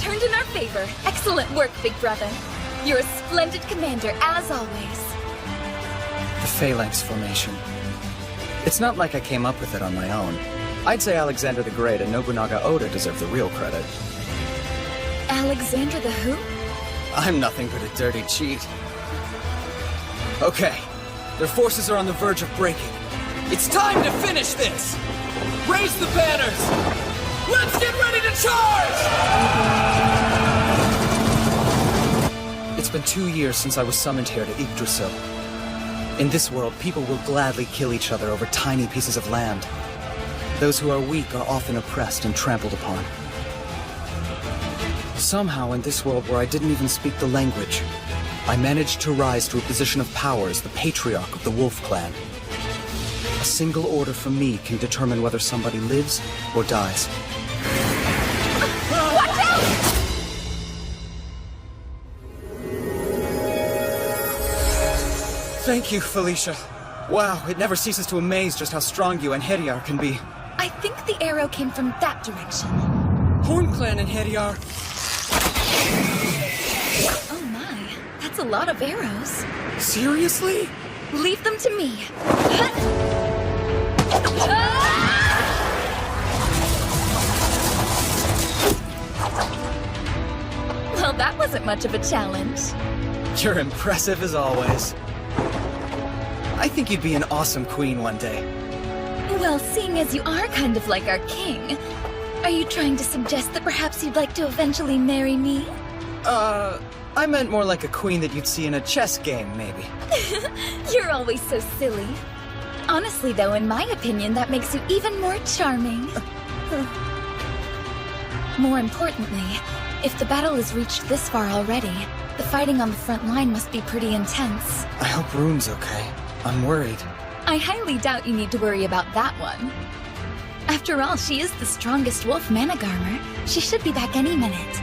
turned in our favor. Excellent work, big brother. You're a splendid commander, as always. The Phalanx formation. It's not like I came up with it on my own. I'd say Alexander the Great and Nobunaga Oda deserve the real credit. Alexander the who? I'm nothing but a dirty cheat. Okay, their forces are on the verge of breaking. It's time to finish this! Raise the banners! Let's get ready to charge! It's been 2 years since I was summoned here to Yggdrasil. In this world, people will gladly kill each other over tiny pieces of land. Those who are weak are often oppressed and trampled upon. Somehow, in this world where I didn't even speak the language, I managed to rise to a position of power as the patriarch of the Wolf Clan. A single order from me can determine whether somebody lives or dies. Watch out! Thank you, Felicia. Wow, it never ceases to amaze just how strong you and Heriar can be. I think the arrow came from that direction. Horn Clan and Heriar. Oh my, that's a lot of arrows. Seriously? Leave them to me. Well, that wasn't much of a challenge. You're impressive as always. I think you'd be an awesome queen one day. Well, seeing as you are kind of like our king, are you trying to suggest that perhaps you'd like to eventually marry me? I meant more like a queen that you'd see in a chess game, maybe. You're always so silly. Honestly, though, in my opinion, that makes you even more charming. More importantly, if the battle has reached this far already, the fighting on the front line must be pretty intense. I hope Rune's okay. I'm worried. I highly doubt you need to worry about that one. After all, she is the strongest wolf Managarmer. She should be back any minute.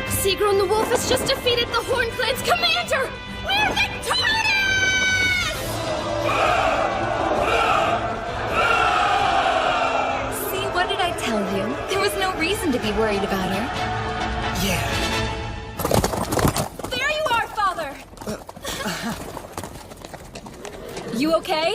Sigrun the Wolf has just defeated the Horn Clan's commander! We're victorious! See, what did I tell you? There was no reason to be worried about her. Yeah. There you are, Father! You okay?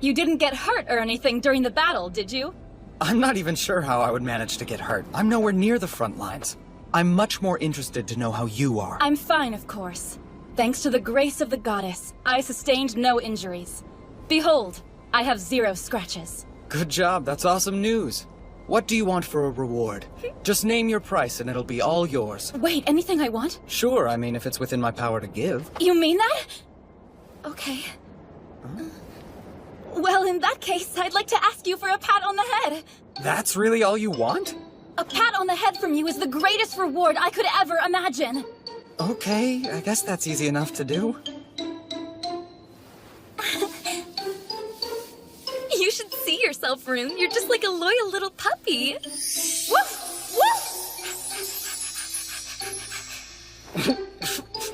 You didn't get hurt or anything during the battle, did you? I'm not even sure how I would manage to get hurt. I'm nowhere near the front lines. I'm much more interested to know how you are. I'm fine, of course. Thanks to the grace of the goddess, I sustained no injuries. Behold, I have 0 scratches. Good job, that's awesome news. What do you want for a reward? Just name your price and it'll be all yours. Wait, anything I want? Sure, I mean, if it's within my power to give. You mean that? Okay. Well, in that case, I'd like to ask you for a pat on the head. That's really all you want? A pat on the head from you is the greatest reward I could ever imagine. Okay, I guess that's easy enough to do. You should see yourself, Rune. You're just like a loyal little puppy. Woof! Woof!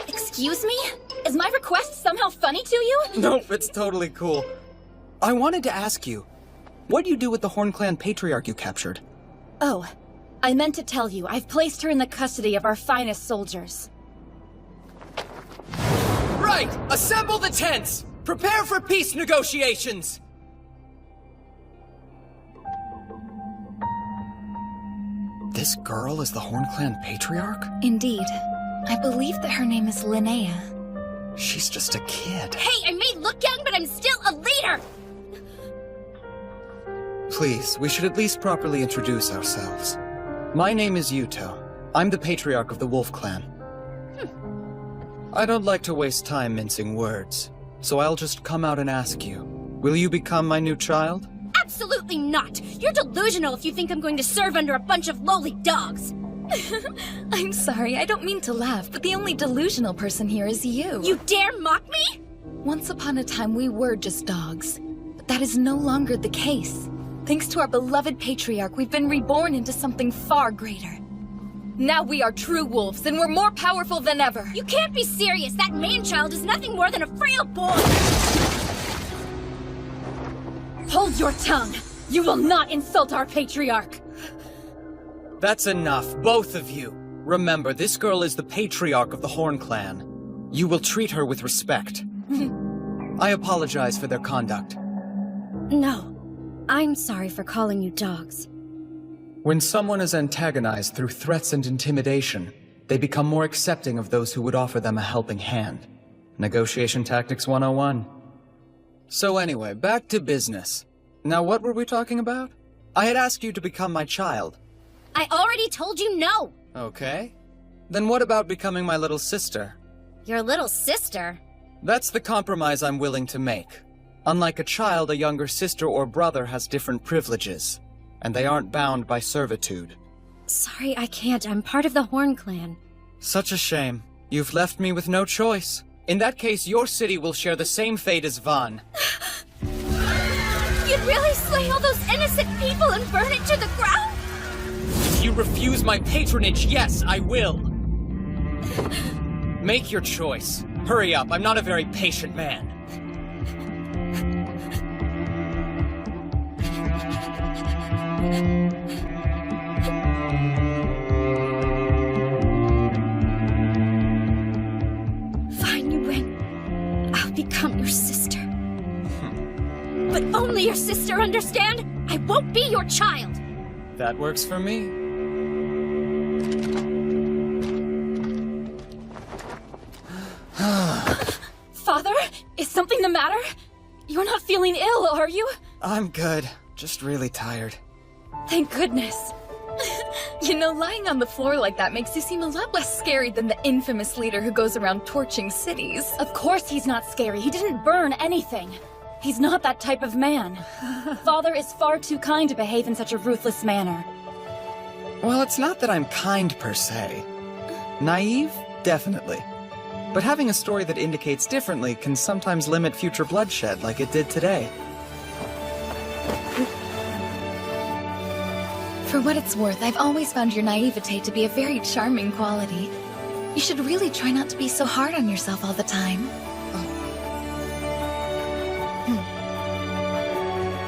Excuse me? Is my request somehow funny to you? Nope, it's totally cool. I wanted to ask you, what do you do with the Horn Clan patriarch you captured? Oh, I meant to tell you, I've placed her in the custody of our finest soldiers. Right! Assemble the tents! Prepare for peace negotiations! This girl is the Horn Clan patriarch? Indeed. I believe that her name is Linnea. She's just a kid. Hey, I may look young, but I'm still a leader! Please, we should at least properly introduce ourselves. My name is Yuto. I'm the patriarch of the Wolf Clan. I don't like to waste time mincing words, so I'll just come out and ask you. Will you become my new child? Absolutely not! You're delusional if you think I'm going to serve under a bunch of lowly dogs! I'm sorry, I don't mean to laugh, but the only delusional person here is you. You dare mock me? Once upon a time, we were just dogs. But that is no longer the case. Thanks to our beloved patriarch, we've been reborn into something far greater. Now we are true wolves, and we're more powerful than ever. You can't be serious! That man-child is nothing more than a frail boy! Hold your tongue! You will not insult our patriarch! That's enough, both of you. Remember, this girl is the patriarch of the Horn Clan. You will treat her with respect. I apologize for their conduct. No. I'm sorry for calling you dogs. When someone is antagonized through threats and intimidation, they become more accepting of those who would offer them a helping hand. Negotiation Tactics 101. So anyway, back to business. Now what were we talking about? I had asked you to become my child. I already told you no! Okay. Then what about becoming my little sister? Your little sister? That's the compromise I'm willing to make. Unlike a child, a younger sister or brother has different privileges, and they aren't bound by servitude. Sorry, I can't. I'm part of the Horn Clan. Such a shame. You've left me with no choice. In that case, your city will share the same fate as Van. You'd really slay all those innocent people and burn it to the ground? If you refuse my patronage, yes, I will. Make your choice. Hurry up, I'm not a very patient man. Fine, you win. I'll become your sister. But only your sister, understand? I won't be your child! That works for me. Father? Is something the matter? You're not feeling ill, are you? I'm good. Just really tired. Thank goodness. You know, lying on the floor like that makes you seem a lot less scary than the infamous leader who goes around torching cities. Of course he's not scary. He didn't burn anything. He's not that type of man. Father is far too kind to behave in such a ruthless manner. Well, it's not that I'm kind per se. Naive? Definitely. But having a story that indicates differently can sometimes limit future bloodshed like it did today. For what it's worth, I've always found your naivete to be a very charming quality. You should really try not to be so hard on yourself all the time.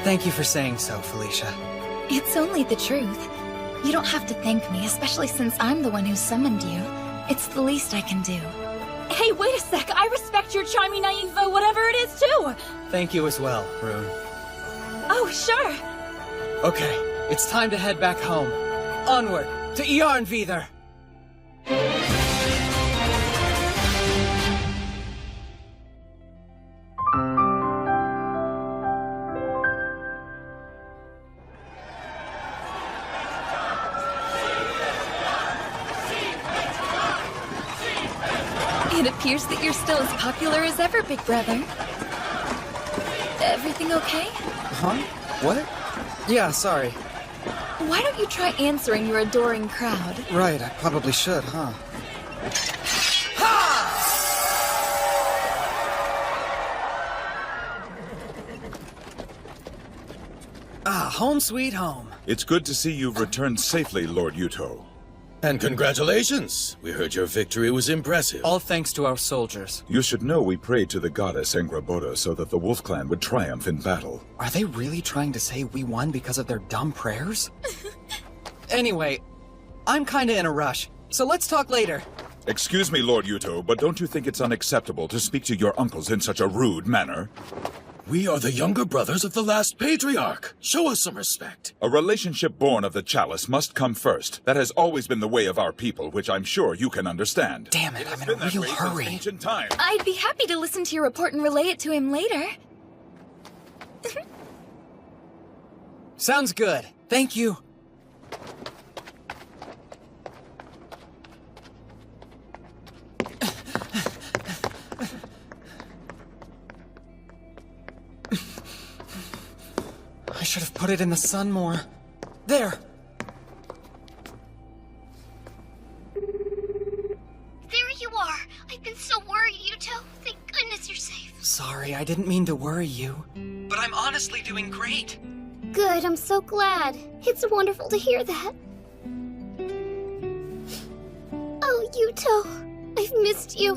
Thank you for saying so, Felicia. It's only the truth. You don't have to thank me, especially since I'm the one who summoned you. It's the least I can do. Hey, wait a sec. I respect your charming naive, whatever it is, too. Thank you as well, Rune. Oh, sure. Okay, it's time to head back home. Onward, to Jarnvidar! It appears that you're still as popular as ever, big brother. Everything okay? Huh? What? Yeah, sorry. Why don't you try answering your adoring crowd? Right, I probably should, huh? Ah, home sweet home. It's good to see you've returned safely, Lord Yuto. And congratulations! We heard your victory was impressive. All thanks to our soldiers. You should know we prayed to the goddess Engraboda so that the Wolf Clan would triumph in battle. Are they really trying to say we won because of their dumb prayers? Anyway, I'm kinda in a rush, so let's talk later. Excuse me, Lord Yuto, but don't you think it's unacceptable to speak to your uncles in such a rude manner? We are the younger brothers of the last patriarch. Show us some respect. A relationship born of the chalice must come first. That has always been the way of our people, which I'm sure you can understand. Damn it, I'm in Been a that real way since hurry. ancient times. I'd be happy to listen to your report and relay it to him later. Sounds good. Thank you. I should have put it in the sun more. There! There you are! I've been so worried, Yuto. Thank goodness you're safe. Sorry, I didn't mean to worry you. But I'm honestly doing great. Good, I'm so glad. It's wonderful to hear that. Oh, Yuto, I've missed you.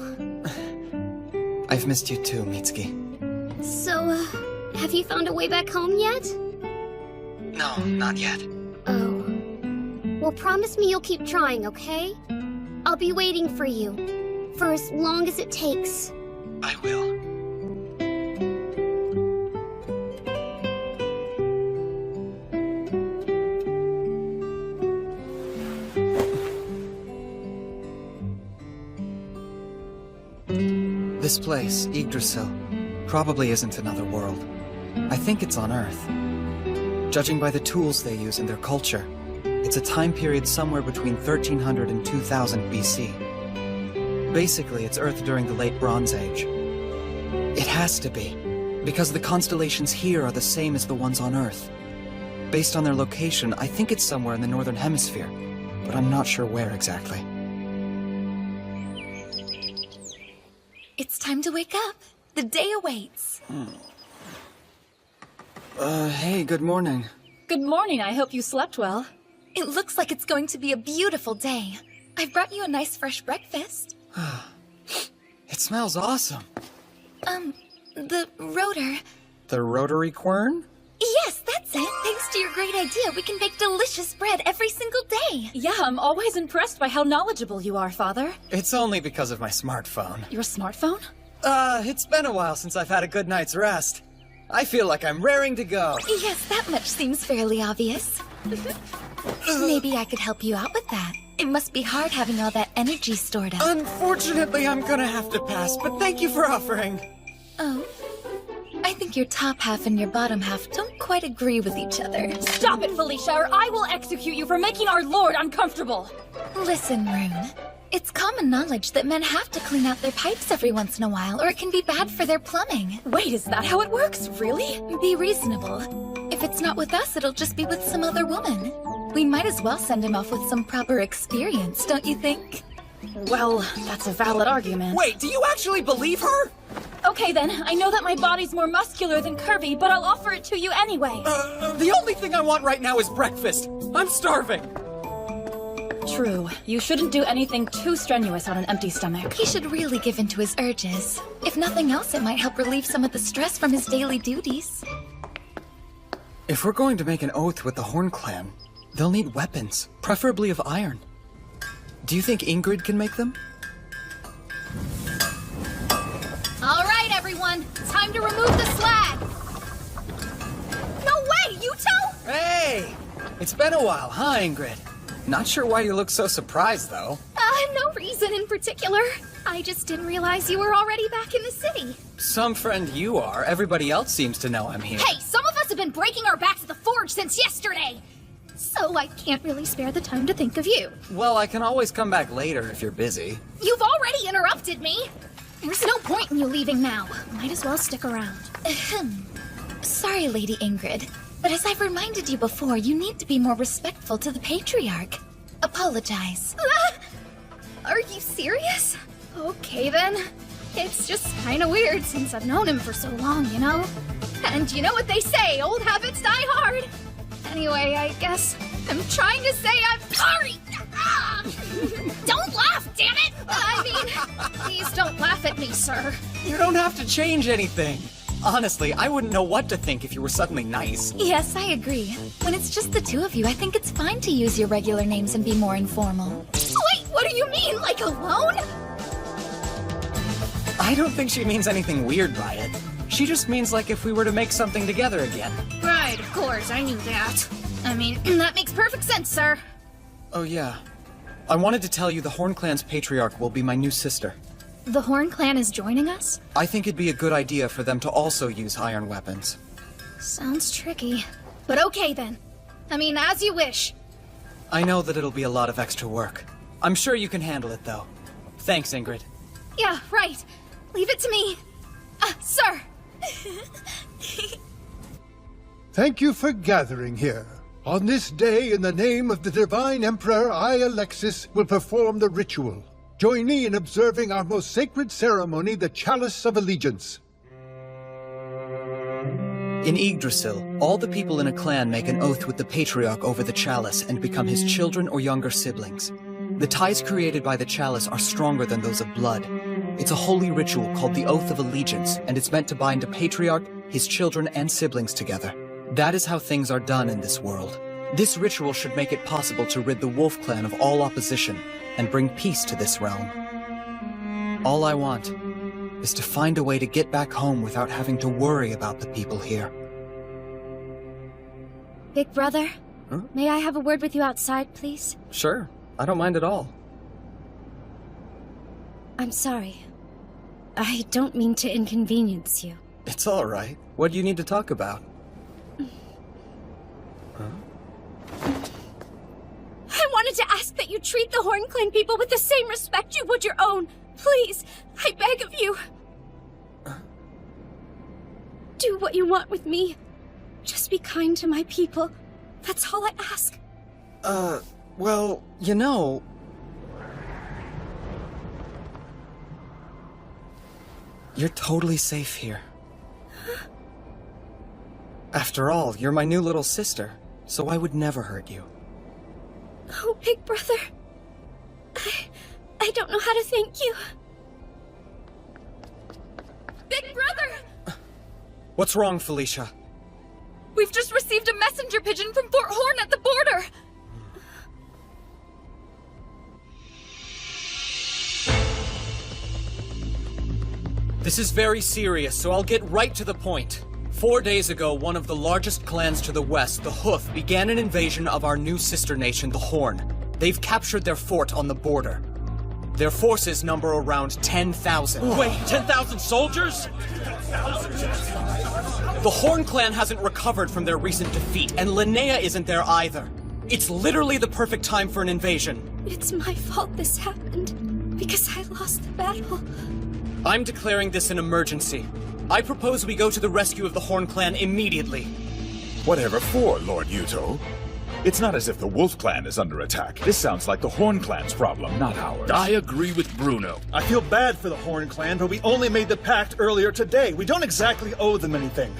I've missed you too, Mitsuki. So, have you found a way back home yet? No, not yet. Oh. Well, promise me you'll keep trying, okay? I'll be waiting for you. For as long as it takes. I will. This place, Yggdrasil, probably isn't another world. I think it's on Earth. Judging by the tools they use in their culture, it's a time period somewhere between 1300 and 2000 BC. Basically, it's Earth during the Late Bronze Age. It has to be, because the constellations here are the same as the ones on Earth. Based on their location, I think it's somewhere in the Northern Hemisphere, but I'm not sure where exactly. It's time to wake up. The day awaits. Hey, good morning. Good morning, I hope you slept well. It looks like it's going to be a beautiful day. I've brought you a nice fresh breakfast. It smells awesome. The rotor. The rotary quern? Yes, that's it. Thanks to your great idea, we can bake delicious bread every single day. Yeah, I'm always impressed by how knowledgeable you are, Father. It's only because of my smartphone. Your smartphone? It's been a while since I've had a good night's rest. I feel like I'm raring to go. Yes, that much seems fairly obvious. Maybe I could help you out with that. It must be hard having all that energy stored up. Unfortunately, I'm gonna have to pass, but thank you for offering. Oh. I think your top half and your bottom half don't quite agree with each other. Stop it, Felicia, or I will execute you for making our Lord uncomfortable! Listen, Rune. It's common knowledge that men have to clean out their pipes every once in a while, or it can be bad for their plumbing. Wait, is that how it works? Really? Be reasonable. If it's not with us, it'll just be with some other woman. We might as well send him off with some proper experience, don't you think? Well, that's a valid argument. Wait, do you actually believe her? Okay then, I know that my body's more muscular than curvy, but I'll offer it to you anyway. The only thing I want right now is breakfast. I'm starving. True. You shouldn't do anything too strenuous on an empty stomach. He should really give in to his urges. If nothing else, it might help relieve some of the stress from his daily duties. If we're going to make an oath with the Horn Clan, they'll need weapons, preferably of iron. Do you think Ingrid can make them? All right, everyone. Time to remove the slag. No way, Yuto! Hey! It's been a while, huh, Ingrid? Not sure why you look so surprised, though. No reason in particular. I just didn't realize you were already back in the city. Some friend you are. Everybody else seems to know I'm here. Hey, some of us have been breaking our backs at the forge since yesterday. So I can't really spare the time to think of you. Well, I can always come back later if you're busy. You've already interrupted me. There's no point in you leaving now. Might as well stick around. Ahem. Sorry, Lady Ingrid, but as I've reminded you before, you need to be more respectful to the Patriarch. Apologize. Are you serious? Okay then. It's just kind of weird since I've known him for so long, you know? And you know what they say, old habits die hard. Anyway, I guess I'm trying to say I'm sorry. Ah! Don't laugh, damn it! I mean, please don't laugh at me, sir. You don't have to change anything. Honestly, I wouldn't know what to think if you were suddenly nice. Yes, I agree. When it's just the two of you, I think it's fine to use your regular names and be more informal. Wait, what do you mean, like alone? I don't think she means anything weird by it. She just means like if we were to make something together again. Right, of course, I knew that. I mean, that makes perfect sense, sir. Oh yeah. I wanted to tell you the Horn Clan's patriarch will be my new sister. The Horn Clan is joining us? I think it'd be a good idea for them to also use iron weapons. Sounds tricky. But okay then. I mean, as you wish. I know that it'll be a lot of extra work. I'm sure you can handle it, though. Thanks, Ingrid. Yeah, right. Leave it to me. Sir! Thank you for gathering here. On this day, in the name of the Divine Emperor, I, Alexis, will perform the ritual. Join me in observing our most sacred ceremony, the Chalice of Allegiance. In Yggdrasil, all the people in a clan make an oath with the Patriarch over the chalice and become his children or younger siblings. The ties created by the chalice are stronger than those of blood. It's a holy ritual called the Oath of Allegiance, and it's meant to bind a patriarch, his children, and siblings together. That is how things are done in this world. This ritual should make it possible to rid the Wolf Clan of all opposition and bring peace to this realm. All I want is to find a way to get back home without having to worry about the people here. Big brother, Huh? may I have a word with you outside, please? Sure, I don't mind at all. I'm sorry. I don't mean to inconvenience you. It's all right. What do you need to talk about? I wanted to ask that you treat the Horn Clan people with the same respect you would your own. Please, I beg of you. Do what you want with me. Just be kind to my people. That's all I ask. Well, you know... You're totally safe here. After all, you're my new little sister, so I would never hurt you. Oh, big brother. I don't know how to thank you. Big brother! What's wrong, Felicia? We've just received a messenger pigeon from Fort Horn at the border! This is very serious, so I'll get right to the point. 4 days ago, one of the largest clans to the west, the Hoof, began an invasion of our new sister nation, the Horn. They've captured their fort on the border. Their forces number around 10,000. Wait, 10,000 soldiers? The Horn clan hasn't recovered from their recent defeat, and Linnea isn't there either. It's literally the perfect time for an invasion. It's my fault this happened. Because I lost the battle. I'm declaring this an emergency. I propose we go to the rescue of the Horn clan immediately. Whatever for, Lord Yuto? It's not as if the Wolf Clan is under attack. This sounds like the Horn Clan's problem, not ours. I agree with Bruno. I feel bad for the Horn Clan, but we only made the pact earlier today. We don't exactly owe them anything.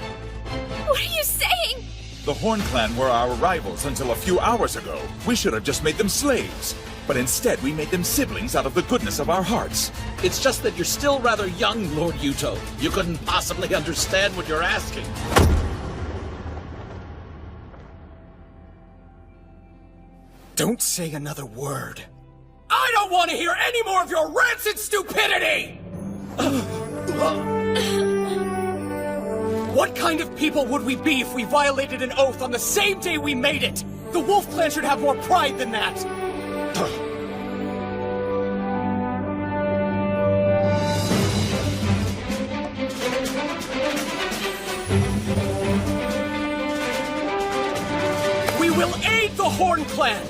What are you saying? The Horn Clan were our rivals until a few hours ago. We should have just made them slaves. But instead, we made them siblings out of the goodness of our hearts. It's just that you're still rather young, Lord Yuto. You couldn't possibly understand what you're asking. Don't say another word. I don't want to hear any more of your rancid stupidity! What kind of people would we be if we violated an oath on the same day we made it? The Wolf Clan should have more pride than that! We will aid the Horn Clan!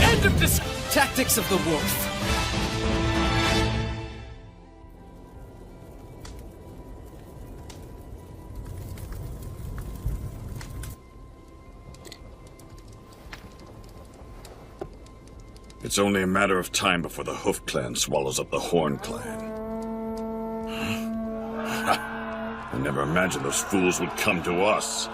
End of this tactics of the wolf. It's only a matter of time before the Hoof Clan swallows up the Horn Clan. I never imagined those fools would come to us.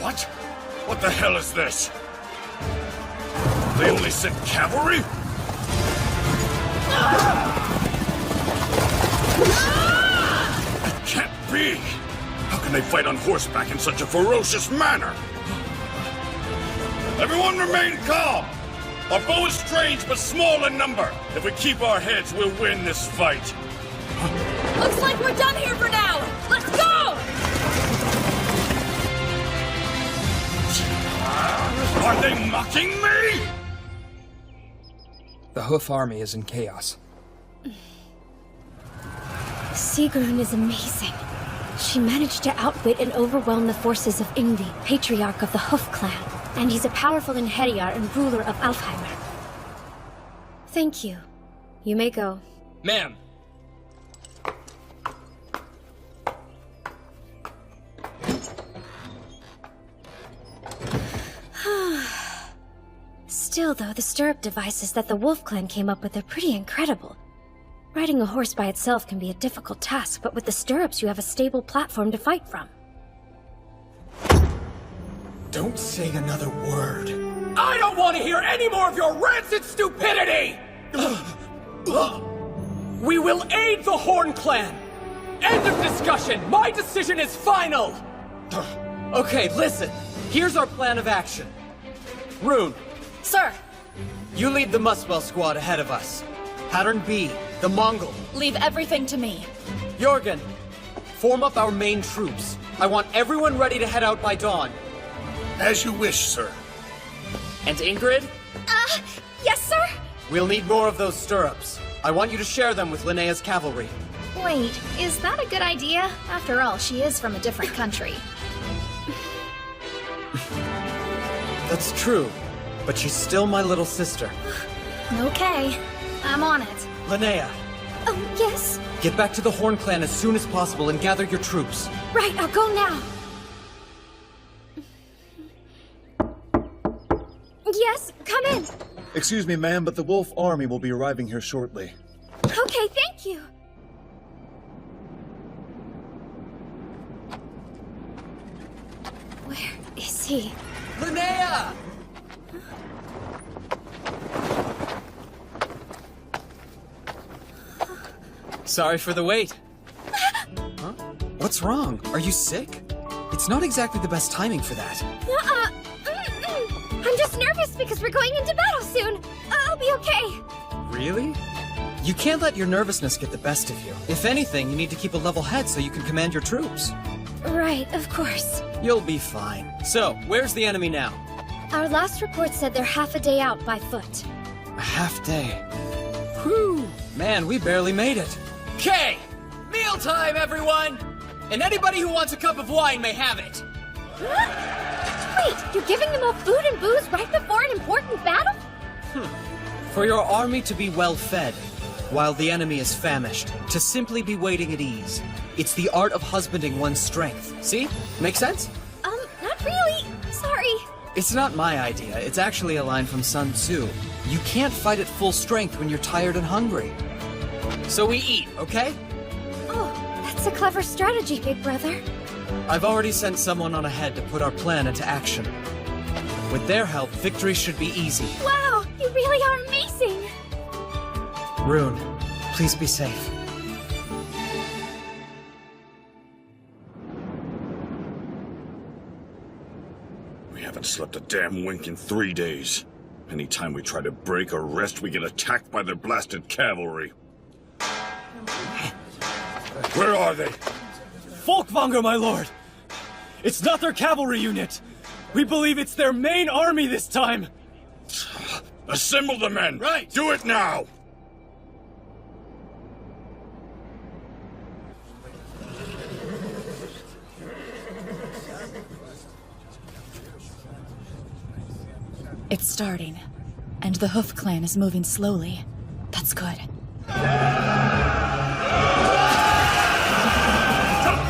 What? What the hell is this? They only sent cavalry? It can't be! How can they fight on horseback in such a ferocious manner? Everyone remain calm! Our foe is strange but small in number. If we keep our heads, we'll win this fight. Looks like we're done here for now! Let's go! Are they mocking me? The Hoof army is in chaos. Sigrun is amazing. She managed to outwit and overwhelm the forces of Ingvi, patriarch of the Hoof clan. And he's a powerful Inheriar and ruler of Alfheimer. Thank you. You may go. Ma'am! Still, though, the stirrup devices that the Wolf Clan came up with are pretty incredible. Riding a horse by itself can be a difficult task, but with the stirrups you have a stable platform to fight from. Don't say another word. I don't want to hear any more of your rancid stupidity! We will aid the Horn Clan! End of discussion! My decision is final! Okay, listen. Here's our plan of action. Rune, Sir, you lead the Muswell squad ahead of us. Pattern B, the Mongol. leave everything to me. Jorgen, form up our main troops. I want everyone ready to head out by dawn. As you wish, sir. And Ingrid, Yes, sir? we'll need more of those stirrups. I want you to share them with Linnea's cavalry. Wait, is that a good idea? After all, she is from a different country. That's true, but she's still my little sister. Okay, I'm on it. Linnea, Oh, yes? get back to the Horn Clan as soon as possible and gather your troops. Right, I'll go now. Yes, come in. Excuse me, ma'am, but the Wolf Army will be arriving here shortly. Okay, thank you. Where is he? Linnea! Sorry for the wait. Huh? What's wrong? Are you sick? It's not exactly the best timing for that. I'm just nervous because we're going into battle soon. I'll be okay. Really? You can't let your nervousness get the best of you. If anything, you need to keep a level head so you can command your troops. Right, of course. You'll be fine. So, where's the enemy now? Our last report said they're half a day out by foot. A half day. Whew! Man, we barely made it. okay! Mealtime, everyone! And anybody who wants a cup of wine may have it. Wait, you're giving them all food and booze right before an important battle? For your army to be well fed, while the enemy is famished, to simply be waiting at ease. It's the art of husbanding one's strength. See? Make sense? Not really. Sorry. It's not my idea. It's actually a line from Sun Tzu. You can't fight at full strength when you're tired and hungry. So we eat, okay? Oh, that's a clever strategy, big brother. I've already sent someone on ahead to put our plan into action. With their help, victory should be easy. Wow, you really are amazing. Rune, please be safe. We haven't slept a damn wink in 3 days. Anytime we try to break or rest, we get attacked by their blasted cavalry. Where are they? Folkvanger, my lord! It's not their cavalry unit! We believe it's their main army this time! Assemble the men! Right. Do it now! It's starting, and the Hoof Clan is moving slowly. That's good.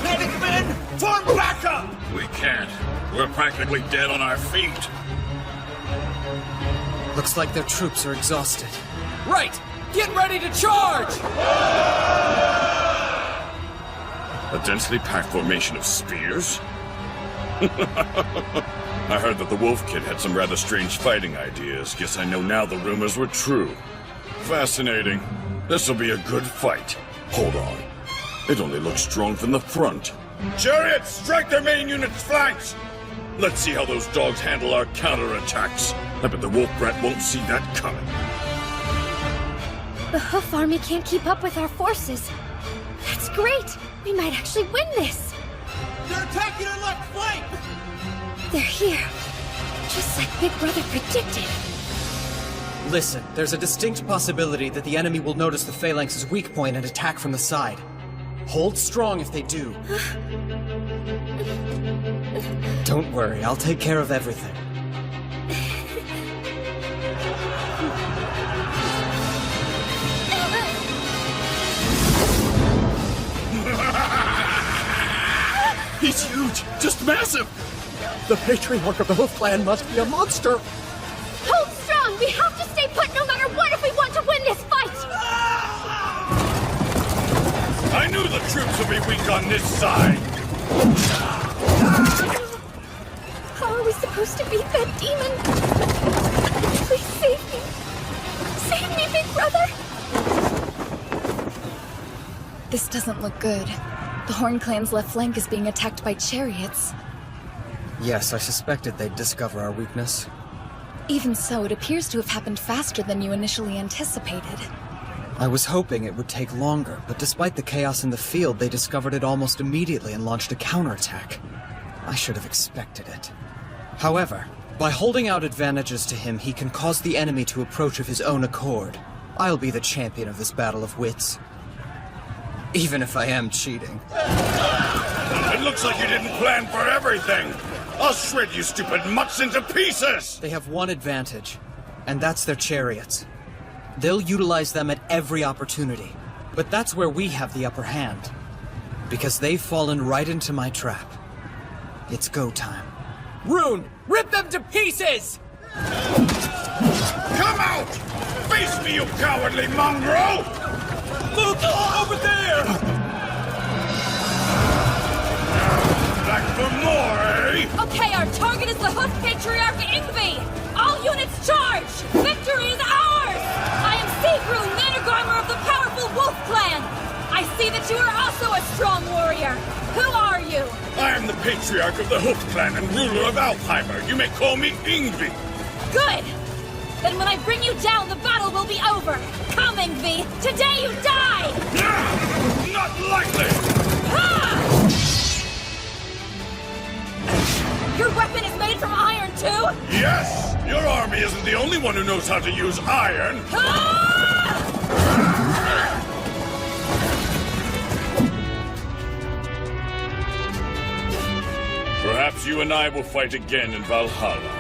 Panic men! Form back up! We can't. We're practically dead on our feet. Looks like their troops are exhausted. Right! Get ready to charge! A densely packed formation of spears? I heard that the Wolf Kid had some rather strange fighting ideas. Guess I know now the rumors were true. Fascinating. This'll be a good fight. Hold on. It only looks strong from the front. Chariots, strike their main unit's flanks! Let's see how those dogs handle our counterattacks. I bet the Wolf Brat won't see that coming. The Hoof Army can't keep up with our forces. That's great. We might actually win this. They're attacking our left flank! They're here. Just like Big Brother predicted. Listen, there's a distinct possibility that the enemy will notice the Phalanx's weak point and attack from the side. Hold strong if they do. Don't worry, I'll take care of everything. He's huge! Just massive! The Patriarch of the Hoof Clan must be a monster! Hold strong! We have to stay put no matter what if we want to win this fight! I knew the troops would be weak on this side! How are we supposed to beat that demon? Please save me! Save me, Big Brother! This doesn't look good. The Horn Clan's left flank is being attacked by chariots. Yes, I suspected they'd discover our weakness. Even so, it appears to have happened faster than you initially anticipated. I was hoping it would take longer, but despite the chaos in the field, they discovered it almost immediately and launched a counterattack. I should have expected it. However, by holding out advantages to him, he can cause the enemy to approach of his own accord. I'll be the champion of this battle of wits. Even if I am cheating. It looks like you didn't plan for everything! I'll shred you stupid mutts into pieces! They have one advantage, and that's their chariots. They'll utilize them at every opportunity. But that's where we have the upper hand. Because they've fallen right into my trap. It's go time. Rune, rip them to pieces! Come out! Face me, you cowardly mongrel! Look, over there! Back for more, eh? Okay, our target is the Hoof Patriarch Ingvi! All units charge! Victory is ours! I am Sigrun, Mannergarmer of the powerful Wolf Clan! I see that you are also a strong warrior! Who are you? I am the Patriarch of the Hoof Clan and ruler of Alfheimer. You may call me Ingvi. Good! Then when I bring you down, the battle will be over! Come, Ingvi! Today you die! Not likely! Ha! Your weapon is made from iron, too? Yes! Your army isn't the only one who knows how to use iron. Perhaps you and I will fight again in Valhalla.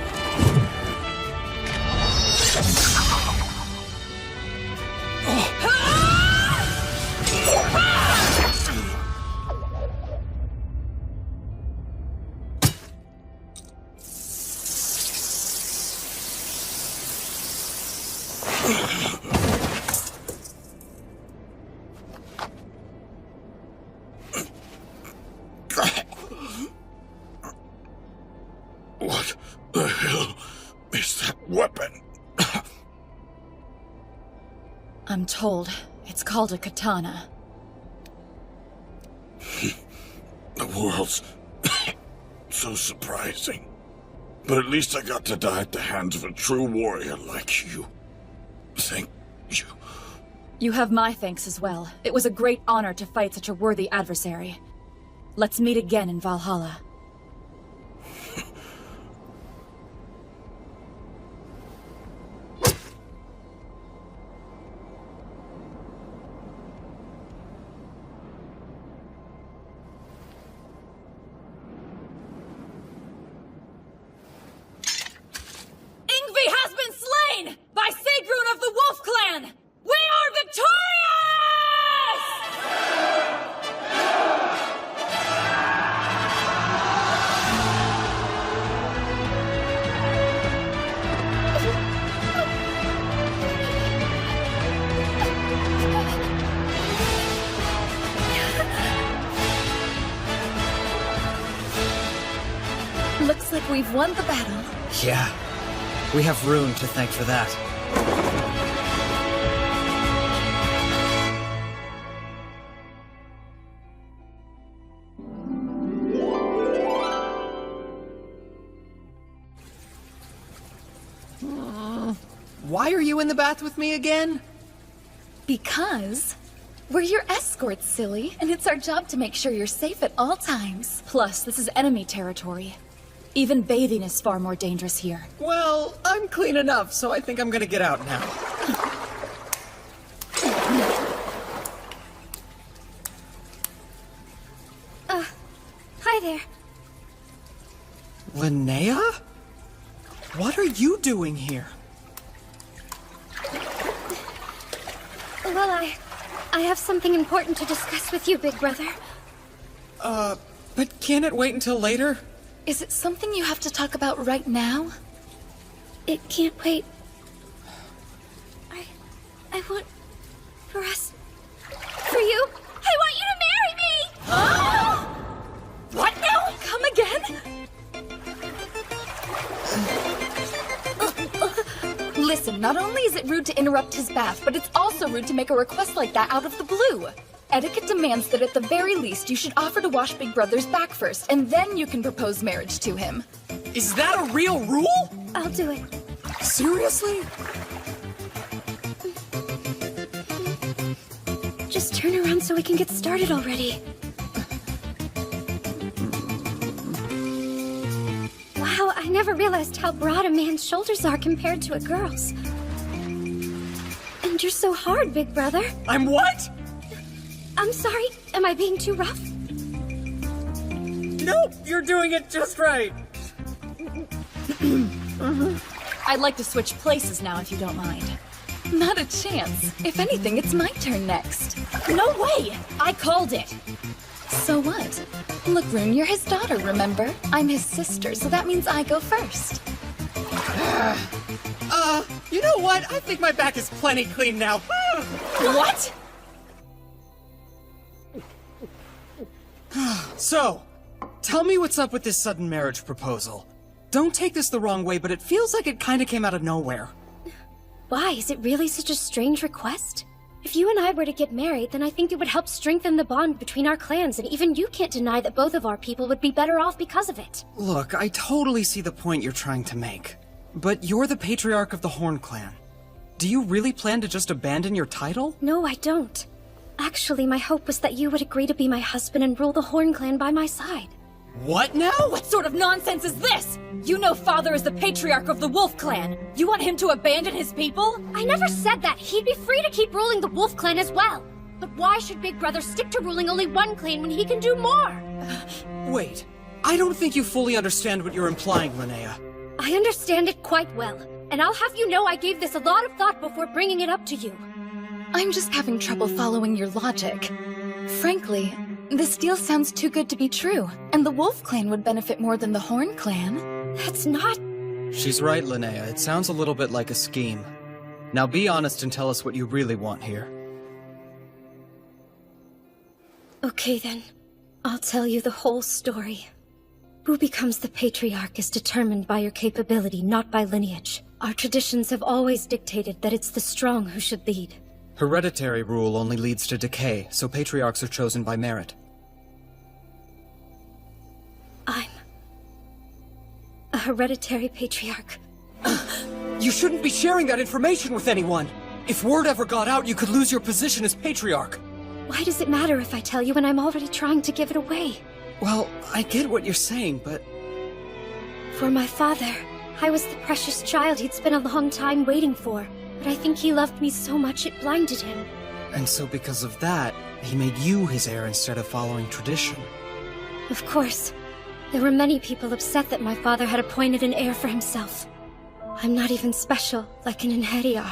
What the hell is that weapon? I'm told it's called a katana. The world's so surprising. But at least I got to die at the hands of a true warrior like you. Thank you. You have my thanks as well. It was a great honor to fight such a worthy adversary. Let's meet again in Valhalla. Ingvi has been slain by Sigrun of the Wolf Clan! We are victorious! Looks like we've won the battle. Yeah. We have Rune to thank for that. Why are you in the bath with me again? Because we're your escorts, silly, and it's our job to make sure you're safe at all times. Plus, this is enemy territory. Even bathing is far more dangerous here. Well, I'm clean enough, so I think I'm gonna get out now. Hi there. Linnea? What are you doing here? Well, I have something important to discuss with you, big brother. But can't it wait until later? Is it something you have to talk about right now? It can't wait. I want for us, for you. I want you to marry me! What now? Come again? Listen, not only is it rude to interrupt his bath, but it's also rude to make a request like that out of the blue. Etiquette demands that at the very least you should offer to wash Big Brother's back first, and then you can propose marriage to him. Is that a real rule? I'll do it. Seriously? Just turn around so we can get started already. Wow, I never realized how broad a man's shoulders are compared to a girl's. And you're so hard, Big Brother. I'm what? I'm sorry, am I being too rough? Nope, you're doing it just right. I'd like to switch places now, if you don't mind. Not a chance. If anything, it's my turn next. No way! I called it! So what? Look, Rune, you're his daughter, remember? I'm his sister, so that means I go first. You know what? I think my back is plenty clean now. What? So, tell me what's up with this sudden marriage proposal. Don't take this the wrong way, but it feels like it kinda came out of nowhere. Why? Is it really such a strange request? If you and I were to get married, then I think it would help strengthen the bond between our clans, and even you can't deny that both of our people would be better off because of it. Look, I totally see the point you're trying to make. But you're the Patriarch of the Horn Clan. Do you really plan to just abandon your title? No, I don't. Actually, my hope was that you would agree to be my husband and rule the Horn Clan by my side. What now? What sort of nonsense is this? You know Father is the Patriarch of the Wolf Clan. You want him to abandon his people? I never said that. He'd be free to keep ruling the Wolf Clan as well. But why should Big Brother stick to ruling only one clan when he can do more? Wait, I don't think you fully understand what you're implying, Linnea. I understand it quite well, and I'll have you know I gave this a lot of thought before bringing it up to you. I'm just having trouble following your logic. Frankly, this deal sounds too good to be true, and the Wolf Clan would benefit more than the Horn Clan. That's not... She's right, Linnea. It sounds a little bit like a scheme. Now be honest and tell us what you really want here. Okay then, I'll tell you the whole story. Who becomes the Patriarch is determined by your capability, not by lineage. Our traditions have always dictated that it's the strong who should lead. Hereditary rule only leads to decay, so patriarchs are chosen by merit. I'm... a hereditary patriarch. You shouldn't be sharing that information with anyone! If word ever got out, you could lose your position as Patriarch. Why does it matter if I tell you when I'm already trying to give it away? Well, I get what you're saying, but... For my father, I was the precious child he'd spent a long time waiting for. But I think he loved me so much it blinded him. And so because of that, he made you his heir instead of following tradition. Of course. There were many people upset that my father had appointed an heir for himself. I'm not even special, like an Inheriar.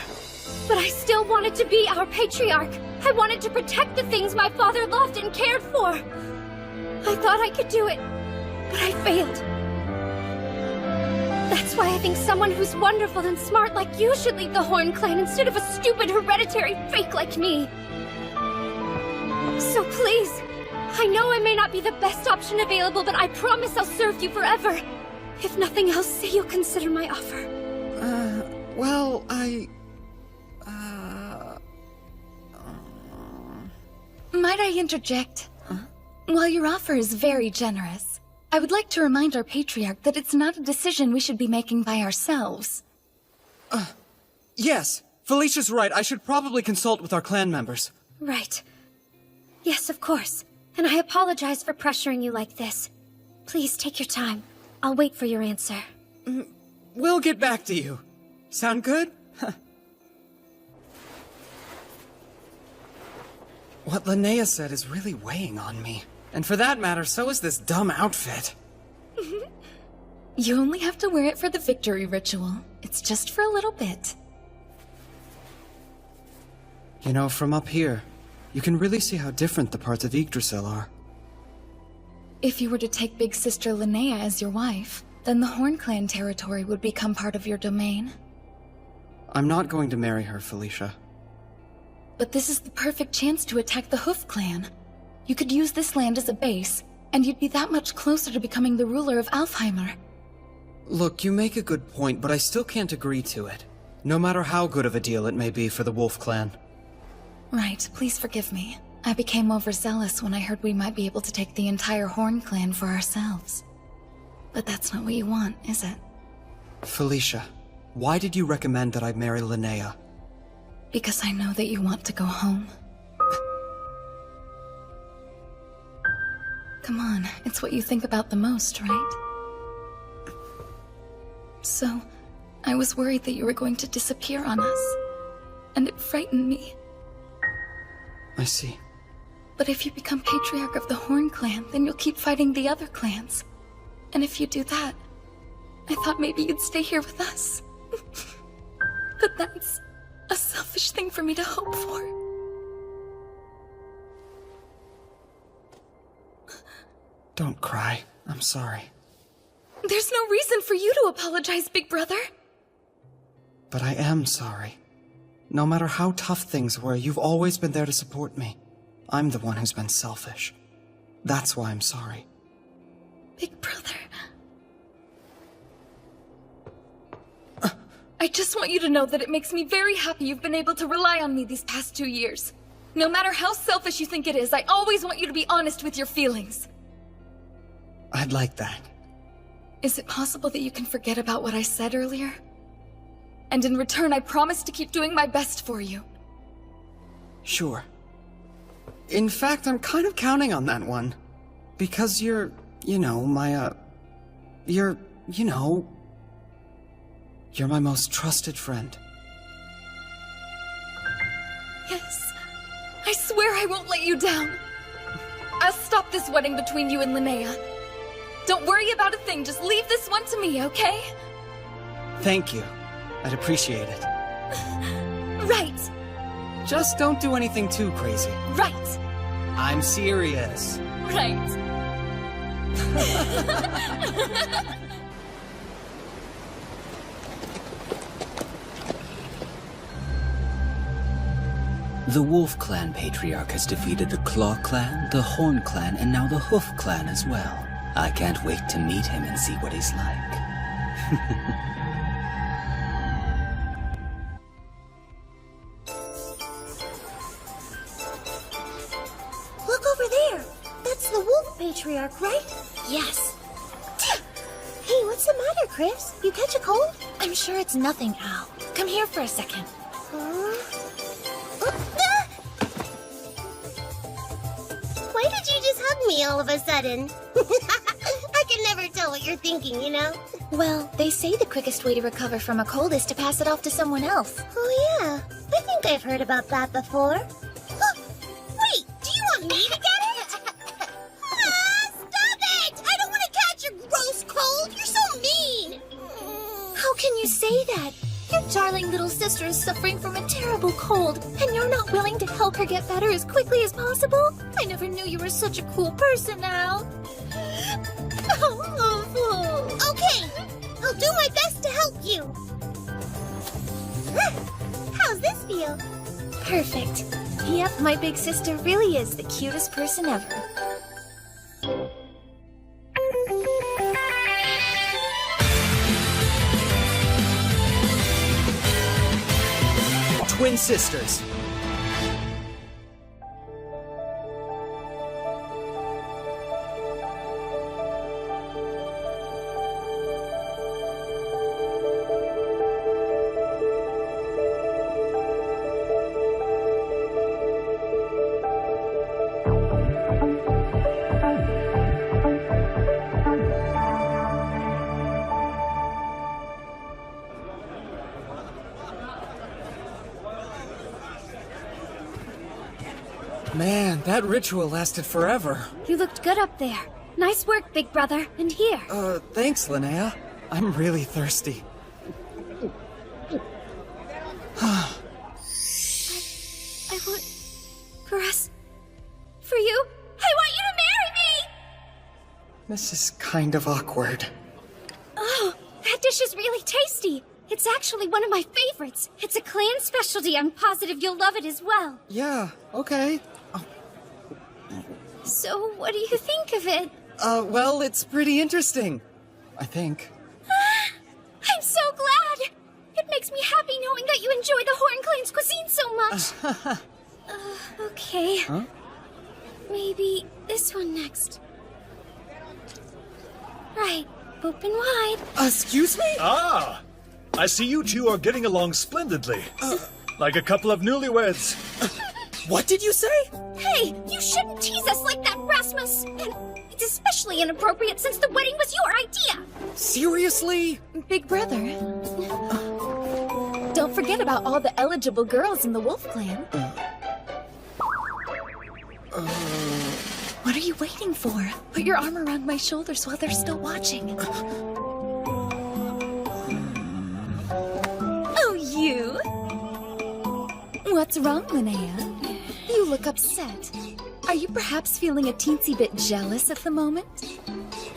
But I still wanted to be our Patriarch! I wanted to protect the things my father loved and cared for! I thought I could do it, but I failed. That's why I think someone who's wonderful and smart like you should lead the Horn Clan instead of a stupid hereditary fake like me. So please, I know I may not be the best option available, but I promise I'll serve you forever. If nothing else, say you'll consider my offer. Well, Might I interject? While your offer is very generous, I would like to remind our Patriarch that it's not a decision we should be making by ourselves. Yes, Felicia's right. I should probably consult with our clan members. Right. Yes, of course. And I apologize for pressuring you like this. Please take your time. I'll wait for your answer. We'll get back to you. Sound good? What Linnea said is really weighing on me. And for that matter, so is this dumb outfit. You only have to wear it for the victory ritual. It's just for a little bit. you know, from up here, you can really see how different the parts of Yggdrasil are. If you were to take Big Sister Linnea as your wife, then the Horn Clan territory would become part of your domain. I'm not going to marry her, Felicia. But this is the perfect chance to attack the Hoof Clan. You could use this land as a base, and you'd be that much closer to becoming the ruler of Alfheimer. Look, you make a good point, but I still can't agree to it. No matter how good of a deal it may be for the Wolf Clan. Right, please forgive me. I became overzealous when I heard we might be able to take the entire Horn clan for ourselves. But that's not what you want, is it? Felicia, why did you recommend that I marry Linnea? Because I know that you want to go home. Come on, it's what you think about the most, right? So, I was worried that you were going to disappear on us. And it frightened me. I see. But if you become Patriarch of the Horn clan, then you'll keep fighting the other clans. And if you do that, I thought maybe you'd stay here with us. But that's a selfish thing for me to hope for. Don't cry. I'm sorry. There's no reason for you to apologize, big brother. But I am sorry. No matter how tough things were, you've always been there to support me. I'm the one who's been selfish. That's why I'm sorry. Big brother. I just want you to know that it makes me very happy you've been able to rely on me these past 2 years. No matter how selfish you think it is, I always want you to be honest with your feelings. I'd like that. Is it possible that you can forget about what I said earlier? And in return, I promise to keep doing my best for you. Sure. In fact, I'm kind of counting on that one. Because you're, you're my most trusted friend. Yes. I swear I won't let you down. I'll stop this wedding between you and Linnea. Don't worry about a thing, just leave this one to me, okay? Thank you. I'd appreciate it. Right. Just don't do anything too crazy. Right. I'm serious. Right. The Wolf Clan Patriarch has defeated the Claw Clan, the Horn Clan, and now the Hoof Clan as well. I can't wait to meet him and see what he's like. Look over there. That's the Wolf Patriarch, right? Yes. Hey, what's the matter, Chris? You catch a cold? I'm sure it's nothing, Al. Come here for a second. Why did you just hug me all of a sudden? I can never tell what you're thinking, you know? Well, they say the quickest way to recover from a cold is to pass it off to someone else. Oh, yeah. I think I've heard about that before. Wait, do you want me to get it? Stop it! I don't want to catch a gross cold. You're so mean. How can you say that? Your darling little sister is suffering from a terrible cold, and you're not willing to help her get better as quickly as possible? I never knew you were such a cool person, Al. Okay, I'll do my best to help you. How's this feel? Perfect. Yep, my big sister really is the cutest person ever. Twin sisters. Man, that ritual lasted forever. You looked good up there. Nice work, big brother. And here. Thanks, Linnea. I'm really thirsty. I want... for us... for you. I want you to marry me! This is kind of awkward. Oh, that dish is really tasty. It's actually one of my favorites. It's a clan specialty. I'm positive you'll love it as well. Yeah, okay. So, what do you think of it? Well, it's pretty interesting. I think. I'm so glad! It makes me happy knowing that you enjoy the Horn Clan's cuisine so much. Okay. Huh? maybe this one next. Right, open wide. Excuse me? Ah! I see you two are getting along splendidly. Like a couple of newlyweds. What did you say? Hey, you shouldn't tease us like that, Rasmus! And it's especially inappropriate since the wedding was your idea! Seriously? Big brother. Don't forget about all the eligible girls in the Wolf Clan. What are you waiting for? Put your arm around my shoulders while they're still watching. Oh, you? What's wrong, Linnea? You look upset. Are you perhaps feeling a teensy bit jealous at the moment?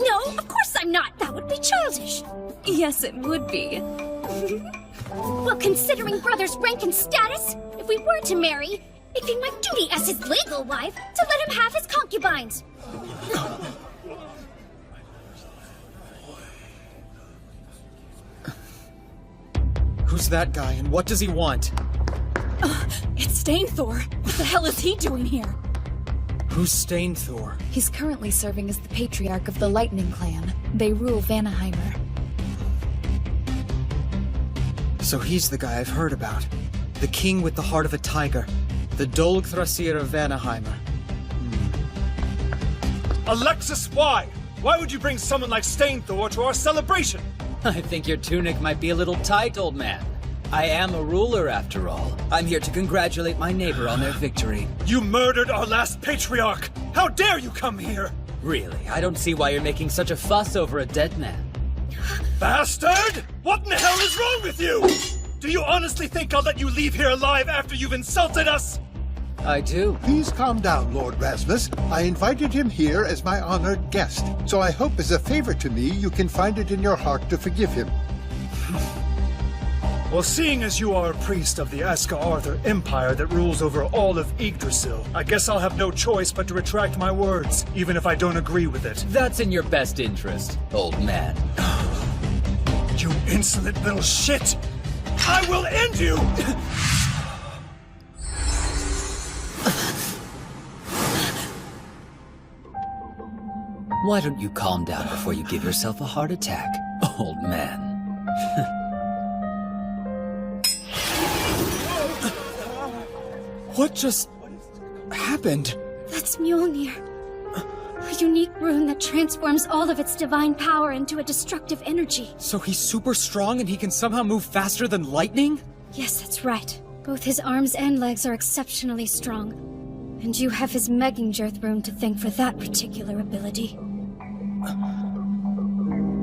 No, of course I'm not! That would be childish! Yes, it would be. Well, considering brother's rank and status, if we were to marry, it'd be my duty as his legal wife to let him have his concubines. Who's that guy and what does he want? It's Stainthor. What the hell is he doing here? Who's Stainthor? He's currently serving as the patriarch of the Lightning Clan. They rule Vanaheimr. So he's the guy I've heard about. The king with the heart of a tiger. The Dolgthrasir of Vanaheimr. Alexis, why? Why would you bring someone like Stainthor to our celebration? I think your tunic might be a little tight, old man. I am a ruler, after all. I'm here to congratulate my neighbor on their victory. You murdered our last patriarch! How dare you come here? Really, I don't see why you're making such a fuss over a dead man. Bastard! What in the hell is wrong with you? Do you honestly think I'll let you leave here alive after you've insulted us? I do. Please calm down, Lord Rasmus. I invited him here as my honored guest, so I hope as a favor to me you can find it in your heart to forgive him. Well, seeing as you are a priest of the Aska-Arthur Empire that rules over all of Yggdrasil, I guess I'll have no choice but to retract my words, even if I don't agree with it. That's in your best interest, old man. You insolent little shit! I will end you! Why don't you calm down before you give yourself a heart attack, old man? What just happened? That's Mjolnir. A unique rune that transforms all of its divine power into a destructive energy. So he's super strong and he can somehow move faster than lightning? Yes, that's right. Both his arms and legs are exceptionally strong. And you have his Megingerth rune to thank for that particular ability.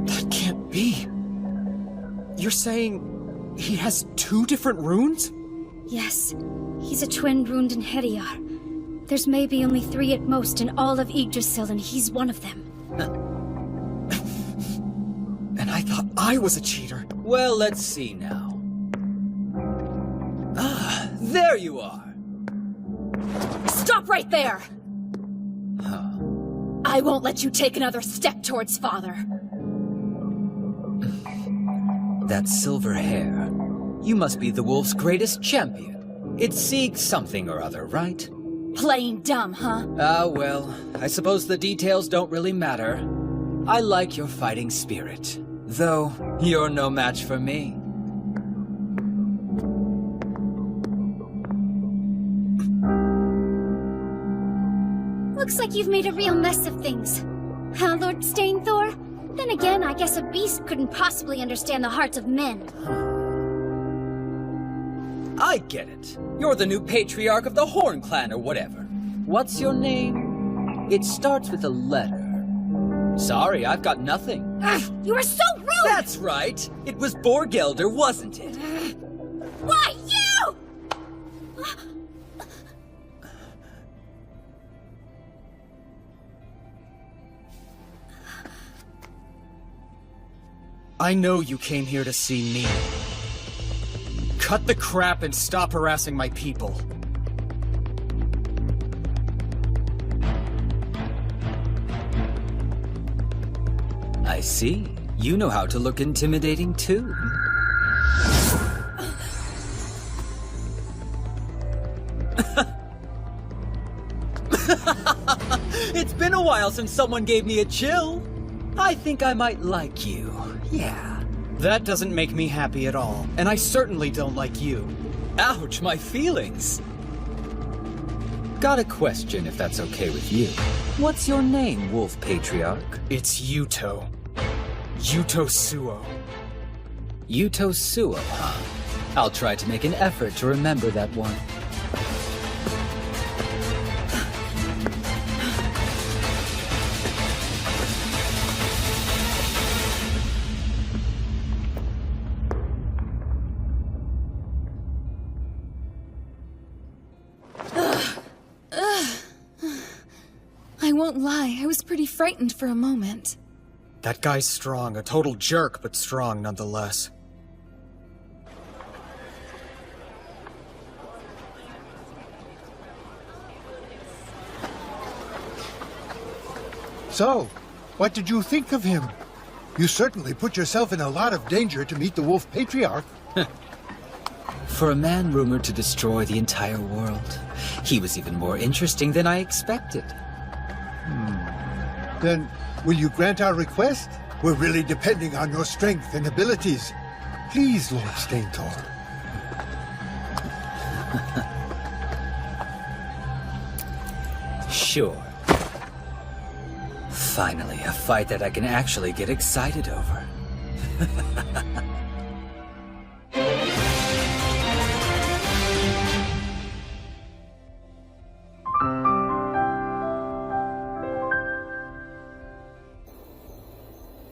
That can't be. You're saying he has two different runes? Yes, he's a twin runed in Hediar. There's maybe only 3 at most in all of Yggdrasil, and he's one of them. And I thought I was a cheater. Well, let's see now. Ah, there you are. Stop right there! I won't let you take another step towards father. That silver hair. You must be the wolf's greatest champion. It's Sieg something or other, right? Plain dumb, huh? Ah, well, I suppose the details don't really matter. I like your fighting spirit. Though, you're no match for me. Looks like you've made a real mess of things. Huh, Lord Stainthor? Then again, I guess a beast couldn't possibly understand the hearts of men. I get it. You're the new patriarch of the Horn Clan or whatever. What's your name? It starts with a letter. Sorry, I've got nothing. Ugh, you are so rude! That's right. It was Borgelder, wasn't it? Why, you? I know you came here to see me. Cut the crap and stop harassing my people. I see. You know how to look intimidating, too. It's been a while since someone gave me a chill. I think I might like you. Yeah. That doesn't make me happy at all, and I certainly don't like you. Ouch, my feelings. Got a question, if that's okay with you. What's your name, Wolf Patriarch? It's Yuto. Yuto Suo. Yuto Suo, huh? I'll try to make an effort to remember that one. I won't lie, I was pretty frightened for a moment. That guy's strong, a total jerk, but strong nonetheless. So, what did you think of him? You certainly put yourself in a lot of danger to meet the Wolf Patriarch. For a man rumored to destroy the entire world, he was even more interesting than I expected. Then, will you grant our request? We're really depending on your strength and abilities. Please, Lord Staintor. Sure. Finally, a fight that I can actually get excited over.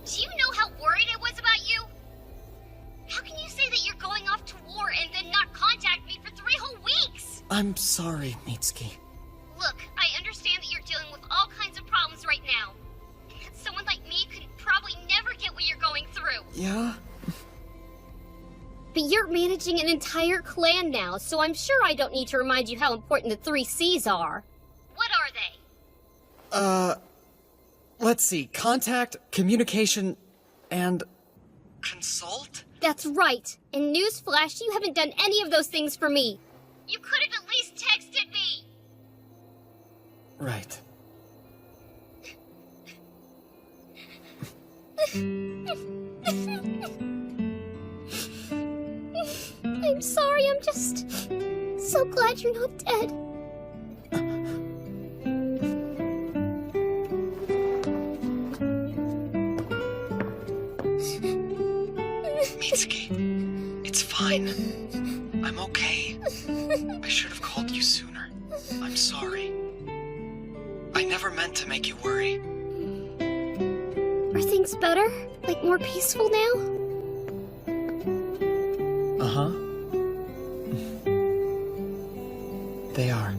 Do you know how worried I was about you? How can you say that you're going off to war and then not contact me for 3 whole weeks? I'm sorry, Mitsuki. Look, I understand that you're dealing with all kinds of problems right now. And that someone like me could probably never get what you're going through. Yeah? But you're managing an entire clan now, so I'm sure I don't need to remind you how important the 3 C's are. What are they? Let's see. Contact, communication, and... consult? That's right. And newsflash, you haven't done any of those things for me. You could have at least texted me! Right. I'm sorry, I'm just so glad you're not dead. Mitsuki, it's fine. I'm okay. I should have called you sooner. I'm sorry. I never meant to make you worry. Are things better? Like more peaceful now? Uh-huh. They are.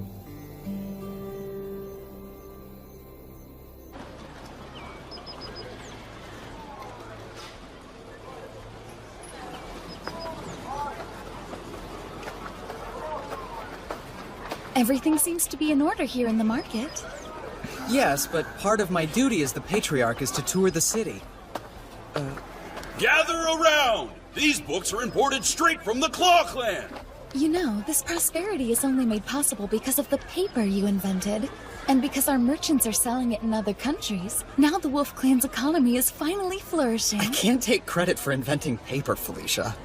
Everything seems to be in order here in the market. Yes, but part of my duty as the Patriarch is to tour the city. Gather around! These books are imported straight from the Claw Clan! You know, this prosperity is only made possible because of the paper you invented. And because our merchants are selling it in other countries. Now the Wolf Clan's economy is finally flourishing. I can't take credit for inventing paper, Felicia.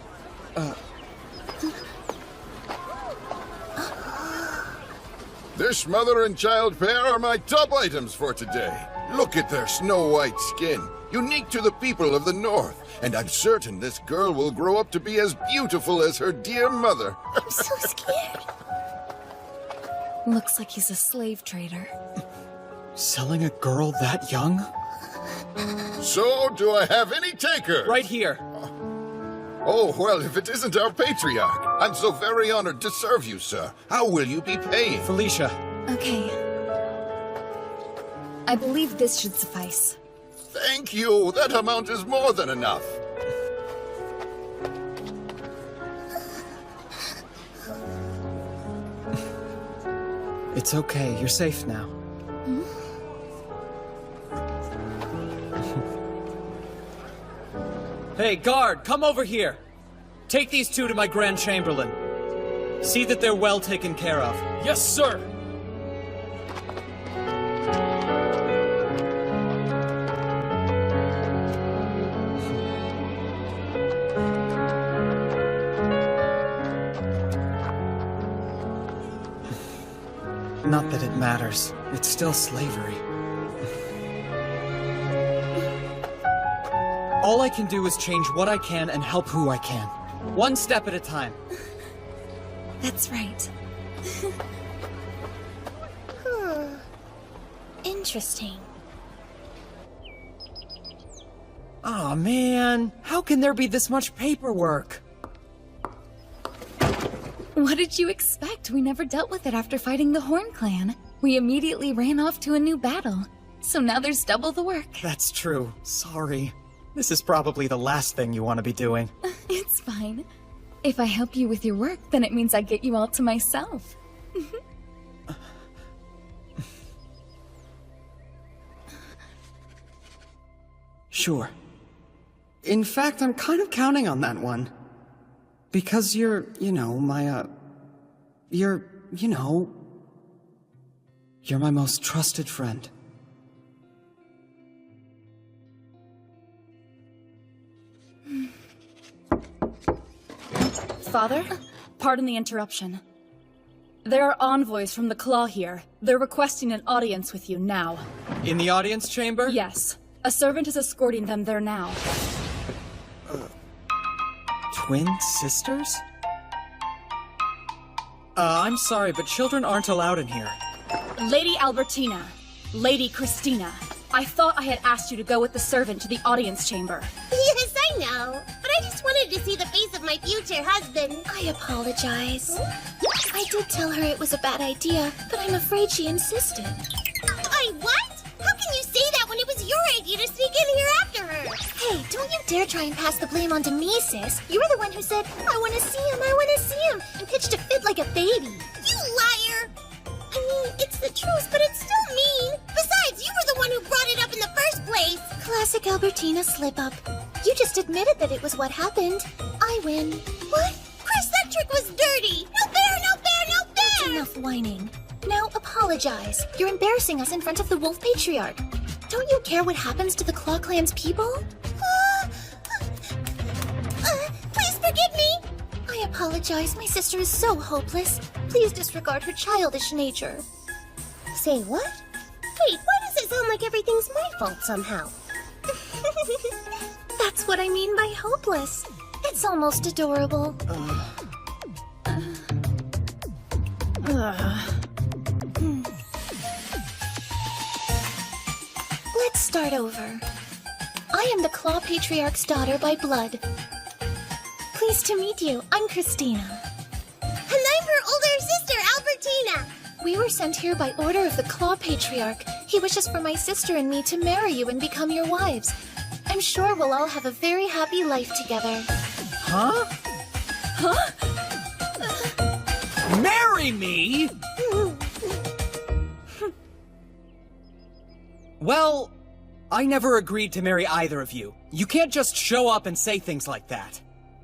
This mother and child pair are my top items for today. Look at their snow-white skin, unique to the people of the North. And I'm certain this girl will grow up to be as beautiful as her dear mother. I'm so scared. Looks like he's a slave trader. Selling a girl that young? So, do I have any takers? Right here. Oh, well, if it isn't our Patriarch. I'm so very honored to serve you, sir. How will you be paid? Felicia. Okay. I believe this should suffice. Thank you. That amount is more than enough. It's okay. You're safe now. Hey, guard, come over here. Take these 2 to my Grand Chamberlain. See that they're well taken care of. Yes, sir! matters. It's still slavery. All I can do is change what I can and help who I can. One step at a time. That's right. Interesting. Aw, man. How can there be this much paperwork? What did you expect? We never dealt with it after fighting the Horn Clan. We immediately ran off to a new battle. So now there's double the work. That's true. Sorry. This is probably the last thing you want to be doing. It's fine. If I help you with your work, then it means I get you all to myself. Sure. In fact, I'm kind of counting on that one. Because you're, you're my most trusted friend. Father? Pardon the interruption. There are envoys from the Claw here. They're requesting an audience with you now. In the audience chamber? Yes. A servant is escorting them there now. Twin sisters? I'm sorry, but children aren't allowed in here. Lady Albertina, Lady Christina, I thought I had asked you to go with the servant to the audience chamber. Yes, I know. But I just wanted to see the face of my future husband. I apologize. I did tell her it was a bad idea, but I'm afraid she insisted. What? How can you say that when it was your idea to sneak in here after her? Hey, don't you dare try and pass the blame onto me, sis. You were the one who said, I want to see him, and pitched a fit like a baby. You liar! I mean, it's the truth, but it's still mean. Besides, you were the one who brought it up in the first place. Classic Albertina slip-up. You just admitted that it was what happened. I win. What? Chris, that trick was dirty. No fair, no fair, no fair! That's enough whining. Now apologize. You're embarrassing us in front of the Wolf Patriarch. Don't you care what happens to the Claw Clan's people? Please forgive me! I apologize. My sister is so hopeless. Please disregard her childish nature. Say what? Wait, why does it sound like everything's my fault somehow? That's what I mean by hopeless. It's almost adorable. Let's start over. I am the Claw Patriarch's daughter by blood. Pleased to meet you. I'm Christina. And I'm her older sister, Albertina. We were sent here by order of the Claw Patriarch. He wishes for my sister and me to marry you and become your wives. I'm sure we'll all have a very happy life together. Huh? Marry me? Well, I never agreed to marry either of you. You can't just show up and say things like that.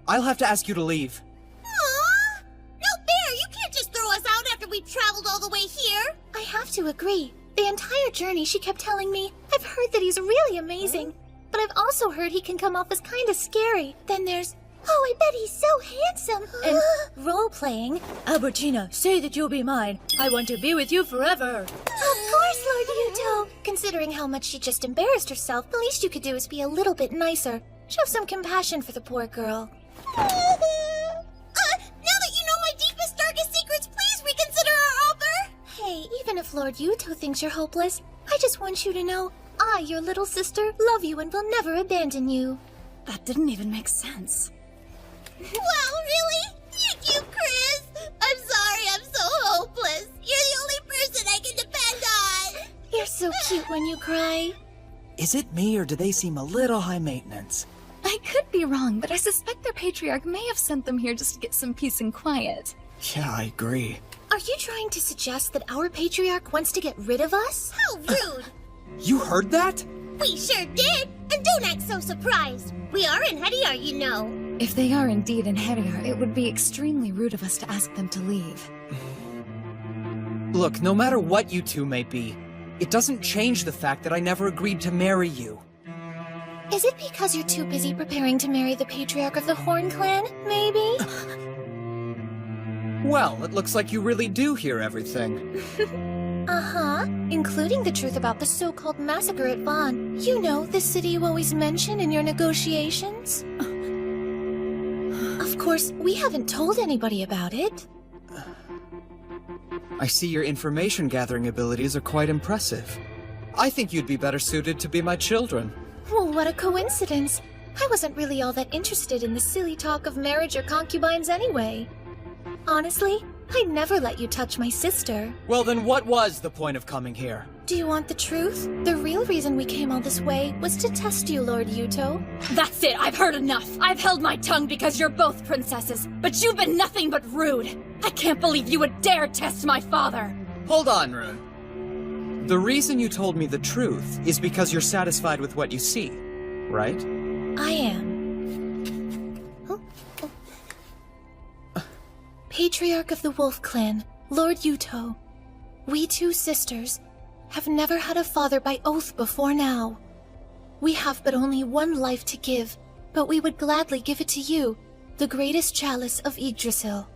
I'll have to ask you to leave. Aww! No fair! You can't just throw us out after we've traveled all the way here! I have to agree. The entire journey she kept telling me, I've heard that he's really amazing. But I've also heard he can come off as kinda scary. Then there's, oh, I bet he's so handsome. And role-playing. Albertina, say that you'll be mine. I want to be with you forever. Of course, Lord Yuto. Considering how much she just embarrassed herself, the least you could do is be a little bit nicer. Show some compassion for the poor girl. Now that you know my deepest, darkest secrets, please reconsider our offer! Hey, even if Lord Yuto thinks you're hopeless, I just want you to know, I, your little sister, love you and will never abandon you. That didn't even make sense. Wow, really? Thank you, Chris! I'm sorry I'm so hopeless. You're the only person I can depend on! You're so cute when you cry. Is it me, or do they seem a little high maintenance? I could be wrong, but I suspect their patriarch may have sent them here just to get some peace and quiet. Yeah, I agree. Are you trying to suggest that our patriarch wants to get rid of us? How rude! You heard that? We sure did! And don't act so surprised! We are in Hediar, you know! If they are indeed in Hediar, it would be extremely rude of us to ask them to leave. Look, no matter what you two may be, it doesn't change the fact that I never agreed to marry you. Is it because you're too busy preparing to marry the Patriarch of the Horn Clan, maybe? Well, it looks like you really do hear everything. Uh-huh, including the truth about the so-called massacre at Vaughn. You know, the city you always mention in your negotiations. Of course, we haven't told anybody about it. I see your information gathering abilities are quite impressive. I think you'd be better suited to be my children. Well, what a coincidence. I wasn't really all that interested in the silly talk of marriage or concubines anyway. Honestly, I'd never let you touch my sister. Well, then what was the point of coming here? Do you want the truth? The real reason we came all this way was to test you, Lord Yuto. That's it, I've heard enough. I've held my tongue because you're both princesses, but you've been nothing but rude. I can't believe you would dare test my father. Hold on, Rune. The reason you told me the truth is because you're satisfied with what you see, right? I am. Patriarch of the Wolf Clan, Lord Yuto. We two sisters have never had a father by oath before now. We have but only one life to give, but we would gladly give it to you, the greatest chalice of Yggdrasil.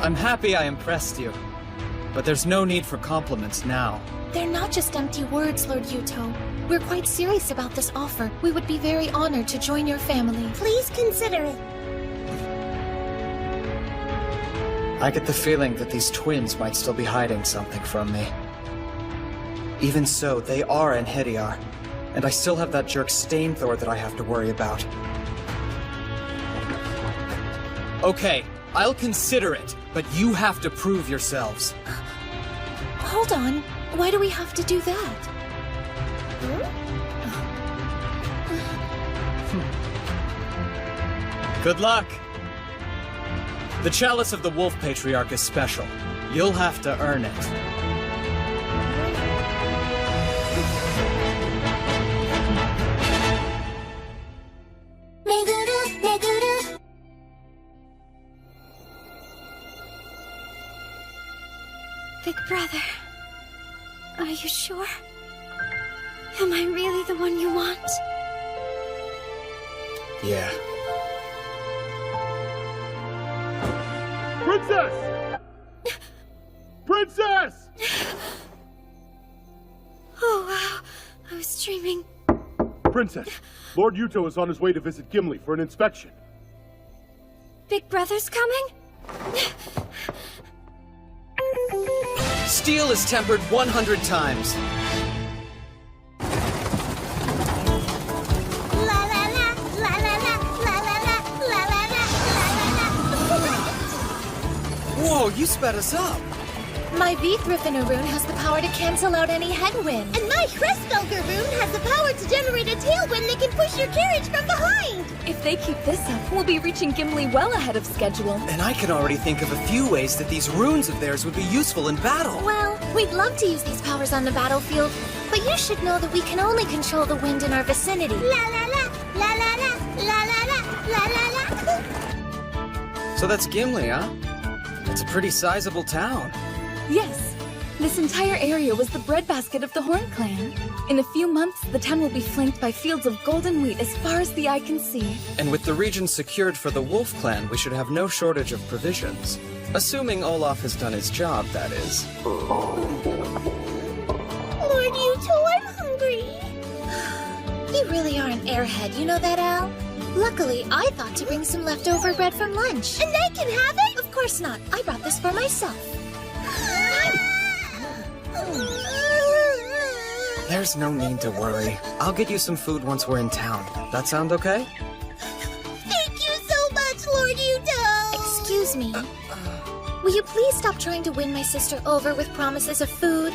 I'm happy I impressed you, but there's no need for compliments now. They're not just empty words, Lord Yuto. We're quite serious about this offer. We would be very honored to join your family. Please consider it. I get the feeling that these twins might still be hiding something from me. Even so, they are in Hediar, and I still have that jerk Stainthor that I have to worry about. Okay, I'll consider it, but you have to prove yourselves. Hold on. Why do we have to do that? Good luck! The Chalice of the Wolf Patriarch is special. You'll have to earn it. Big brother, are you sure? Am I really the one you want? Yeah. Princess! Princess! Oh, wow. I was dreaming. Princess, Lord Yuto is on his way to visit Gimli for an inspection. Big brother's coming? Steel is tempered 100 times. Whoa, you sped us up! My V-Thriffener rune has the power to cancel out any headwind. And my Crestfelger rune has the power to generate a tailwind that can push your carriage from behind! If they keep this up, we'll be reaching Gimli well ahead of schedule. And I can already think of a few ways that these runes of theirs would be useful in battle. Well, we'd love to use these powers on the battlefield, but you should know that we can only control the wind in our vicinity. La la la, la la la, la la la, la la la. So that's Gimli, huh? It's a pretty sizable town. Yes. This entire area was the breadbasket of the Horn Clan. In a few months, the town will be flanked by fields of golden wheat as far as the eye can see. And with the region secured for the Wolf Clan, we should have no shortage of provisions. Assuming Olaf has done his job, that is. Lord Yuto, I'm hungry. You really are an airhead, you know that, Al? Luckily, I thought to bring some leftover bread from lunch. And I can have it? Of course not. I brought this for myself. There's no need to worry. I'll get you some food once we're in town. That sound okay? Thank you so much, Lord Yuto! Excuse me. Will you please stop trying to win my sister over with promises of food?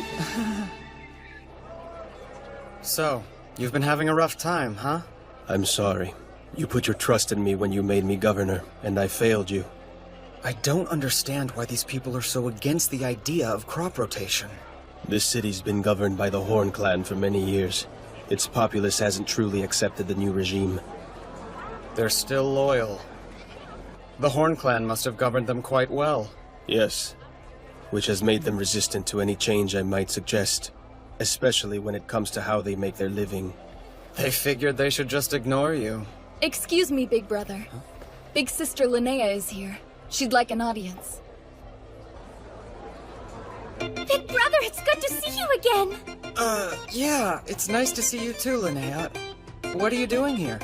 So, you've been having a rough time, huh? I'm sorry. You put your trust in me when you made me governor, and I failed you. I don't understand why these people are so against the idea of crop rotation. This city's been governed by the Horn Clan for many years. Its populace hasn't truly accepted the new regime. They're still loyal. The Horn Clan must have governed them quite well. Yes, which has made them resistant to any change I might suggest, especially when it comes to how they make their living. They figured they should just ignore you. Excuse me, Big Brother. Big Sister Linnea is here. She'd like an audience. Big brother, it's good to see you again! Yeah, it's nice to see you too, Linnea. What are you doing here?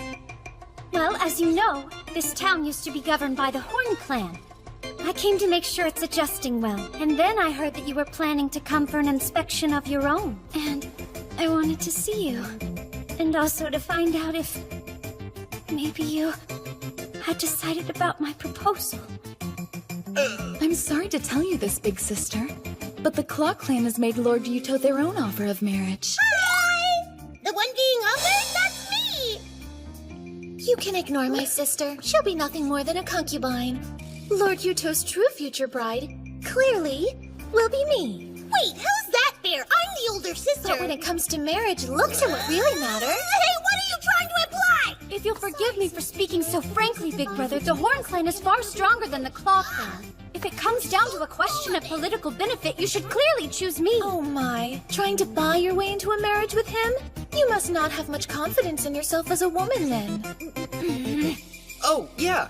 Well, as you know, this town used to be governed by the Horn clan. I came to make sure it's adjusting well, and then I heard that you were planning to come for an inspection of your own. And I wanted to see you. And also to find out if maybe you had decided about my proposal. I'm sorry to tell you this, big sister, but the Claw Clan has made Lord Yuto their own offer of marriage. Hi! The one being offered? That's me! You can ignore my sister. She'll be nothing more than a concubine. Lord Yuto's true future bride, clearly, will be me. Wait, how's that fair? I'm the older sister. But when it comes to marriage, looks are what really matter. Hey, what are you trying to imply? If you'll forgive me for speaking so frankly, Big Brother, the Horn clan is far stronger than the Claw clan. If it comes down to a question of political benefit, you should clearly choose me. Oh my, trying to buy your way into a marriage with him? You must not have much confidence in yourself as a woman then. Oh, yeah.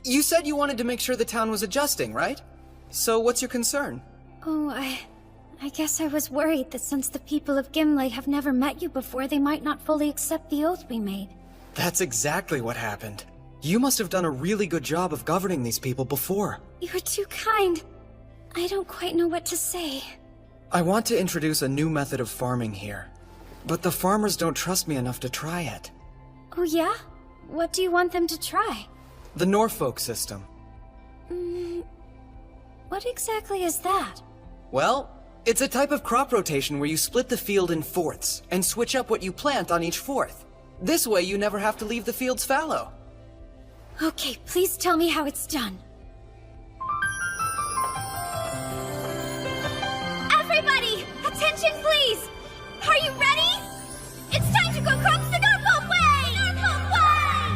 You said you wanted to make sure the town was adjusting, right? So what's your concern? Oh, I guess I was worried that since the people of Gimli have never met you before, they might not fully accept the oath we made. That's exactly what happened. You must have done a really good job of governing these people before. You're too kind. I don't quite know what to say. I want to introduce a new method of farming here, but the farmers don't trust me enough to try it. Oh yeah? What do you want them to try? The Norfolk system. What exactly is that? Well, it's a type of crop rotation where you split the field in fourths and switch up what you plant on each fourth. This way you never have to leave the fields fallow. Okay, please tell me how it's done. Everybody, attention please! Are you ready? It's time to go crops the Norfolk way! Norfolk way!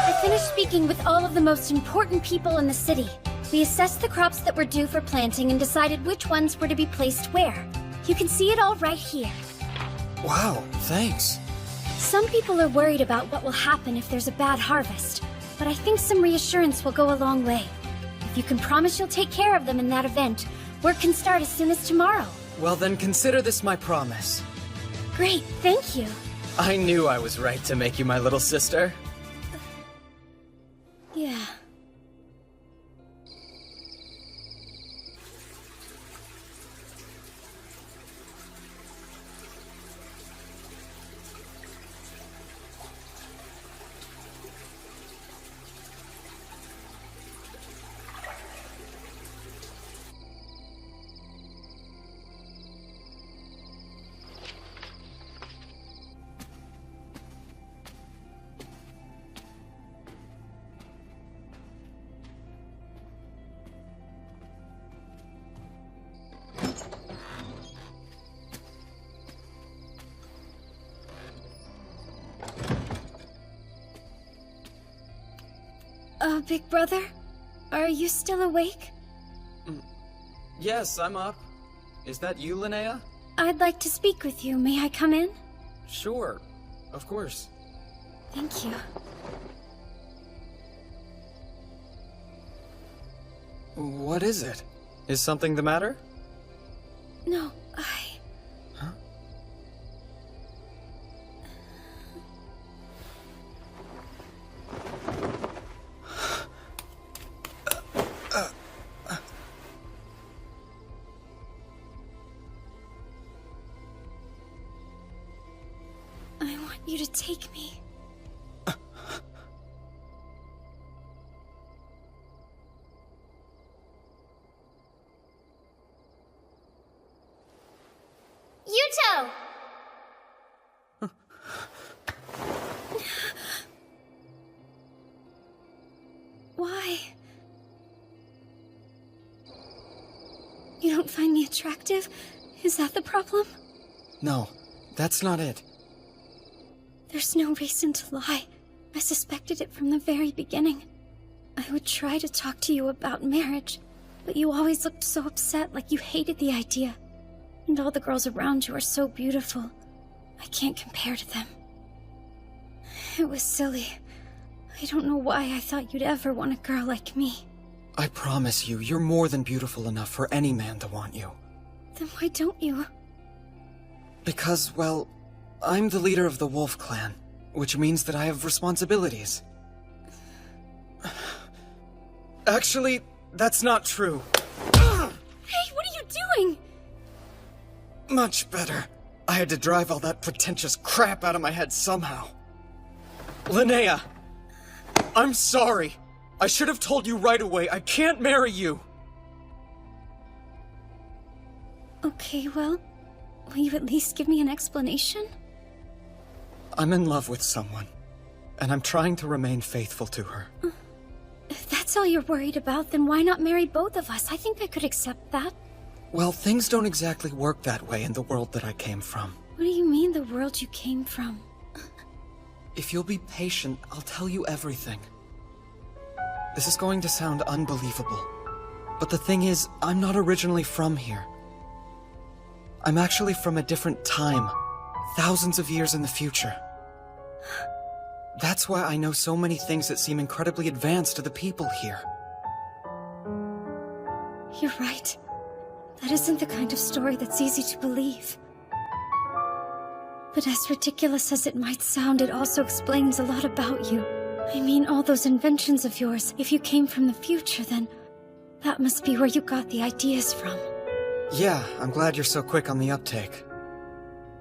I finished speaking with all of the most important people in the city. We assessed the crops that were due for planting and decided which ones were to be placed where. You can see it all right here. Wow, thanks. Some people are worried about what will happen if there's a bad harvest, but I think some reassurance will go a long way. If you can promise you'll take care of them in that event, work can start as soon as tomorrow. Well then consider this my promise. Great, thank you. I knew I was right to make you my little sister. Yeah. Big brother? Are you still awake? Yes, I'm up. Is that you, Linnea? I'd like to speak with you. May I come in? Sure, of course. Thank you. What is it? Is something the matter? No, Huh? I want you to take me. Yuto! Why? You don't find me attractive? Is that the problem? No, that's not it. There's no reason to lie. I suspected it from the very beginning. I would try to talk to you about marriage, but you always looked so upset, like you hated the idea. And all the girls around you are so beautiful. I can't compare to them. It was silly. I don't know why I thought you'd ever want a girl like me. I promise you, you're more than beautiful enough for any man to want you. Then why don't you? Because, well, I'm the leader of the Wolf Clan, which means that I have responsibilities. Actually, that's not true. Hey, what are you doing? Much better. I had to drive all that pretentious crap out of my head somehow. Linnea! I'm sorry. I should have told you right away. I can't marry you. Okay, well, will you at least give me an explanation? I'm in love with someone, and I'm trying to remain faithful to her. If that's all you're worried about, then why not marry both of us? I think I could accept that. Well, things don't exactly work that way in the world that I came from. What do you mean, the world you came from? If you'll be patient, I'll tell you everything. This is going to sound unbelievable, but the thing is, I'm not originally from here. I'm actually from a different time, thousands of years in the future. That's why I know so many things that seem incredibly advanced to the people here. You're right. That isn't the kind of story that's easy to believe. But as ridiculous as it might sound, it also explains a lot about you. I mean, all those inventions of yours, if you came from the future, then that must be where you got the ideas from. Yeah, I'm glad you're so quick on the uptake.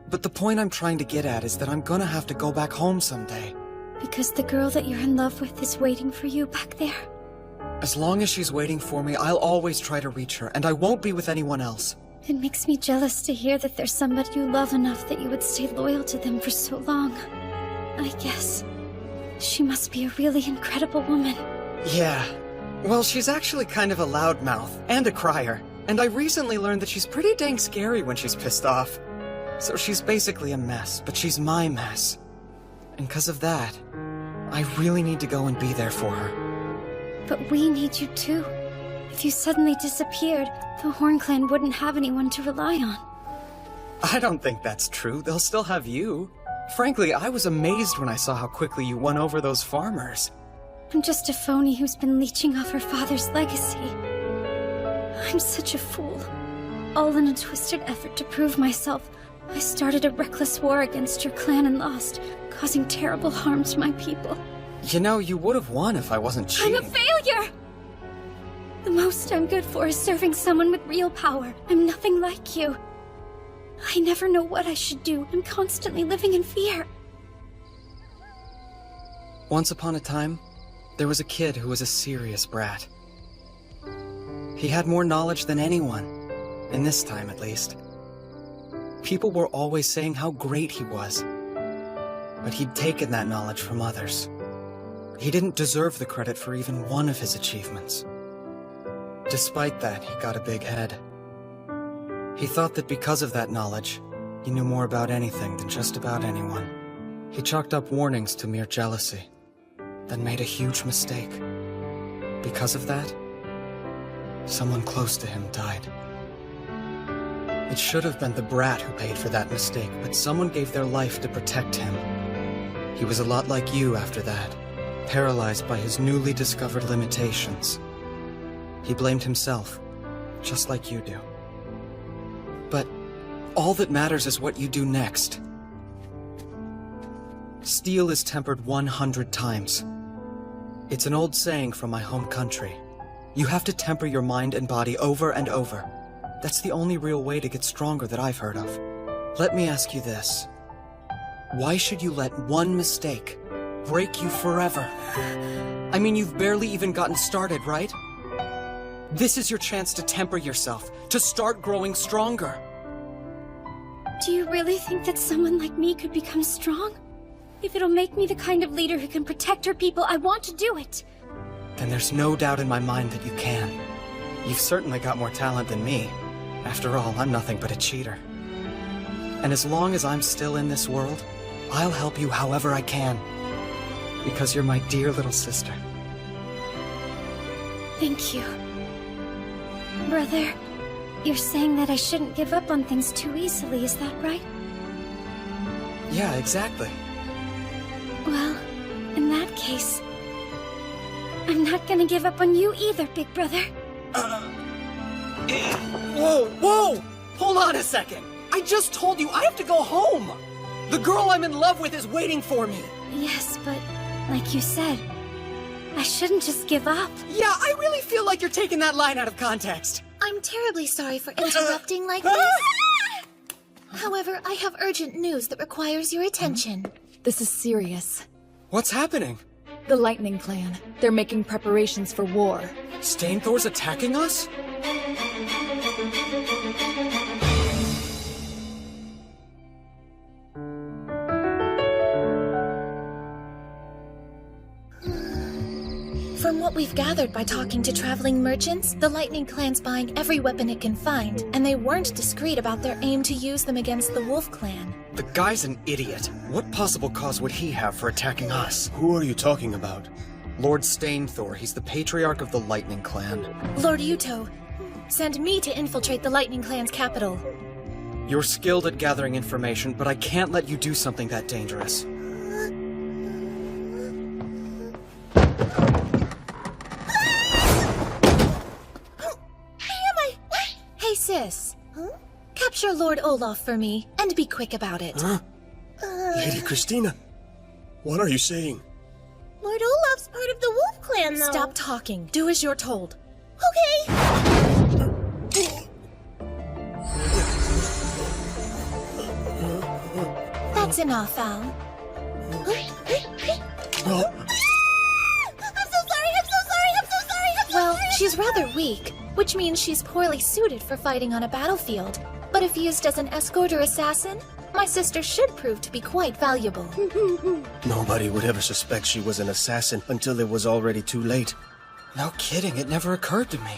But the point I'm trying to get at is that I'm gonna have to go back home someday. Because the girl that you're in love with is waiting for you back there? As long as she's waiting for me, I'll always try to reach her, and I won't be with anyone else. It makes me jealous to hear that there's somebody you love enough that you would stay loyal to them for so long. I guess she must be a really incredible woman. Yeah. Well, she's actually kind of a loudmouth, and a crier. And I recently learned that she's pretty dang scary when she's pissed off. So she's basically a mess, but she's my mess. And because of that, I really need to go and be there for her. But we need you too. If you suddenly disappeared, the Horn Clan wouldn't have anyone to rely on. I don't think that's true. They'll still have you. Frankly, I was amazed when I saw how quickly you won over those farmers. I'm just a phony who's been leeching off her father's legacy. I'm such a fool. All in a twisted effort to prove myself, I started a reckless war against your clan and lost, causing terrible harm to my people. You know, you would have won if I wasn't cheating. I'm a failure! The most I'm good for is serving someone with real power. I'm nothing like you. I never know what I should do. I'm constantly living in fear. Once upon a time, there was a kid who was a serious brat. He had more knowledge than anyone, in this time at least. People were always saying how great he was, but he'd taken that knowledge from others. He didn't deserve the credit for even one of his achievements. Despite that, he got a big head. He thought that because of that knowledge, he knew more about anything than just about anyone. He chalked up warnings to mere jealousy, then made a huge mistake. Because of that, someone close to him died. It should have been the brat who paid for that mistake, but someone gave their life to protect him. He was a lot like you after that, paralyzed by his newly discovered limitations. He blamed himself, just like you do. But all that matters is what you do next. Steel is tempered 100 times. It's an old saying from my home country. You have to temper your mind and body over and over. That's the only real way to get stronger that I've heard of. Let me ask you this. Why should you let one mistake break you forever? I mean, you've barely even gotten started, right? This is your chance to temper yourself, to start growing stronger. Do you really think that someone like me could become strong? If it'll make me the kind of leader who can protect her people, I want to do it. Then there's no doubt in my mind that you can. You've certainly got more talent than me. After all, I'm nothing but a cheater. And as long as I'm still in this world, I'll help you however I can. Because you're my dear little sister. Thank you. Brother, you're saying that I shouldn't give up on things too easily, is that right? Yeah, exactly. Well, in that case, I'm not gonna give up on you either, big brother. Whoa! Hold on a second! I just told you I have to go home! The girl I'm in love with is waiting for me! Yes, but like you said, I shouldn't just give up. Yeah, I really feel like you're taking that line out of context. I'm terribly sorry for interrupting like this. However, I have urgent news that requires your attention. This is serious. What's happening? The Lightning Clan. They're making preparations for war. Stainthor's attacking us? From what we've gathered by talking to traveling merchants, the Lightning Clan's buying every weapon it can find, and they weren't discreet about their aim to use them against the Wolf Clan. The guy's an idiot. What possible cause would he have for attacking us? Who are you talking about? Lord Stainthor. He's the Patriarch of the Lightning Clan. Lord Yuto, send me to infiltrate the Lightning Clan's capital. You're skilled at gathering information, but I can't let you do something that dangerous. Hey, sis. Capture Lord Olaf for me, and be quick about it. Huh? Lady Christina, what are you saying? Lord Olaf's part of the Wolf Clan, though. Stop talking. Do as you're told. Okay. That's enough, Al. Well, she's rather weak, which means she's poorly suited for fighting on a battlefield. But if used as an escort or assassin, my sister should prove to be quite valuable. Nobody would ever suspect she was an assassin until it was already too late. No kidding, it never occurred to me.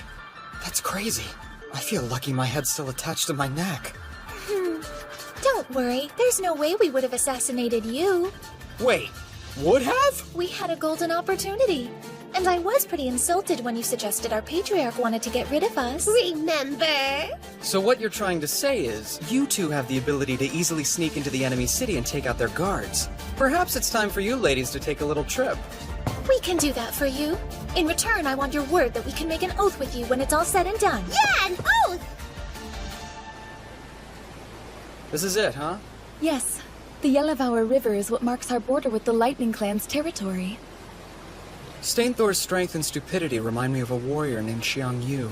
That's crazy. I feel lucky my head's still attached to my neck. Don't worry, there's no way we would have assassinated you. Wait, would have? We had a golden opportunity. And I was pretty insulted when you suggested our patriarch wanted to get rid of us. Remember? So what you're trying to say is, you two have the ability to easily sneak into the enemy city and take out their guards. Perhaps it's time for you ladies to take a little trip. We can do that for you. In return, I want your word that we can make an oath with you when it's all said and done. Yeah, an oath! This is it, huh? Yes. The Yellowvour River is what marks our border with the Lightning Clan's territory. Stainthor's strength and stupidity remind me of a warrior named Xiang Yu.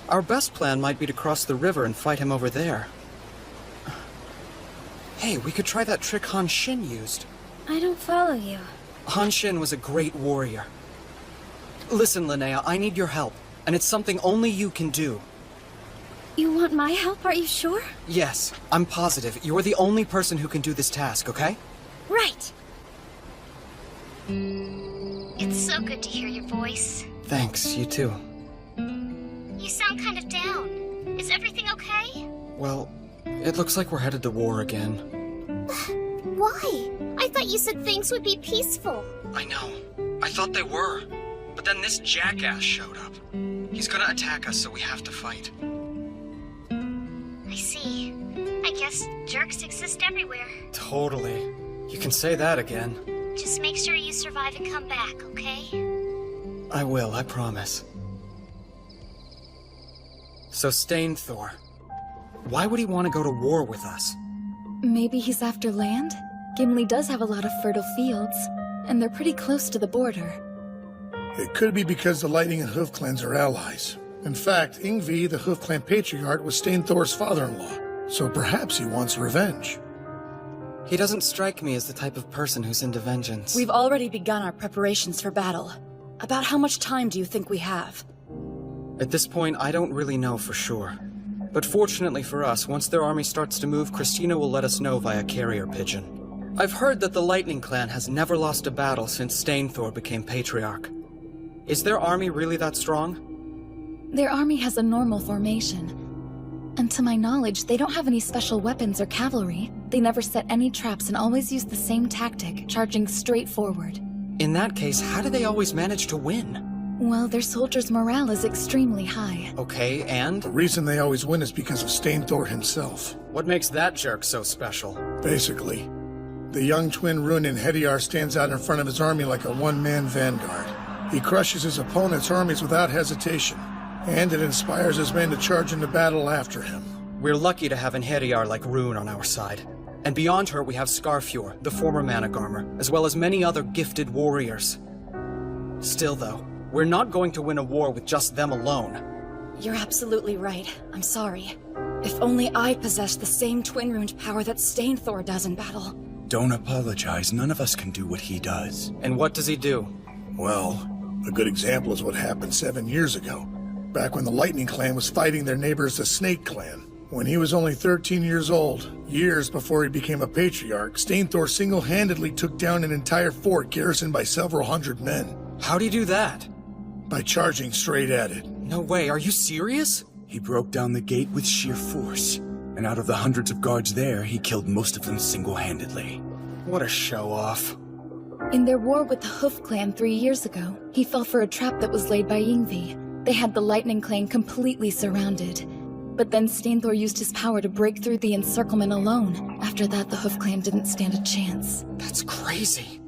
Our best plan might be to cross the river and fight him over there. Hey, we could try that trick Han Xin used. I don't follow you. Han Xin was a great warrior. Listen, Linnea, I need your help, and it's something only you can do. You want my help, are you sure? Yes, I'm positive. You're the only person who can do this task, okay? Right. It's so good to hear your voice. Thanks, you too. You sound kind of down. Is everything okay? Well, it looks like we're headed to war again. Why? I thought you said things would be peaceful. I know. I thought they were. But then this jackass showed up. He's gonna attack us, so we have to fight. I see. I guess jerks exist everywhere. Totally. You can say that again. Just make sure you survive and come back, okay? I will, I promise. So Stainthor, why would he want to go to war with us? Maybe he's after land? Gimli does have a lot of fertile fields, and they're pretty close to the border. It could be because the Lightning and Hoof clans are allies. In fact, Yngvi, the Hoof clan patriarch, was Stainthor's father-in-law, so perhaps he wants revenge. He doesn't strike me as the type of person who's into vengeance. We've already begun our preparations for battle. About how much time do you think we have? At this point, I don't really know for sure. But fortunately for us, once their army starts to move, Christina will let us know via carrier pigeon. I've heard that the Lightning Clan has never lost a battle since Stainthor became Patriarch. Is their army really that strong? Their army has a normal formation. And to my knowledge, they don't have any special weapons or cavalry. They never set any traps and always use the same tactic, charging straight forward. In that case, how do they always manage to win? Well, their soldiers' morale is extremely high. Okay, and? The reason they always win is because of Stainthor himself. What makes that jerk so special? Basically, the young twin Rune in Hediar stands out in front of his army like a one-man vanguard. He crushes his opponent's armies without hesitation, and it inspires his men to charge into battle after him. We're lucky to have an Heriar like Rune on our side. And beyond her, we have Scarfjord, the former Managarmer, as well as many other gifted warriors. Still, though, we're not going to win a war with just them alone. You're absolutely right. I'm sorry. If only I possessed the same twin-runed power that Stainthor does in battle. Don't apologize. None of us can do what he does. And what does he do? Well, a good example is what happened 7 years ago, back when the Lightning Clan was fighting their neighbors, the Snake Clan. When he was only 13 years old, years before he became a patriarch, Stainthor single-handedly took down an entire fort garrisoned by several hundred men. How'd he do that? By charging straight at it. No way, are you serious? He broke down the gate with sheer force, and out of the hundreds of guards there, he killed most of them single-handedly. What a show-off. In their war with the Hoof Clan 3 years ago, he fell for a trap that was laid by Yngvi. They had the Lightning Clan completely surrounded. But then Stainthor used his power to break through the encirclement alone. After that, the Hoof Clan didn't stand a chance. That's crazy.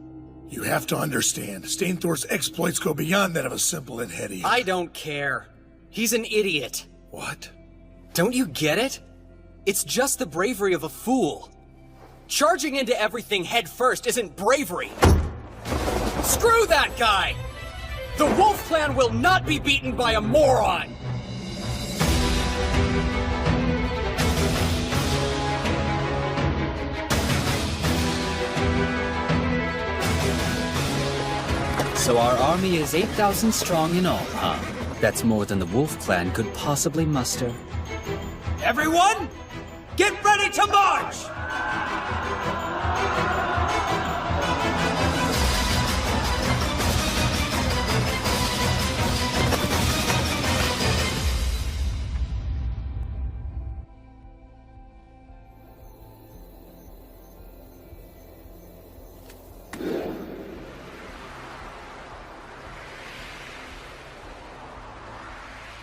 You have to understand, Stainthor's exploits go beyond that of a simple Enhedi. I don't care. He's an idiot. What? Don't you get it? It's just the bravery of a fool. Charging into everything head first isn't bravery. Screw that guy! The Wolf Clan will not be beaten by a moron! So our army is 8,000 strong in all, huh? That's more than the Wolf Clan could possibly muster. Everyone, get ready to march!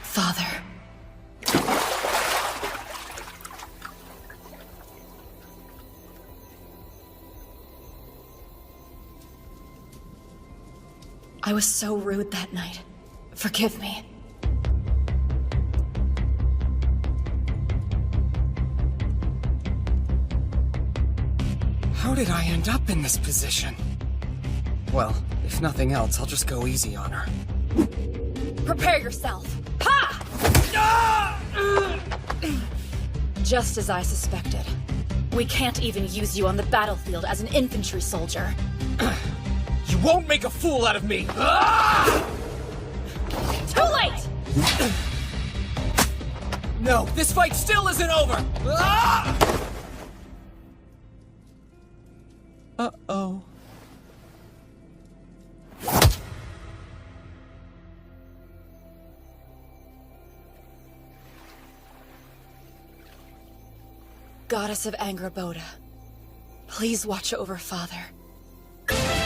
Father. I was so rude that night. Forgive me. How did I end up in this position? Well, if nothing else, I'll just go easy on her. Prepare yourself. Ha! Just as I suspected. We can't even use you on the battlefield as an infantry soldier. You won't make a fool out of me! Too late! No, this fight still isn't over! Uh-oh. Goddess of Angraboda, please watch over Father.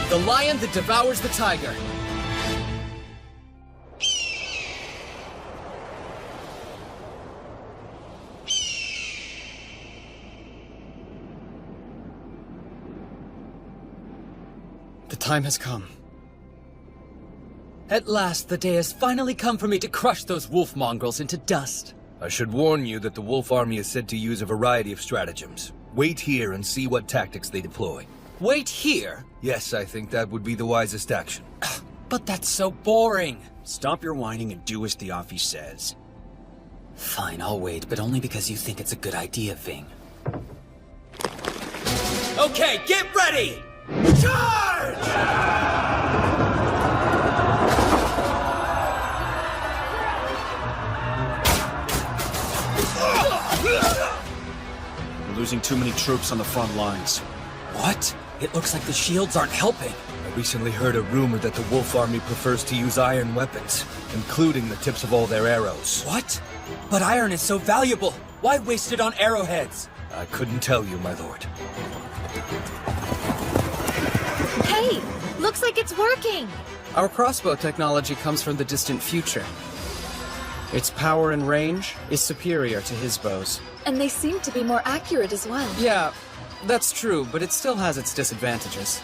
The lion that devours the tiger. The time has come. At last, the day has finally come for me to crush those wolf mongrels into dust. I should warn you that the wolf army is said to use a variety of stratagems. Wait here and see what tactics they deploy. Wait here? Yes, I think that would be the wisest action. But that's so boring. Stop your whining and do as the office says. Fine, I'll wait, but only because you think it's a good idea, Ving. Okay, get ready! Charge! We're losing too many troops on the front lines. What? It looks like the shields aren't helping. I recently heard a rumor that the wolf army prefers to use iron weapons, including the tips of all their arrows. What? But iron is so valuable. Why waste it on arrowheads? I couldn't tell you, my lord. Hey, looks like it's working. Our crossbow technology comes from the distant future. Its power and range is superior to his bows. And they seem to be more accurate as well. Yeah, that's true, but it still has its disadvantages.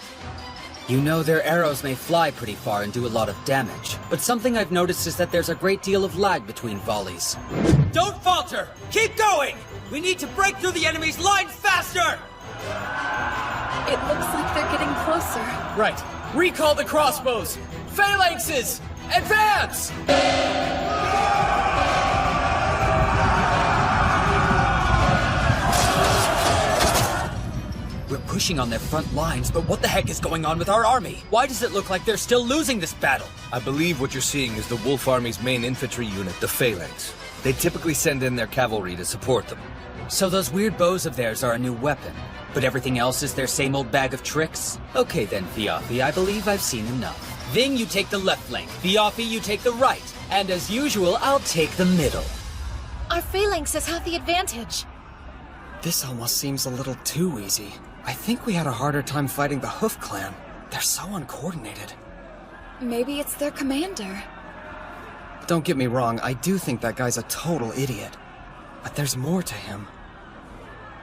You know, their arrows may fly pretty far and do a lot of damage, but something I've noticed is that there's a great deal of lag between volleys. Don't falter! Keep going! We need to break through the enemy's lines faster! It looks like they're getting closer. Right. Recall the crossbows! Phalanxes! Advance! We're pushing on their front lines, but what the heck is going on with our army? Why does it look like they're still losing this battle? I believe what you're seeing is the Wolf Army's main infantry unit, the Phalanx. They typically send in their cavalry to support them. So those weird bows of theirs are a new weapon, but everything else is their same old bag of tricks? Okay then, Fiafi, I believe I've seen enough. Ving, you take the left flank. Fiafi, you take the right. And as usual, I'll take the middle. Our phalanxes have the advantage. This almost seems a little too easy. I think we had a harder time fighting the Hoof Clan. They're so uncoordinated. Maybe it's their commander. Don't get me wrong, I do think that guy's a total idiot. But there's more to him.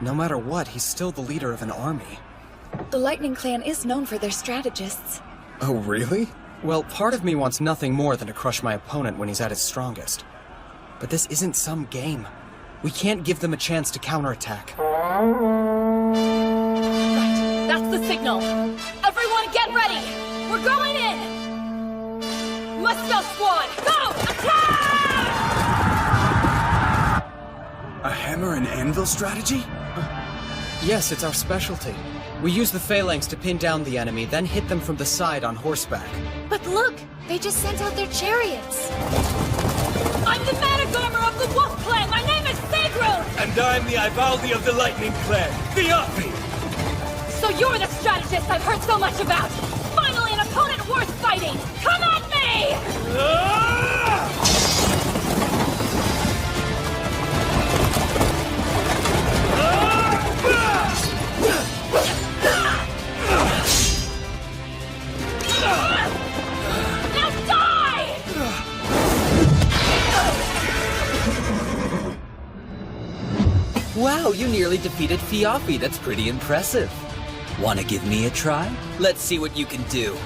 No matter what, he's still the leader of an army. The Lightning Clan is known for their strategists. Oh, really? Well, part of me wants nothing more than to crush my opponent when he's at his strongest. But this isn't some game. We can't give them a chance to counterattack. That's the signal. Everyone get ready. We're going in. Moscow squad, go! Attack! A hammer and anvil strategy? Yes, it's our specialty. We use the phalanx to pin down the enemy, then hit them from the side on horseback. But look, they just sent out their chariots. I'm the manic armor of the Wolf Clan. My name is Sigrun. And I'm the Ivaldi of the Lightning Clan, Fiafi! So you're the strategist I've heard so much about. Finally an opponent worth fighting. Come at me! Now die! Wow, you nearly defeated Fiafi. That's pretty impressive. Wanna give me a try? Let's see what you can do.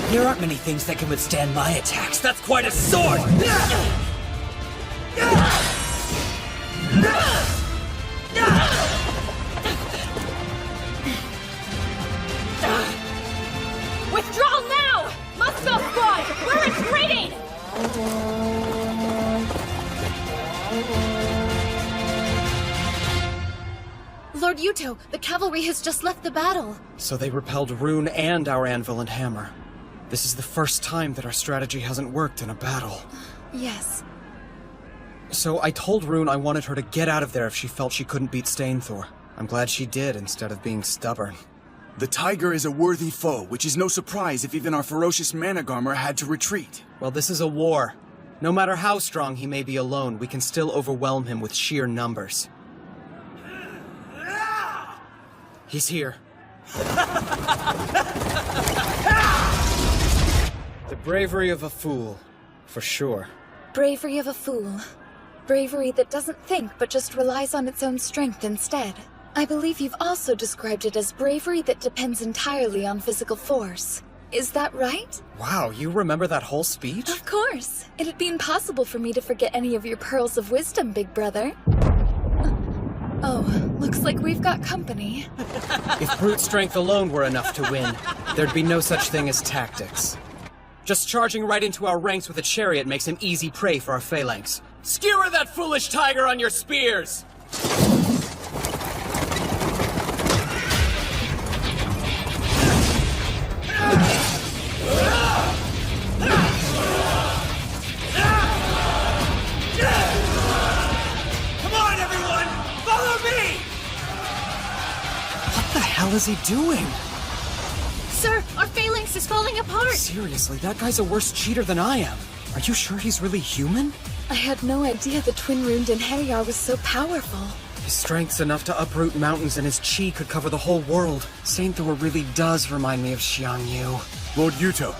There aren't many things that can withstand my attacks. That's quite a sword! Withdraw now! Moscow squad, we're retreating! Lord Yuto, the cavalry has just left the battle. So they repelled Rune and our anvil and hammer. This is the first time that our strategy hasn't worked in a battle. Yes. So I told Rune I wanted her to get out of there if she felt she couldn't beat Stainthor. I'm glad she did, instead of being stubborn. The tiger is a worthy foe, which is no surprise if even our ferocious Manigarmer had to retreat. Well, this is a war. No matter how strong he may be alone, we can still overwhelm him with sheer numbers. He's here. The bravery of a fool, for sure. Bravery of a fool. Bravery that doesn't think but just relies on its own strength instead. I believe you've also described it as bravery that depends entirely on physical force. Is that right? Wow, you remember that whole speech? Of course. It'd be impossible for me to forget any of your pearls of wisdom, big brother. Oh, looks like we've got company. If brute strength alone were enough to win, there'd be no such thing as tactics. Just charging right into our ranks with a chariot makes him easy prey for our phalanx. Skewer that foolish tiger on your spears! Come on, everyone! Follow me! What the hell is he doing? Sir, our phalanx is falling apart! Seriously, that guy's a worse cheater than I am. Are you sure he's really human? I had no idea the twin-runed Inheriar was so powerful. His strength's enough to uproot mountains, and his chi could cover the whole world. Saint Thor really does remind me of Xiang Yu. Lord Yuto,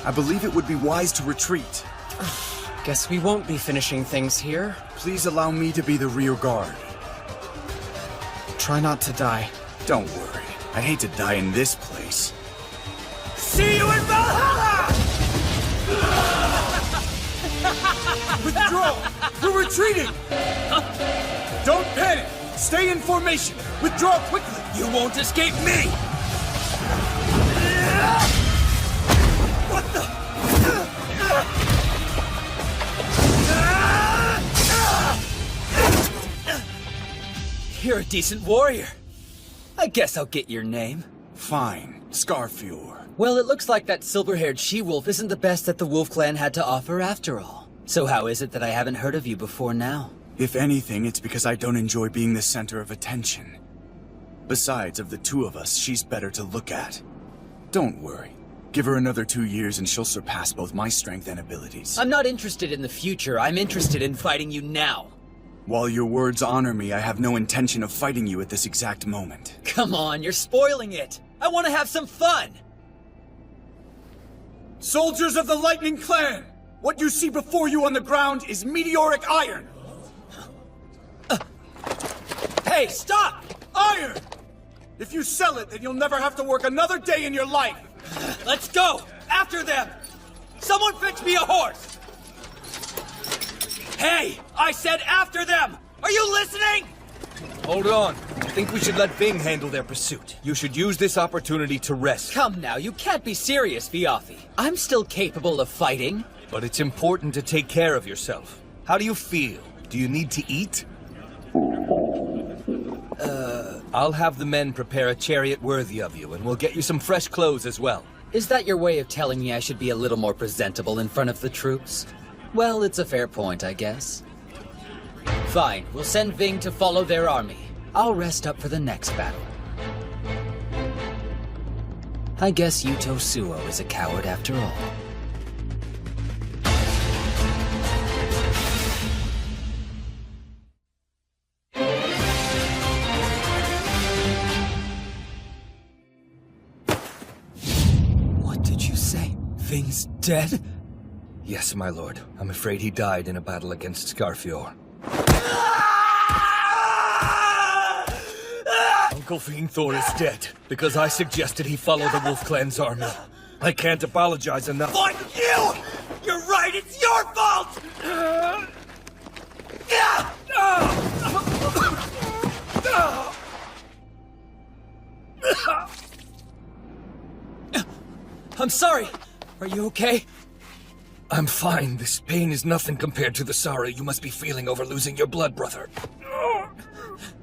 I believe it would be wise to retreat. Guess we won't be finishing things here. Please allow me to be the rear guard. Try not to die. Don't worry. I hate to die in this place. See you in Valhalla! Withdraw! We're retreating! Don't panic! Stay in formation! Withdraw quickly! You won't escape me! What the? You're a decent warrior. I guess I'll get your name. Fine. Scarfior. Well, it looks like that silver-haired she-wolf isn't the best that the Wolf Clan had to offer after all. So how is it that I haven't heard of you before now? If anything, it's because I don't enjoy being the center of attention. Besides, of the two of us, she's better to look at. Don't worry. Give her another 2 years and she'll surpass both my strength and abilities. I'm not interested in the future. I'm interested in fighting you now. While your words honor me, I have no intention of fighting you at this exact moment. Come on, you're spoiling it. I want to have some fun. Soldiers of the Lightning Clan! What you see before you on the ground is meteoric iron! Hey, stop! Iron! If you sell it, then you'll never have to work another day in your life! Let's go! After them! Someone fetch me a horse! Hey! I said after them! Are you listening? Hold on. I think we should let Ving handle their pursuit. You should use this opportunity to rest. Come now, you can't be serious, Viafi. I'm still capable of fighting. But it's important to take care of yourself. How do you feel? Do you need to eat? I'll have the men prepare a chariot worthy of you, and we'll get you some fresh clothes as well. Is that your way of telling me I should be a little more presentable in front of the troops? Well, it's a fair point, I guess. Fine, we'll send Ving to follow their army. I'll rest up for the next battle. I guess Yuto Suo is a coward after all. What did you say? Ving's dead? Yes, my lord. I'm afraid he died in a battle against Scarfior. Uncle Ving Thor is dead because I suggested he follow the Wolf Clan's army. I can't apologize enough. Fuck you! You're right, it's your fault! I'm sorry. Are you okay? I'm fine. This pain is nothing compared to the sorrow you must be feeling over losing your blood brother.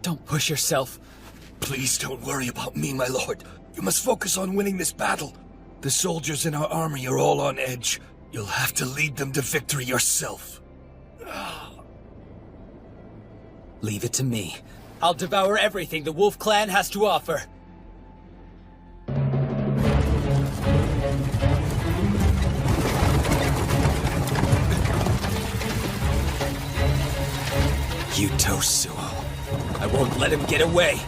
Don't push yourself. Please don't worry about me, my lord. You must focus on winning this battle. The soldiers in our army are all on edge. You'll have to lead them to victory yourself. Leave it to me. I'll devour everything the Wolf Clan has to offer. Yuto Suo. I won't let him get away.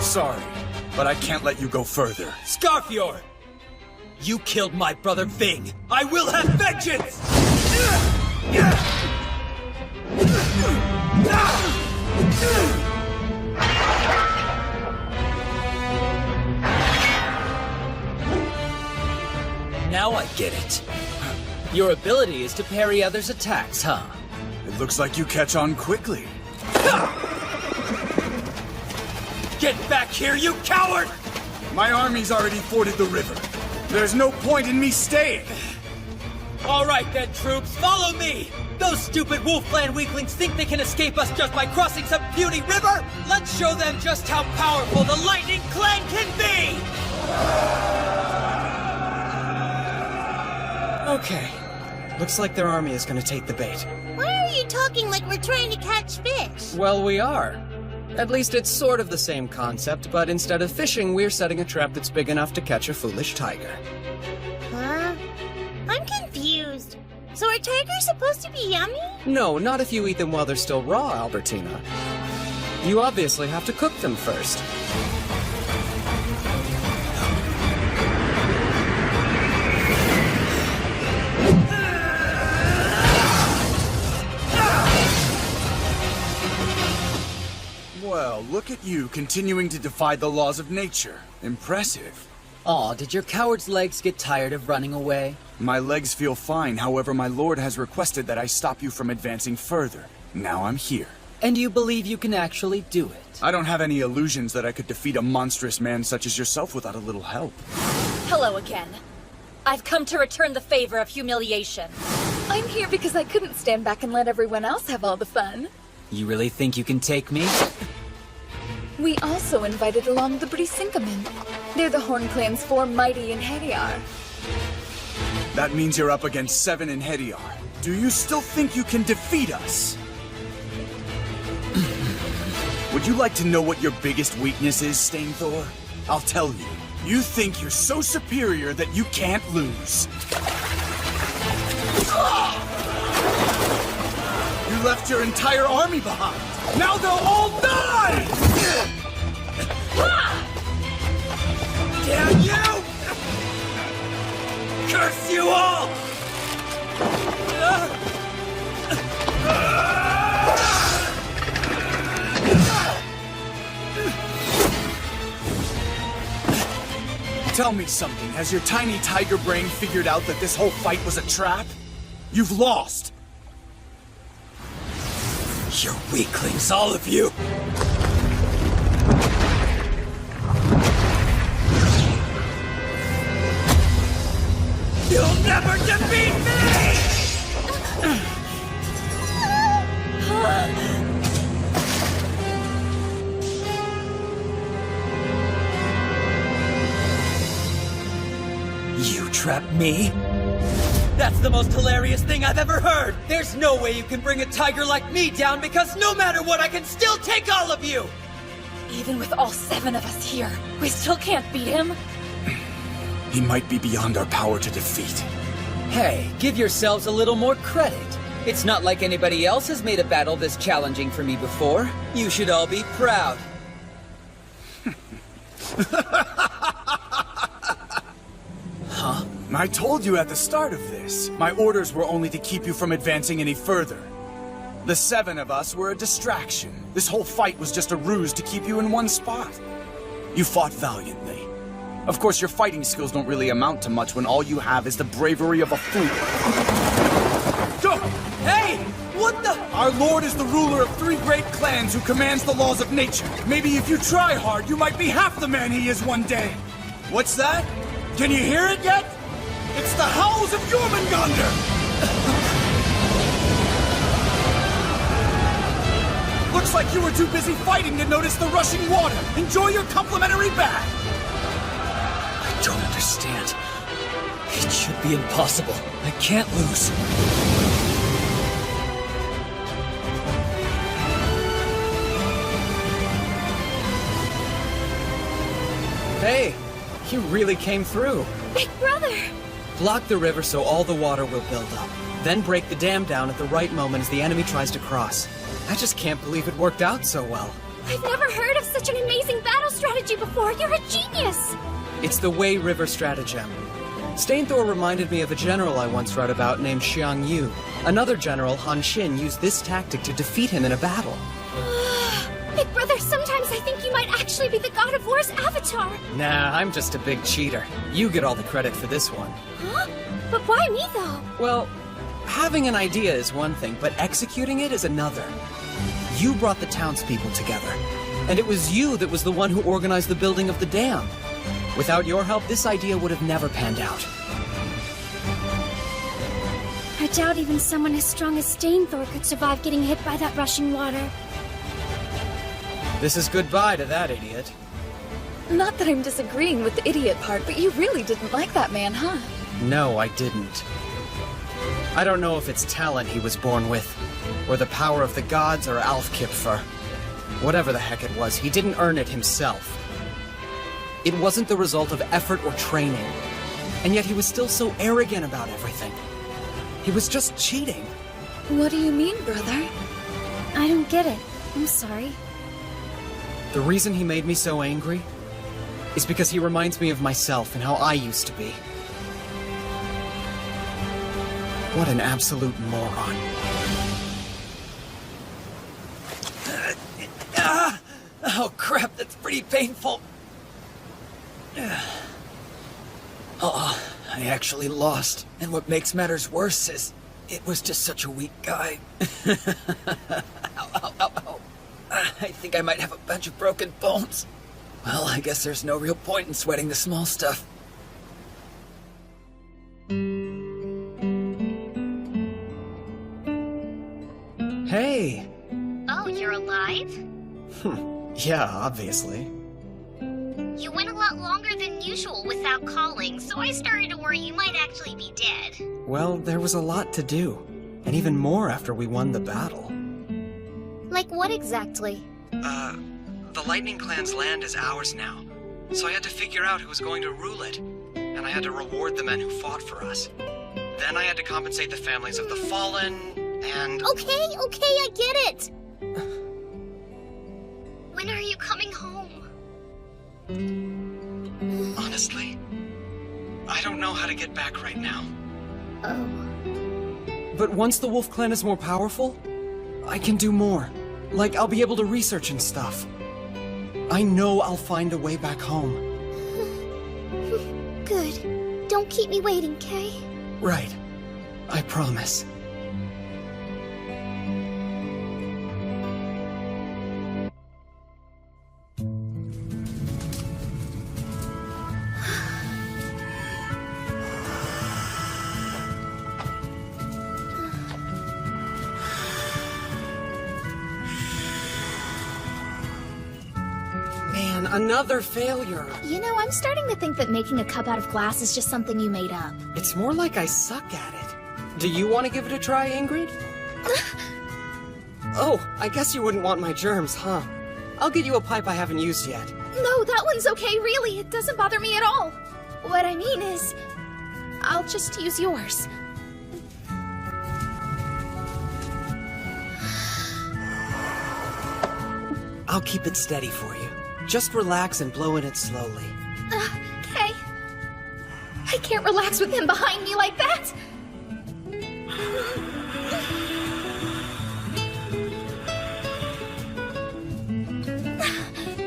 Sorry, but I can't let you go further. Scarfior! You killed my brother Ving. I will have vengeance! Now I get it. Your ability is to parry others' attacks, huh? It looks like you catch on quickly. Get back here, you coward! My army's already forded the river. There's no point in me staying. All right then, troops, follow me! Those stupid Wolf Clan weaklings think they can escape us just by crossing some puny river? Let's show them just how powerful the Lightning Clan can be! Okay. Looks like their army is gonna take the bait. Why are you talking like we're trying to catch fish? Well, we are. At least it's sort of the same concept, but instead of fishing, we're setting a trap that's big enough to catch a foolish tiger. Huh? I'm confused. So are tigers supposed to be yummy? No, not if you eat them while they're still raw, Albertina. You obviously have to cook them first. Well, look at you, continuing to defy the laws of nature. Impressive. Aw, did your coward's legs get tired of running away? My legs feel fine, however my lord has requested that I stop you from advancing further. Now I'm here. And you believe you can actually do it? I don't have any illusions that I could defeat a monstrous man such as yourself without a little help. Hello again. I've come to return the favor of humiliation. I'm here because I couldn't stand back and let everyone else have all the fun. You really think you can take me? We also invited along the Brisinkamen. They're the Horn Clan's four mighty in Hediar. That means you're up against 7 in Hediar. Do you still think you can defeat us? Would you like to know what your biggest weakness is, Stainthor? I'll tell you. You think you're so superior that you can't lose. You left your entire army behind. Now they'll all die! Damn you! Curse you all! Tell me something. Has your tiny tiger brain figured out that this whole fight was a trap? You've lost. You're weaklings, all of you! You'll never defeat me! You trapped me? That's the most hilarious thing I've ever heard! There's no way you can bring a tiger like me down because no matter what, I can still take all of you! Even with all 7 of us here, we still can't beat him? He might be beyond our power to defeat. Hey, give yourselves a little more credit. It's not like anybody else has made a battle this challenging for me before. You should all be proud. Huh? I told you at the start of this. My orders were only to keep you from advancing any further. The 7 of us were a distraction. This whole fight was just a ruse to keep you in one spot. You fought valiantly. Of course, your fighting skills don't really amount to much when all you have is the bravery of a fool. Hey! What the? Our lord is the ruler of 3 great clans who commands the laws of nature. Maybe if you try hard, you might be half the man he is one day. What's that? Can you hear it yet? It's the howls of Jormungandr! Looks like you were too busy fighting to notice the rushing water. Enjoy your complimentary bath. I don't understand. It should be impossible. I can't lose. Hey, you really came through. Big brother! Block the river so all the water will build up. Then break the dam down at the right moment as the enemy tries to cross. I just can't believe it worked out so well. I've never heard of such an amazing battle strategy before. You're a genius! It's the Wei River stratagem. Stainthor reminded me of a general I once read about named Xiang Yu. Another general, Han Xin, used this tactic to defeat him in a battle. Big brother, sometimes I think you might actually be the God of War's avatar. Nah, I'm just a big cheater. You get all the credit for this one. Huh? But why me, though? Well, having an idea is one thing, but executing it is another. You brought the townspeople together, and it was you that was the one who organized the building of the dam. Without your help, this idea would have never panned out. I doubt even someone as strong as Stainthor could survive getting hit by that rushing water. This is goodbye to that idiot. Not that I'm disagreeing with the idiot part, but you really didn't like that man, huh? No, I didn't. I don't know if it's talent he was born with, or the power of the gods, or Alfkipfer. Whatever the heck it was, he didn't earn it himself. It wasn't the result of effort or training. And yet he was still so arrogant about everything. He was just cheating. What do you mean, brother? I don't get it. I'm sorry. The reason he made me so angry is because he reminds me of myself and how I used to be. What an absolute moron. Oh crap, that's pretty painful. I actually lost. And what makes matters worse is, it was just such a weak guy. Ow. I think I might have a bunch of broken bones. Well, I guess there's no real point in sweating the small stuff. Hey! Oh, you're alive? Yeah, obviously. You went a lot longer than usual without calling, so I started to worry you might actually be dead. Well, there was a lot to do. And even more after we won the battle. Like what exactly? The Lightning Clan's land is ours now. So I had to figure out who was going to rule it. And I had to reward the men who fought for us. Then I had to compensate the families of the fallen, and... Okay, I get it! When are you coming home? Honestly, I don't know how to get back right now. Oh. But once the Wolf Clan is more powerful, I can do more. Like, I'll be able to research and stuff. I know I'll find a way back home. Good. Don't keep me waiting, Kay? Right. I promise. Man, another failure. You know, I'm starting to think that making a cup out of glass is just something you made up. It's more like I suck at it. Do you want to give it a try, Ingrid? Oh, I guess you wouldn't want my germs, huh? I'll get you a pipe I haven't used yet. No, that one's okay, really. It doesn't bother me at all. What I mean is, I'll just use yours. I'll keep it steady for you. Just relax and blow in it slowly. Okay. I can't relax with him behind me like that!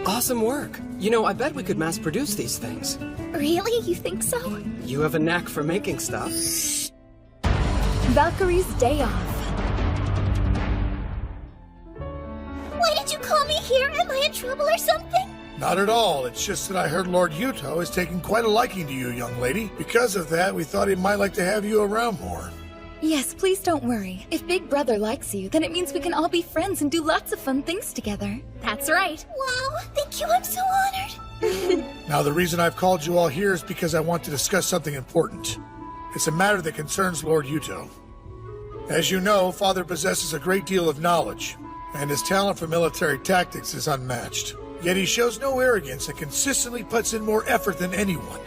Awesome work. You know, I bet we could mass produce these things. Really? You think so? You have a knack for making stuff. Valkyrie's day off. Why did you call me here? Am I in trouble or something? Not at all. It's just that I heard Lord Yuto is taking quite a liking to you, young lady. Because of that, we thought he might like to have you around more. Yes, please don't worry. If Big Brother likes you, then it means we can all be friends and do lots of fun things together. That's right. Wow, thank you. I'm so honored. Now, the reason I've called you all here is because I want to discuss something important. It's a matter that concerns Lord Yuto. As you know, Father possesses a great deal of knowledge, and his talent for military tactics is unmatched. Yet he shows no arrogance and consistently puts in more effort than anyone.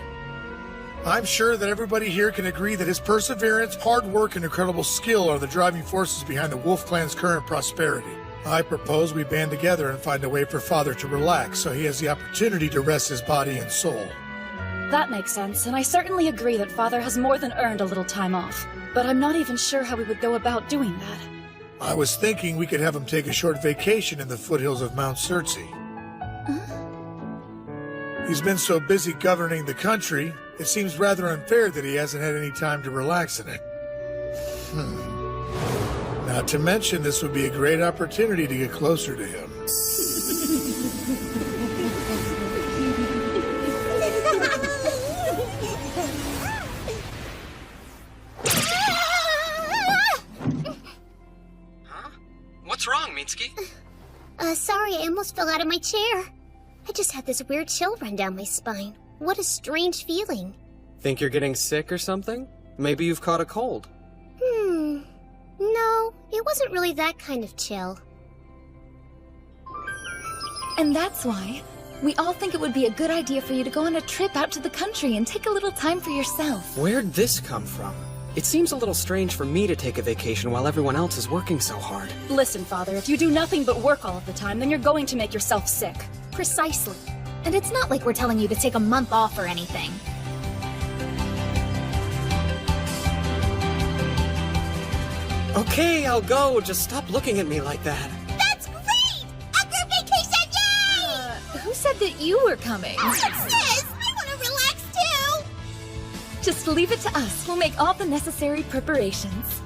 I'm sure that everybody here can agree that his perseverance, hard work, and incredible skill are the driving forces behind the Wolf Clan's current prosperity. I propose we band together and find a way for Father to relax so he has the opportunity to rest his body and soul. That makes sense, and I certainly agree that Father has more than earned a little time off. But I'm not even sure how we would go about doing that. I was thinking we could have him take a short vacation in the foothills of Mount Circe. He's been so busy governing the country, it seems rather unfair that he hasn't had any time to relax in it. Not to mention, this would be a great opportunity to get closer to him. Huh? What's wrong, Mitsuki? Sorry, I almost fell out of my chair. I just had this weird chill run down my spine. What a strange feeling. Think you're getting sick or something? Maybe you've caught a cold. No, it wasn't really that kind of chill. And that's why we all think it would be a good idea for you to go on a trip out to the country and take a little time for yourself. Where'd this come from? It seems a little strange for me to take a vacation while everyone else is working so hard. Listen, Father, if you do nothing but work all of the time, then you're going to make yourself sick. Precisely. And it's not like we're telling you to take a month off or anything. Okay, I'll go. Just stop looking at me like that. That's great! A group vacation, yay! Who said that you were coming? Sis, I want to relax too! Just leave it to us. We'll make all the necessary preparations.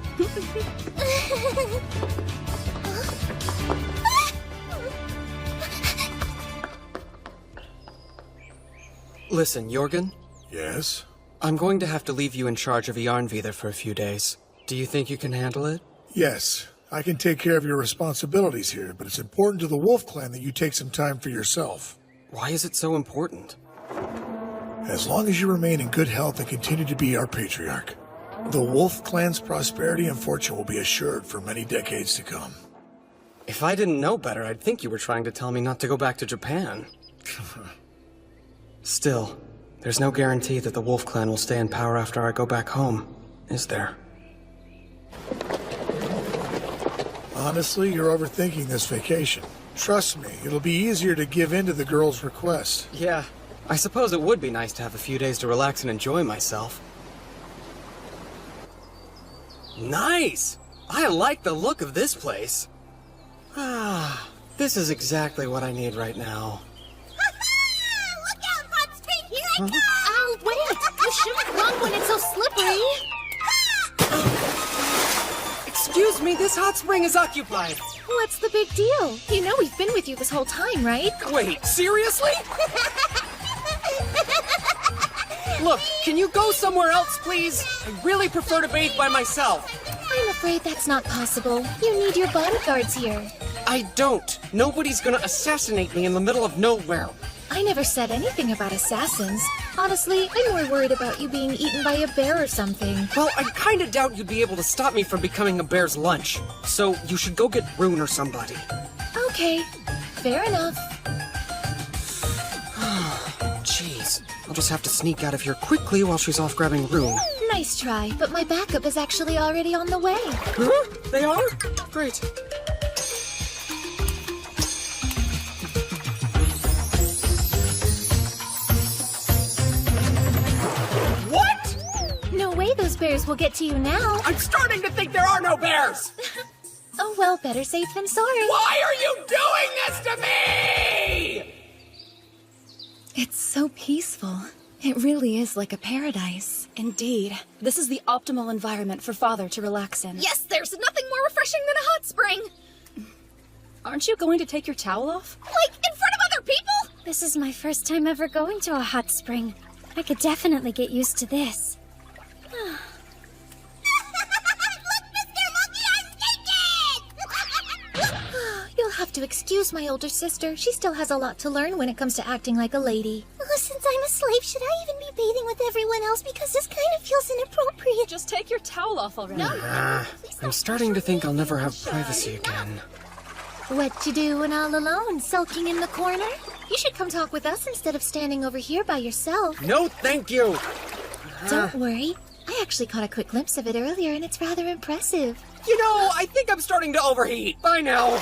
Listen, Jorgen? Yes? I'm going to have to leave you in charge of Yarnvidar for a few days. Do you think you can handle it? Yes. I can take care of your responsibilities here, but it's important to the Wolf Clan that you take some time for yourself. Why is it so important? As long as you remain in good health and continue to be our patriarch, the Wolf Clan's prosperity and fortune will be assured for many decades to come. If I didn't know better, I'd think you were trying to tell me not to go back to Japan. Still, there's no guarantee that the Wolf Clan will stay in power after I go back home, is there? Honestly, you're overthinking this vacation. Trust me, it'll be easier to give in to the girl's request. Yeah, I suppose it would be nice to have a few days to relax and enjoy myself. Nice! I like the look of this place. Ah, this is exactly what I need right now. Look out, Hot Spring, here I come! Oh, wait! You shouldn't run when it's so slippery! Excuse me, this hot spring is occupied. What's the big deal? You know we've been with you this whole time, right? Wait, seriously? Look, can you go somewhere else, please? I really prefer to bathe by myself. I'm afraid that's not possible. You need your bodyguards here. I don't. Nobody's gonna assassinate me in the middle of nowhere. I never said anything about assassins. Honestly, I'm more worried about you being eaten by a bear or something. Well, I kinda doubt you'd be able to stop me from becoming a bear's lunch. So you should go get Rune or somebody. Okay, fair enough. Jeez, I'll just have to sneak out of here quickly while she's off grabbing Rune. Nice try, but my backup is actually already on the way. Huh? They are? Great. No way those bears will get to you now. I'm starting to think there are no bears! Oh well, better safe than sorry. Why are you doing this to me? It's so peaceful. It really is like a paradise. Indeed. This is the optimal environment for Father to relax in. Yes, there's nothing more refreshing than a hot spring. Aren't you going to take your towel off? Like, in front of other people? This is my first time ever going to a hot spring. I could definitely get used to this. You'll have to excuse my older sister. She still has a lot to learn when it comes to acting like a lady. Since I'm a slave, should I even be bathing with everyone else? Because this kind of feels inappropriate. Just take your towel off already. I'm starting to think I'll never have privacy again. What you doing all alone, sulking in the corner? You should come talk with us instead of standing over here by yourself. No, thank you! Don't worry. I actually caught a quick glimpse of it earlier, and it's rather impressive. You know, I think I'm starting to overheat. Bye now.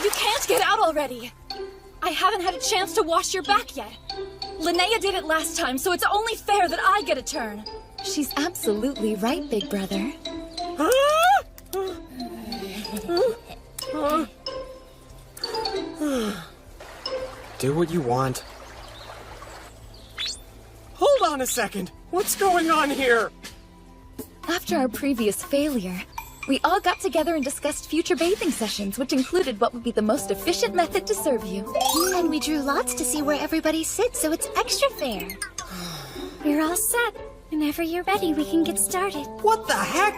You can't get out already. I haven't had a chance to wash your back yet. Linnea did it last time, so it's only fair that I get a turn. She's absolutely right, big brother. Do what you want. Hold on a second. What's going on here? After our previous failure, we all got together and discussed future bathing sessions, which included what would be the most efficient method to serve you. And we drew lots to see where everybody sits, so it's extra fair. You're all set. Whenever you're ready, we can get started. What the heck?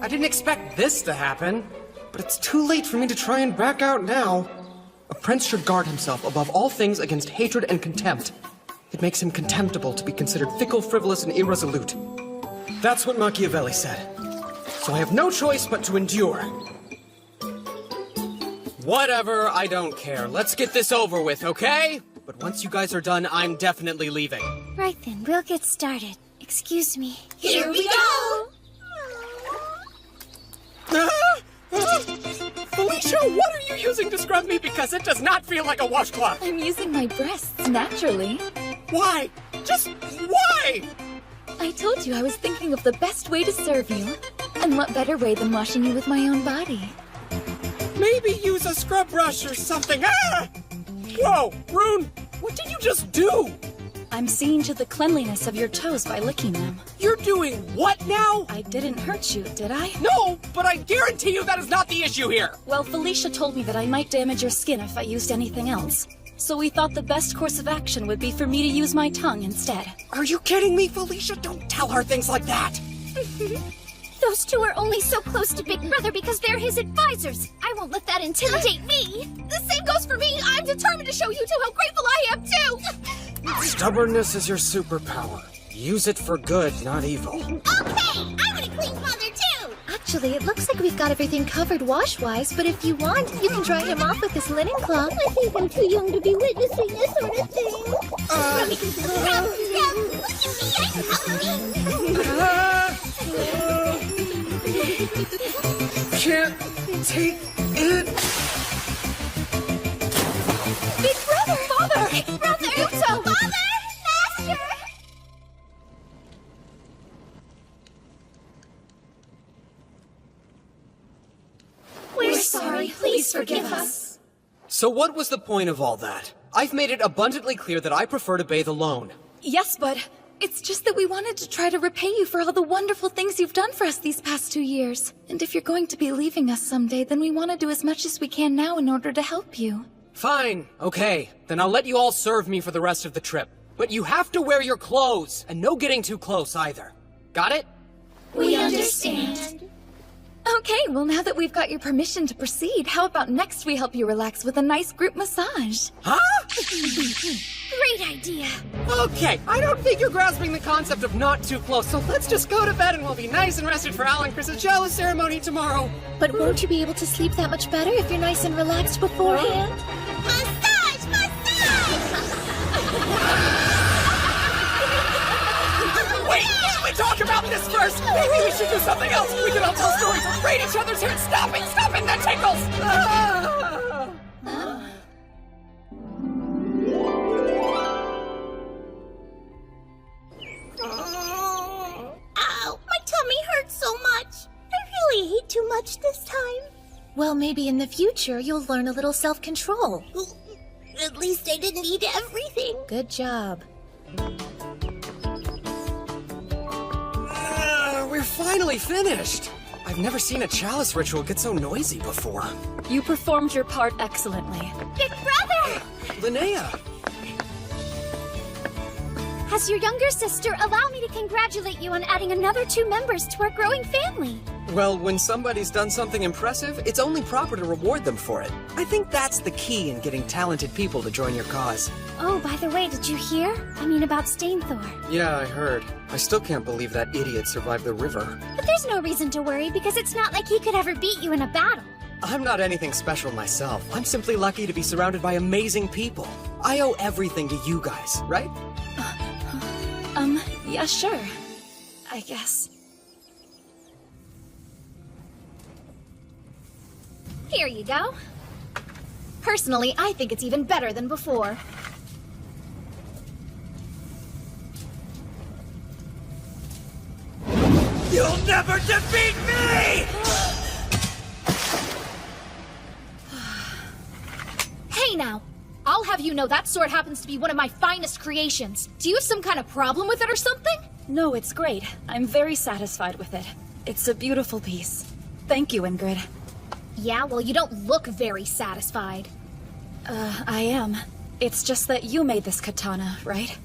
I didn't expect this to happen. But it's too late for me to try and back out now. A prince should guard himself above all things against hatred and contempt. It makes him contemptible to be considered fickle, frivolous, and irresolute. That's what Machiavelli said. So I have no choice but to endure. Whatever, I don't care. Let's get this over with, okay? But once you guys are done, I'm definitely leaving. Right then, we'll get started. Excuse me. Here we go! Felicia, what are you using to scrub me? Because it does not feel like a washcloth. I'm using my breasts naturally. Why? Just why? I told you I was thinking of the best way to serve you. And what better way than washing you with my own body? Maybe use a scrub brush or something. Ah! Whoa, Rune, what did you just do? I'm seeing to the cleanliness of your toes by licking them. You're doing what now? I didn't hurt you, did I? No, but I guarantee you that is not the issue here. Well, Felicia told me that I might damage your skin if I used anything else. So we thought the best course of action would be for me to use my tongue instead. Are you kidding me, Felicia? Don't tell her things like that. Those two are only so close to Big Brother because they're his advisors. I won't let that intimidate me. The same goes for me. I'm determined to show you two how grateful I am, too. Stubbornness is your superpower. Use it for good, not evil. Okay, I want a clean father, too! Actually, it looks like we've got everything covered wash-wise, but if you want, you can dry him off with this linen cloth. I think I'm too young to be witnessing this sort of thing. Can't take it. Big Brother! Father! Big Brother! Yuto! Father! Master! We're sorry. Please forgive us. So what was the point of all that? I've made it abundantly clear that I prefer to bathe alone. Yes, but it's just that we wanted to try to repay you for all the wonderful things you've done for us these past 2 years. And if you're going to be leaving us someday, then we want to do as much as we can now in order to help you. Fine, okay. Then I'll let you all serve me for the rest of the trip. But you have to wear your clothes, and no getting too close either. Got it? We understand. Okay, well now that we've got your permission to proceed, how about next we help you relax with a nice group massage? Huh? Great idea. Okay, I don't think you're grasping the concept of not too close, so let's just go to bed and we'll be nice and rested for Al and Chris's jealous ceremony tomorrow. But won't you be able to sleep that much better if you're nice and relaxed beforehand? Massage! Massage! Wait, should we talk about this first? Maybe we should do something else. We can all tell stories or braid each other's hair. Stop it, that tickles! Ow, my tummy hurts so much. I really ate too much this time. Well, maybe in the future you'll learn a little self-control. At least I didn't eat everything. Good job. We're finally finished. I've never seen a chalice ritual get so noisy before. You performed your part excellently. Big Brother! Linnea! As your younger sister, allow me to congratulate you on adding another 2 members to our growing family. Well, when somebody's done something impressive, it's only proper to reward them for it. I think that's the key in getting talented people to join your cause. Oh, by the way, did you hear? I mean about Stainthor. Yeah, I heard. I still can't believe that idiot survived the river. But there's no reason to worry because it's not like he could ever beat you in a battle. I'm not anything special myself. I'm simply lucky to be surrounded by amazing people. I owe everything to you guys, right? Yeah, sure. I guess. Here you go. Personally, I think it's even better than before. You'll never defeat me! Hey now! I'll have you know that sword happens to be one of my finest creations. Do you have some kind of problem with it or something? No, it's great. I'm very satisfied with it. It's a beautiful piece. Thank you, Ingrid. Yeah, well, you don't look very satisfied. I am. It's just that you made this katana, right?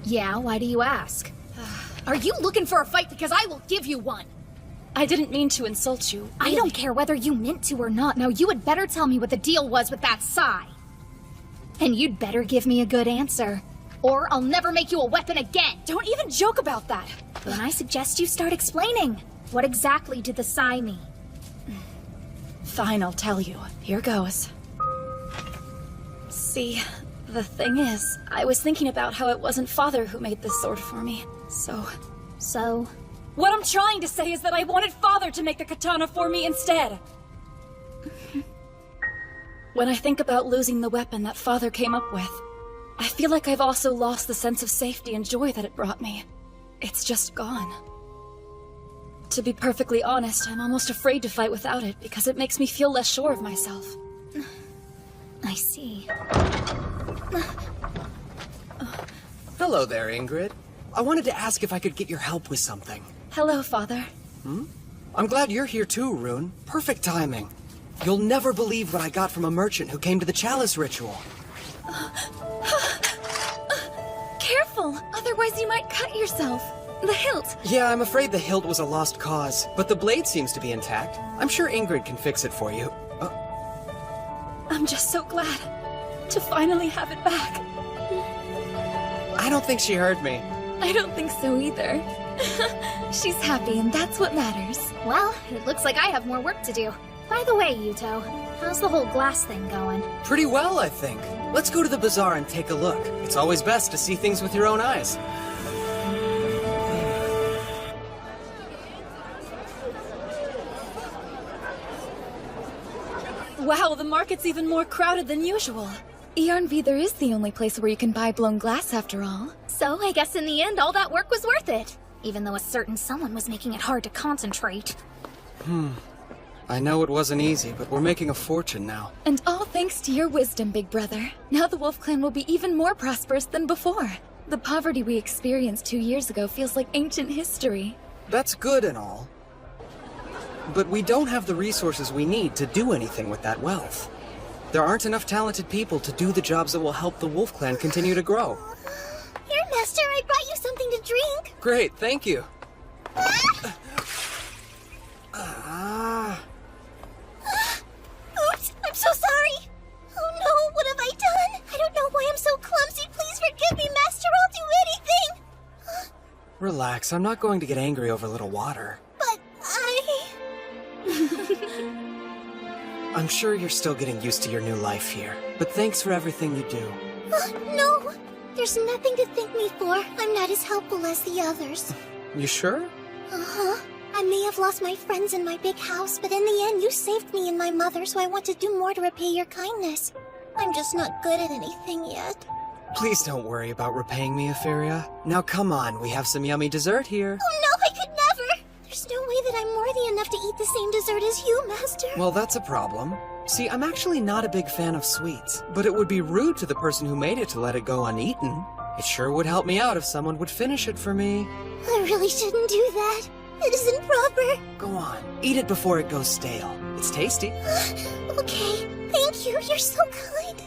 Yeah, why do you ask? Are you looking for a fight? Because I will give you one. I didn't mean to insult you. I don't care whether you meant to or not. Now, you had better tell me what the deal was with that sai. And you'd better give me a good answer, or I'll never make you a weapon again. Don't even joke about that. Then I suggest you start explaining. What exactly did the sai mean? Fine, I'll tell you. Here goes. See, the thing is, I was thinking about how it wasn't Father who made this sword for me. So... What I'm trying to say is that I wanted Father to make the katana for me instead. When I think about losing the weapon that Father came up with, I feel like I've also lost the sense of safety and joy that it brought me. It's just gone. To be perfectly honest, I'm almost afraid to fight without it because it makes me feel less sure of myself. I see. Hello there, Ingrid. I wanted to ask if I could get your help with something. Hello, Father. I'm glad you're here too, Rune. Perfect timing. You'll never believe what I got from a merchant who came to the chalice ritual. Careful, otherwise you might cut yourself. The hilt. Yeah, I'm afraid the hilt was a lost cause, but the blade seems to be intact. I'm sure Ingrid can fix it for you. I'm just so glad to finally have it back. I don't think she heard me. I don't think so either. She's happy, and that's what matters. Well, it looks like I have more work to do. By the way, Yuto, how's the whole glass thing going? Pretty well, I think. Let's go to the bazaar and take a look. It's always best to see things with your own eyes. Wow, the market's even more crowded than usual. Yarnby, there is the only place where you can buy blown glass after all. So I guess in the end, all that work was worth it. Even though a certain someone was making it hard to concentrate. I know it wasn't easy, but we're making a fortune now. And all thanks to your wisdom, big brother. Now the Wolf Clan will be even more prosperous than before. The poverty we experienced 2 years ago feels like ancient history. That's good and all. But we don't have the resources we need to do anything with that wealth. There aren't enough talented people to do the jobs that will help the Wolf Clan continue to grow. Here, Master, I brought you something to drink. Great, thank you. Oops, I'm so sorry. Oh no, what have I done? I don't know why I'm so clumsy. Please forgive me, Master. I'll do anything. Relax, I'm not going to get angry over a little water. But I'm sure you're still getting used to your new life here, but thanks for everything you do. No, there's nothing to thank me for. I'm not as helpful as the others. You sure? Uh-huh. I may have lost my friends in my big house, but in the end you saved me and my mother, so I want to do more to repay your kindness. I'm just not good at anything yet. Please don't worry about repaying me, Etheria. Now come on, we have some yummy dessert here. Oh no, I could never! There's no way that I'm worthy enough to eat the same dessert as you, Master. Well, that's a problem. See, I'm actually not a big fan of sweets, but it would be rude to the person who made it to let it go uneaten. It sure would help me out if someone would finish it for me. I really shouldn't do that. It isn't proper. Go on, eat it before it goes stale. It's tasty. Okay, thank you. You're so kind.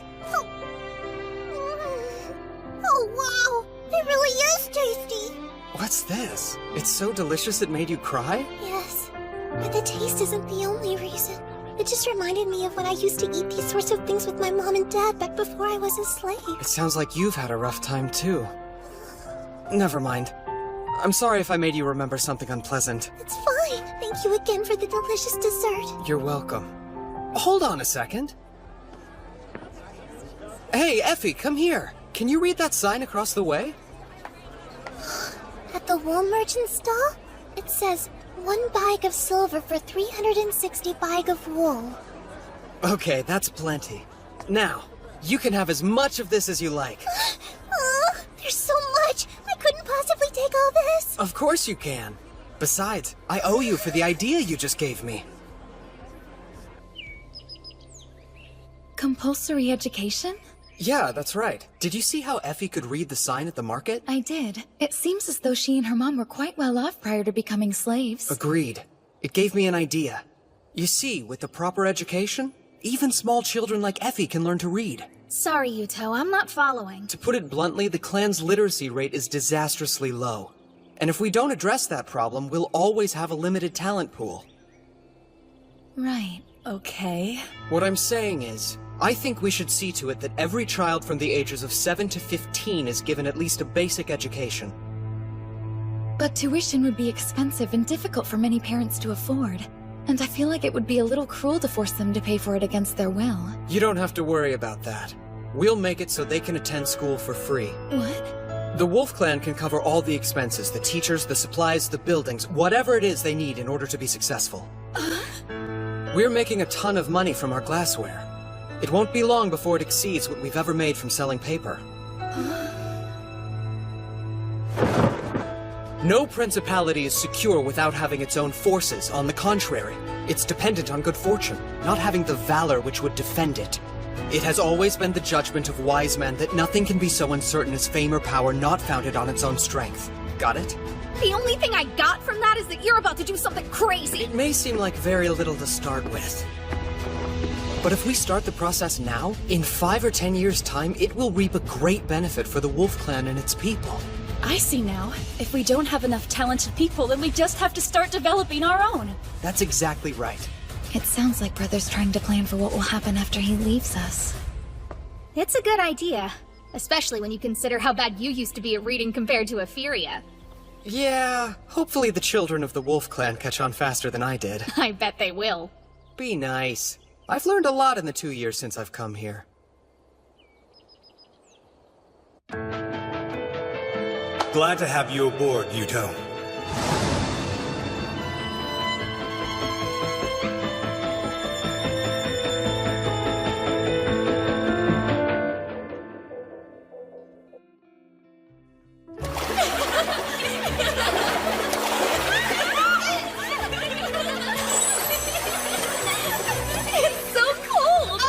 Oh, wow. It really is tasty. What's this? It's so delicious it made you cry? Yes, but the taste isn't the only reason. It just reminded me of when I used to eat these sorts of things with my mom and dad back before I was a slave. It sounds like you've had a rough time too. Never mind. I'm sorry if I made you remember something unpleasant. It's fine. Thank you again for the delicious dessert. You're welcome. Hold on a second. Hey, Effie, come here. Can you read that sign across the way? At the wool merchant stall, it says, 1 bag of silver for 360 bag of wool. Okay, that's plenty. Now, you can have as much of this as you like. There's so much! I couldn't possibly take all this! Of course you can. Besides, I owe you for the idea you just gave me. Compulsory education? Yeah, that's right. Did you see how Effie could read the sign at the market? I did. It seems as though she and her mom were quite well off prior to becoming slaves. Agreed. It gave me an idea. You see, with the proper education, even small children like Effie can learn to read. Sorry, Yuto, I'm not following. To put it bluntly, the clan's literacy rate is disastrously low. And if we don't address that problem, we'll always have a limited talent pool. Right, okay. What I'm saying is, I think we should see to it that every child from the ages of 7 to 15 is given at least a basic education. But tuition would be expensive and difficult for many parents to afford. And I feel like it would be a little cruel to force them to pay for it against their will. You don't have to worry about that. We'll make it so they can attend school for free. What? The Wolf Clan can cover all the expenses, the teachers, the supplies, the buildings, whatever it is they need in order to be successful. We're making a ton of money from our glassware. It won't be long before it exceeds what we've ever made from selling paper. No principality is secure without having its own forces. On the contrary, it's dependent on good fortune, not having the valor which would defend it. It has always been the judgment of wise men that nothing can be so uncertain as fame or power not founded on its own strength. Got it? The only thing I got from that is that you're about to do something crazy. It may seem like very little to start with. But if we start the process now, in 5 or 10 years' time, it will reap a great benefit for the Wolf Clan and its people. I see now. If we don't have enough talented people, then we just have to start developing our own. That's exactly right. It sounds like Brother's trying to plan for what will happen after he leaves us. It's a good idea. Especially when you consider how bad you used to be at reading compared to Etheria. Yeah, hopefully the children of the Wolf Clan catch on faster than I did. I bet they will. Be nice. I've learned a lot in the 2 years since I've come here. Glad to have you aboard, Yuto. It's so cold!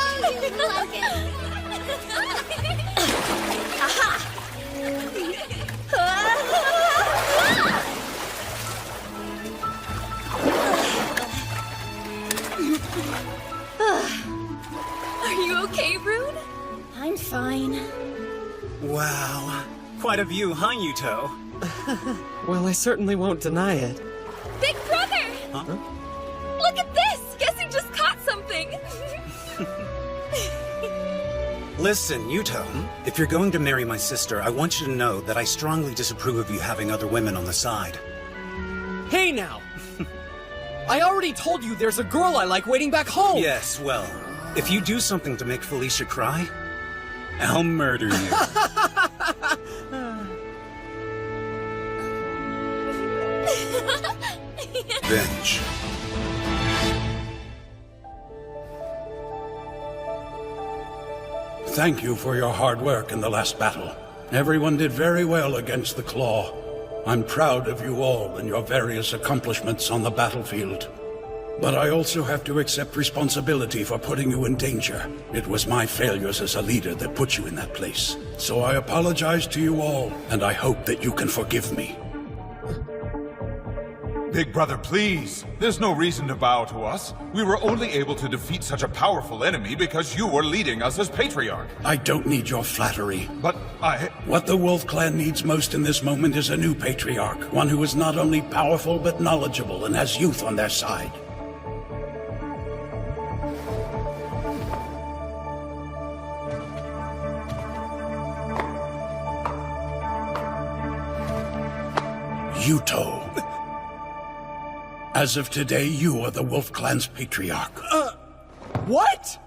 Are you okay, Rune? I'm fine. Wow. Quite a view, huh, Yuto? Well, I certainly won't deny it. Big brother! Huh? Look at this! Guess he just caught something! Listen, Yuto, if you're going to marry my sister, I want you to know that I strongly disapprove of you having other women on the side. Hey now! I already told you there's a girl I like waiting back home! Yes, well, if you do something to make Felicia cry, I'll murder you. Venge. Thank you for your hard work in the last battle. Everyone did very well against the Claw. I'm proud of you all and your various accomplishments on the battlefield. But I also have to accept responsibility for putting you in danger. It was my failures as a leader that put you in that place. So I apologize to you all, and I hope that you can forgive me. Big brother, please. There's no reason to bow to us. We were only able to defeat such a powerful enemy because you were leading us as Patriarch. I don't need your flattery. But What the Wolf Clan needs most in this moment is a new Patriarch. One who is not only powerful but knowledgeable and has youth on their side. Yuto. As of today, you are the Wolf Clan's Patriarch. What?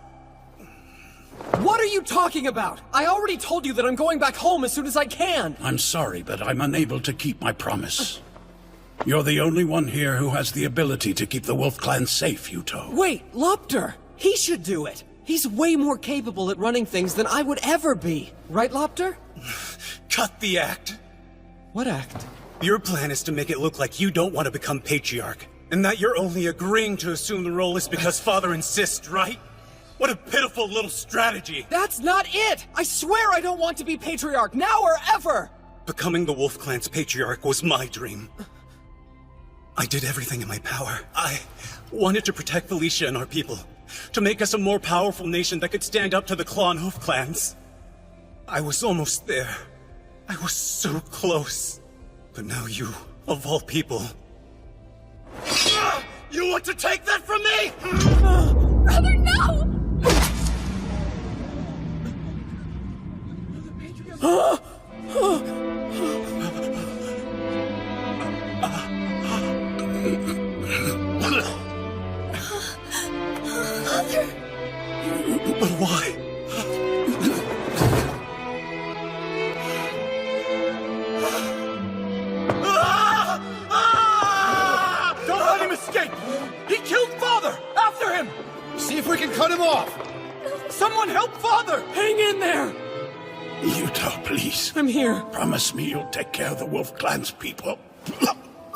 What are you talking about? I already told you that I'm going back home as soon as I can! I'm sorry, but I'm unable to keep my promise. You're the only one here who has the ability to keep the Wolf Clan safe, Yuto. Wait, Lopter! He should do it! He's way more capable at running things than I would ever be. Right, Lopter? Cut the act. What act? Your plan is to make it look like you don't want to become Patriarch, and that you're only agreeing to assume the role is because Father insists, right? What a pitiful little strategy! That's not it! I swear I don't want to be Patriarch, now or ever! Becoming the Wolf Clan's Patriarch was my dream. I did everything in my power. I wanted to protect Felicia and our people, to make us a more powerful nation that could stand up to the Claw and Hoof clans. I was almost there. I was so close. But now you, of all people... You want to take that from me?! Brother, no! Hang in there! Yuto, please. I'm here. Promise me you'll take care of the Wolf Clan's people.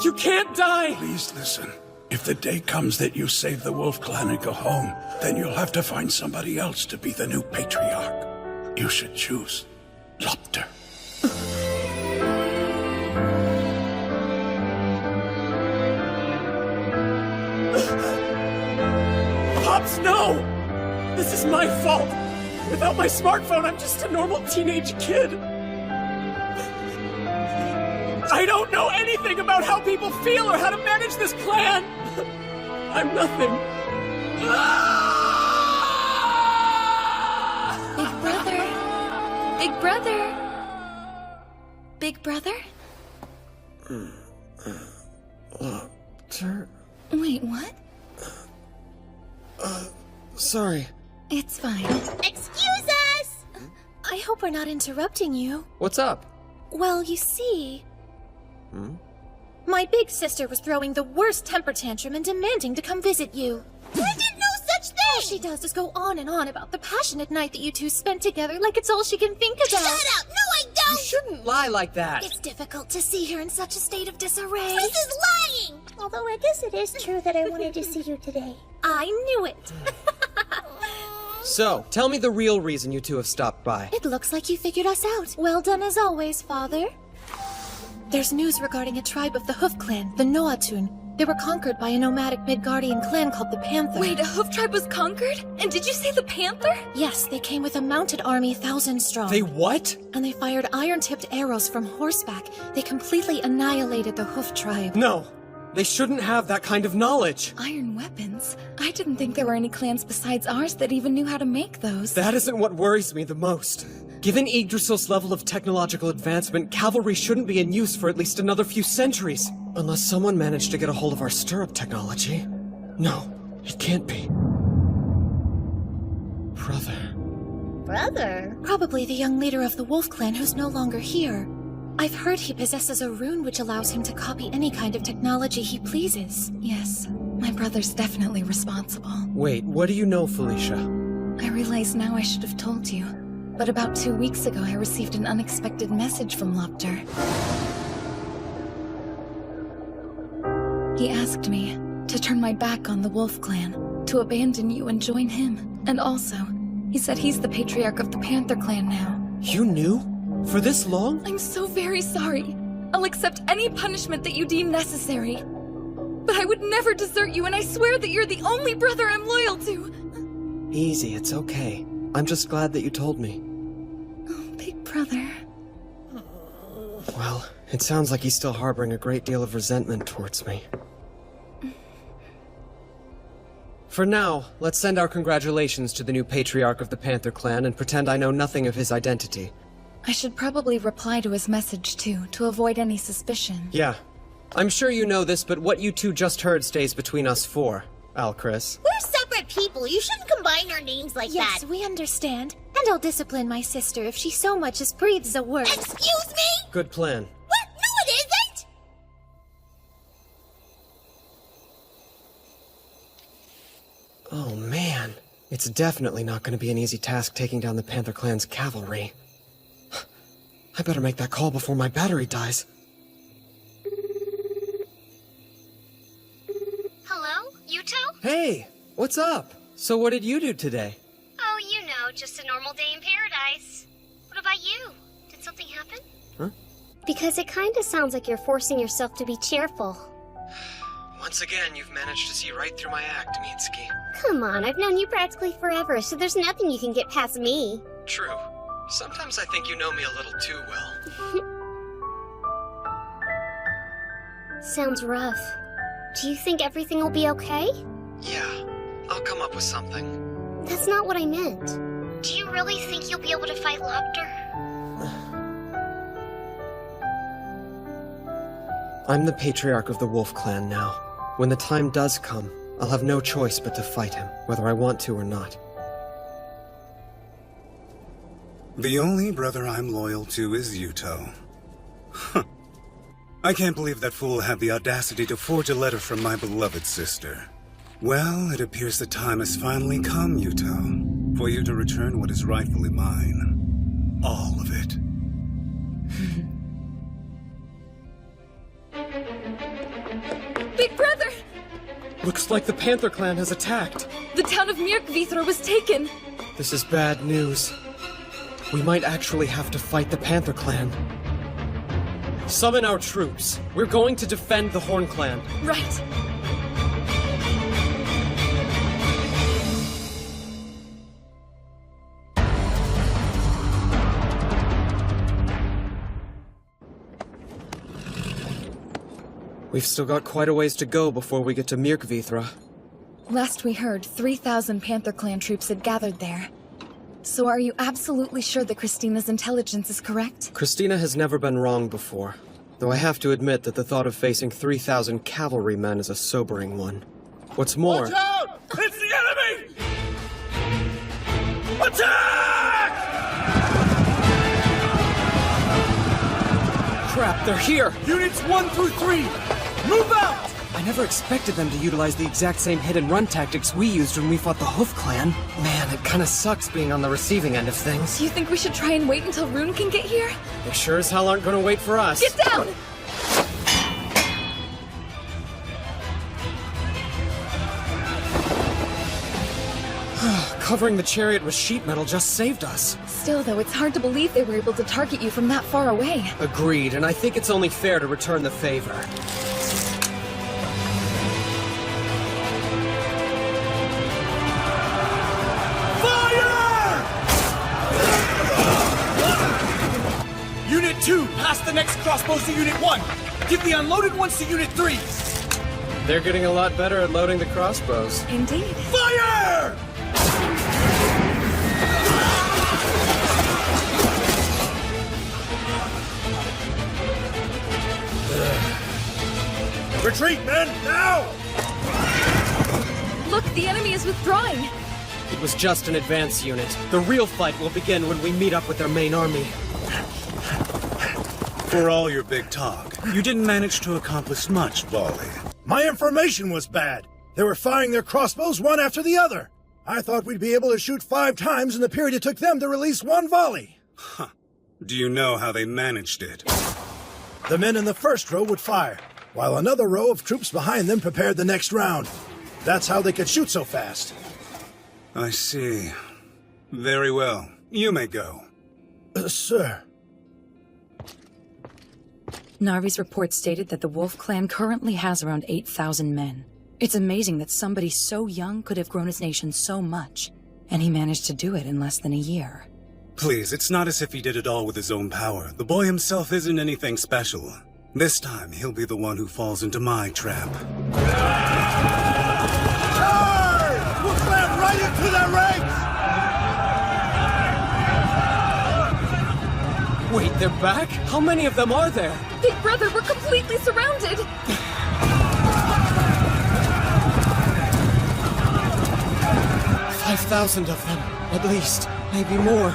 You can't die! Please listen. If the day comes that you save the Wolf Clan and go home, then you'll have to find somebody else to be the new patriarch. You should choose Lopter. Pops, no! This is my fault! Without my smartphone, I'm just a normal teenage kid. I don't know anything about how people feel or how to manage this clan! I'm nothing. Big brother. Big brother? Lopter? Wait, what? Sorry. It's fine. Excuse us! I hope we're not interrupting you. What's up? Well, you see, Hmm? my big sister was throwing the worst temper tantrum and demanding to come visit you. I did no such thing! All she does is go on and on about the passionate night that you two spent together like it's all she can think about. Shut up! No, I don't! You shouldn't lie like that! It's difficult to see her in such a state of disarray. This is lying! Although I guess it is true that I wanted to see you today. I knew it! So, tell me the real reason you two have stopped by. It looks like you figured us out. Well done as always, Father. There's news regarding a tribe of the Hoof Clan, the Noatun. They were conquered by a nomadic Midgardian clan called the Panther. Wait, a hoof tribe was conquered? And did you say the Panther? Yes, they came with a mounted army 1,000 strong. They what? And they fired iron-tipped arrows from horseback. They completely annihilated the Hoof tribe. No! They shouldn't have that kind of knowledge! Iron weapons? I didn't think there were any clans besides ours that even knew how to make those. That isn't what worries me the most. Given Yggdrasil's level of technological advancement, cavalry shouldn't be in use for at least another few centuries. Unless someone managed to get a hold of our stirrup technology. No, it can't be. Brother. Brother? Probably the young leader of the Wolf Clan who's no longer here. I've heard he possesses a rune which allows him to copy any kind of technology he pleases. Yes, my brother's definitely responsible. Wait, what do you know, Felicia? I realize now I should have told you. But about 2 weeks ago, I received an unexpected message from Lopter. He asked me to turn my back on the Wolf Clan, to abandon you and join him. And also, he said he's the patriarch of the Panther Clan now. You knew? For this long? I'm so very sorry. I'll accept any punishment that you deem necessary. But I would never desert you, and I swear that you're the only brother I'm loyal to. Easy, it's okay. I'm just glad that you told me. Oh, big brother. Well, it sounds like he's still harboring a great deal of resentment towards me. For now, let's send our congratulations to the new patriarch of the Panther Clan and pretend I know nothing of his identity. I should probably reply to his message too, to avoid any suspicion. Yeah. I'm sure you know this, but what you two just heard stays between us four, Alchris. We're separate people. You shouldn't combine our names like that. Yes, we understand. And I'll discipline my sister if she so much as breathes a word. Excuse me? Good plan. What? No, it isn't! Oh man, it's definitely not going to be an easy task taking down the Panther Clan's cavalry. I better make that call before my battery dies. Hello? Yuto? Hey, what's up? So what did you do today? Oh, you know, just a normal day in paradise. What about you? Did something happen? Because it kinda sounds like you're forcing yourself to be cheerful. Once again, you've managed to see right through my act, Mitsuki. Come on, I've known you practically forever, so there's nothing you can get past me. True. Sometimes I think you know me a little too well. Sounds rough. Do you think everything will be okay? Yeah, I'll come up with something. That's not what I meant. Do you really think you'll be able to fight Lopter? I'm the patriarch of the Wolf Clan now. When the time does come, I'll have no choice but to fight him, whether I want to or not. The only brother I'm loyal to is Yuto. Huh. I can't believe that fool had the audacity to forge a letter from my beloved sister. Well, it appears the time has finally come, Yuto. For you to return what is rightfully mine. All of it. Big brother! Looks like the Panther Clan has attacked. The town of Myrkvithra was taken. This is bad news. We might actually have to fight the Panther Clan. Summon our troops. We're going to defend the Horn Clan. Right. We've still got quite a ways to go before we get to Myrkvithra. Last we heard, 3,000 Panther Clan troops had gathered there. So are you absolutely sure that Christina's intelligence is correct? Christina has never been wrong before, though I have to admit that the thought of facing 3,000 cavalrymen is a sobering one. What's more... Watch out! It's the enemy! Attack! Crap, they're here! Units 1 through 3, move out! I never expected them to utilize the exact same hit-and-run tactics we used when we fought the Hoof Clan. Man, it kinda sucks being on the receiving end of things. Do you think we should try and wait until Rune can get here? They sure as hell aren't gonna wait for us. Get down! Covering the chariot with sheet metal just saved us. Still, though, it's hard to believe they were able to target you from that far away. Agreed, and I think it's only fair to return the favor. Unit 2, pass the next crossbows to Unit 1. Give the unloaded ones to Unit 3. They're getting a lot better at loading the crossbows. Indeed. Fire! Retreat, men, now! Look, the enemy is withdrawing. It was just an advance unit. The real fight will begin when we meet up with their main army. For all your big talk, you didn't manage to accomplish much, Volley. My information was bad. They were firing their crossbows one after the other. I thought we'd be able to shoot 5 times in the period it took them to release 1 volley. Huh. Do you know how they managed it? The men in the first row would fire, while another row of troops behind them prepared the next round. That's how they could shoot so fast. I see. Very well. You may go. Sir. Narvi's report stated that the Wolf Clan currently has around 8,000 men. It's amazing that somebody so young could have grown his nation so much, and he managed to do it in less than a year. Please, it's not as if he did it all with his own power. The boy himself isn't anything special. This time, he'll be the one who falls into my trap. Charge! We'll slam right into their ranks! Wait, they're back? How many of them are there? Big brother, we're completely surrounded! 5,000 of them, at least. Maybe more.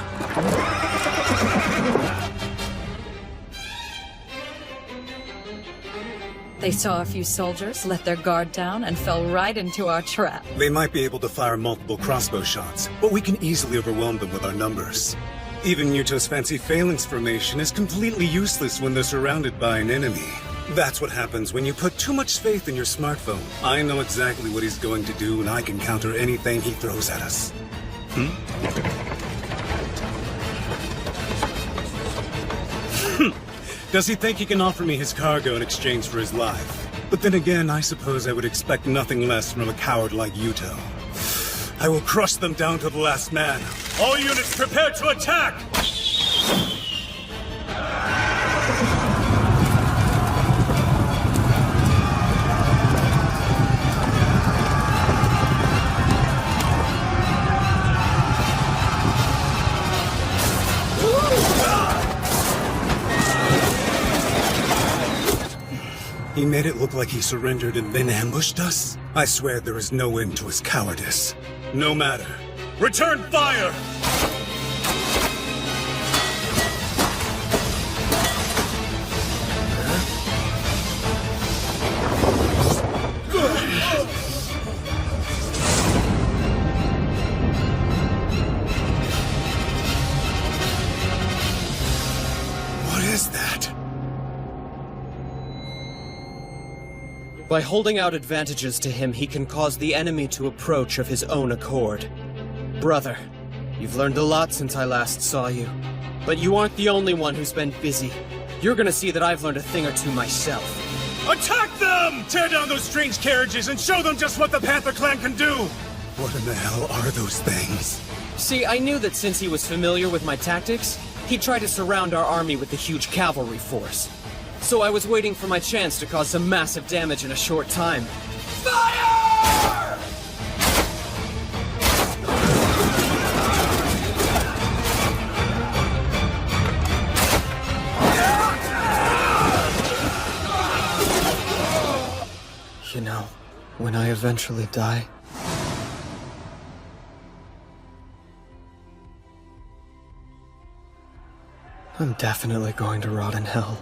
They saw a few soldiers, let their guard down, and fell right into our trap. They might be able to fire multiple crossbow shots, but we can easily overwhelm them with our numbers. Even Yuto's fancy phalanx formation is completely useless when they're surrounded by an enemy. That's what happens when you put too much faith in your smartphone. I know exactly what he's going to do, and I can counter anything he throws at us. Does he think he can offer me his cargo in exchange for his life? But then again, I suppose I would expect nothing less from a coward like Yuto. I will crush them down to the last man. All units prepare to attack! He made it look like he surrendered and then ambushed us? I swear there is no end to his cowardice. No matter. Return fire! is that? By holding out advantages to him, he can cause the enemy to approach of his own accord. Brother, you've learned a lot since I last saw you. But you aren't the only one who's been busy. You're gonna see that I've learned a thing or two myself. Attack them! Tear down those strange carriages and show them just what the Panther Clan can do! What in the hell are those things? See, I knew that since he was familiar with my tactics, he'd try to surround our army with the huge cavalry force. So I was waiting for my chance to cause some massive damage in a short time. Fire! You know, when I eventually die, I'm definitely going to rot in hell.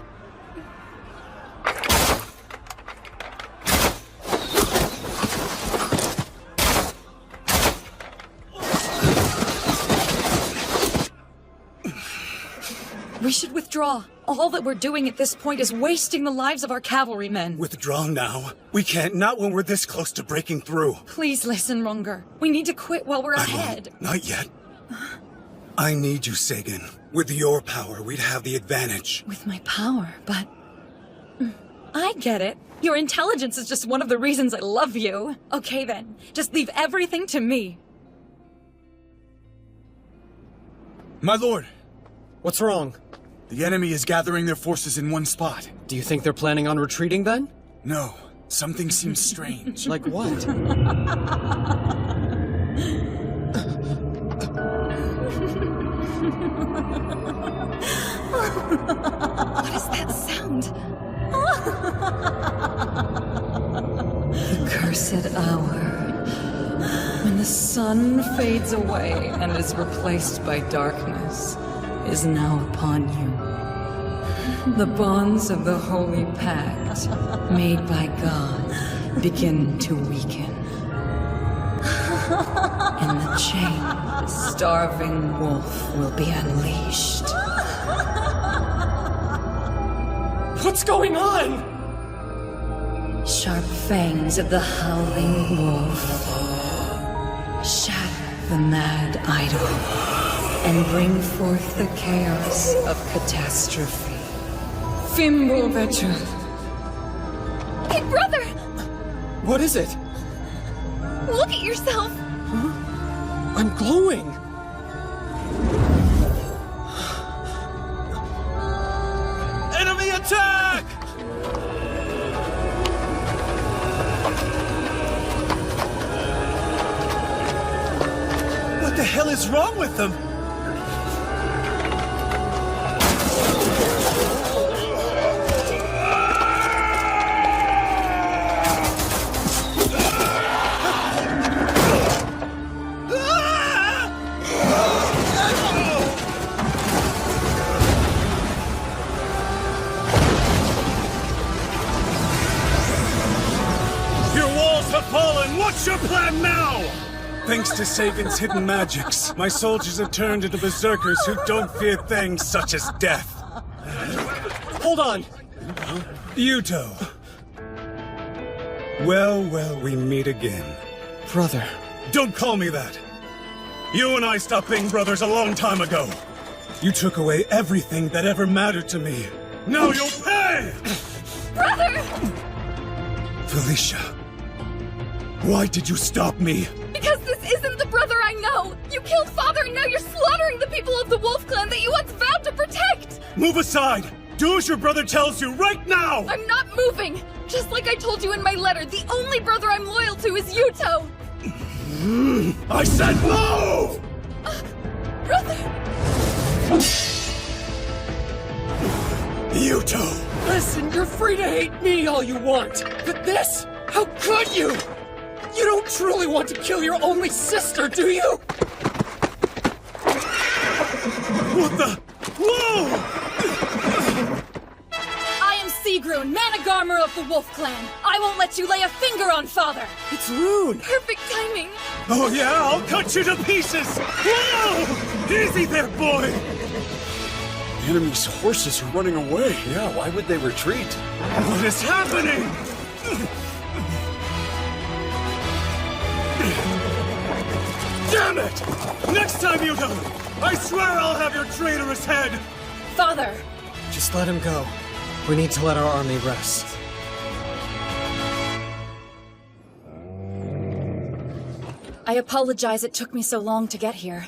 We should withdraw. All that we're doing at this point is wasting the lives of our cavalrymen. Withdraw now? We can't, not when we're this close to breaking through. Please listen, Runger. We need to quit while we're ahead. Not yet. I need you, Sagan. With your power, we'd have the advantage. With my power, but... I get it. Your intelligence is just one of the reasons I love you. Okay then, just leave everything to me. My lord! What's wrong? The enemy is gathering their forces in one spot. Do you think they're planning on retreating then? No. Something seems strange. Like what? What is that sound? The cursed hour. When the sun fades away and is replaced by darkness, is now upon you. The bonds of the Holy Pact, made by God, begin to weaken. And the chained, starving wolf will be unleashed. What's going on? Sharp fangs of the howling wolf. Shatter the mad idol and bring forth the chaos of catastrophe. Fimble Vetra. Hey, brother! What is it? Look at yourself! Huh? I'm glowing! Enemy attack! What the hell is wrong with them? What's your plan now? Thanks to Sagan's hidden magics, my soldiers have turned into berserkers who don't fear things such as death. Hold on! Yuto. Well, we meet again. Brother. Don't call me that. You and I stopped being brothers a long time ago. You took away everything that ever mattered to me. Now you'll pay! Brother! Felicia. Why did you stop me? Because this isn't the brother I know! You killed Father and now you're slaughtering the people of the Wolf Clan that you once vowed to protect! Move aside! Do as your brother tells you right now! I'm not moving! Just like I told you in my letter, the only brother I'm loyal to is Yuto! I said move! Brother! Yuto! Listen, you're free to hate me all you want, but this? How could you? You don't truly want to kill your only sister, do you? What the? Whoa! I am Sigrun, Managarmer of the Wolf Clan. I won't let you lay a finger on Father. It's rude. Perfect timing. Oh yeah, I'll cut you to pieces! Whoa! Easy there, boy! enemy's horses are running away. Yeah, why would they retreat? What is happening? Damn it! Next time you go, I swear I'll have your traitorous head! Father! Just let him go. We need to let our army rest. I apologize it took me so long to get here.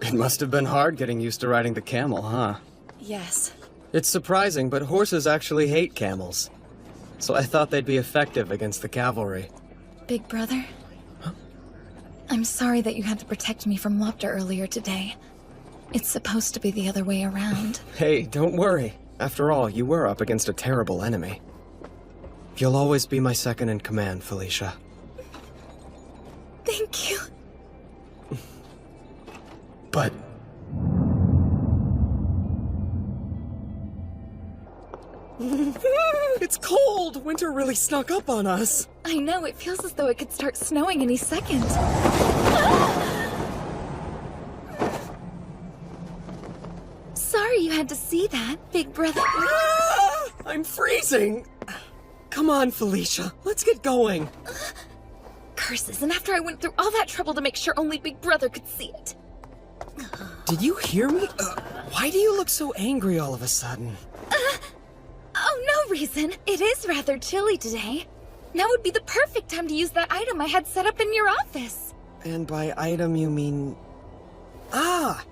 It must have been hard getting used to riding the camel, huh? Yes. It's surprising, but horses actually hate camels. So I thought they'd be effective against the cavalry. Big brother? I'm sorry that you had to protect me from Lopter earlier today. It's supposed to be the other way around. Hey, don't worry. After all, you were up against a terrible enemy. You'll always be my second in command, Felicia. Thank you. But... It's cold! Winter really snuck up on us. I know, it feels as though it could start snowing any second. Sorry you had to see that, big brother. I'm freezing! Come on, Felicia. Let's get going. Curses, and after I went through all that trouble to make sure only Big Brother could see it. Did you hear me? Why do you look so angry all of a sudden? Oh, no reason. It is rather chilly today. Now would be the perfect time to use that item I had set up in your office. And by item, you mean... Ah!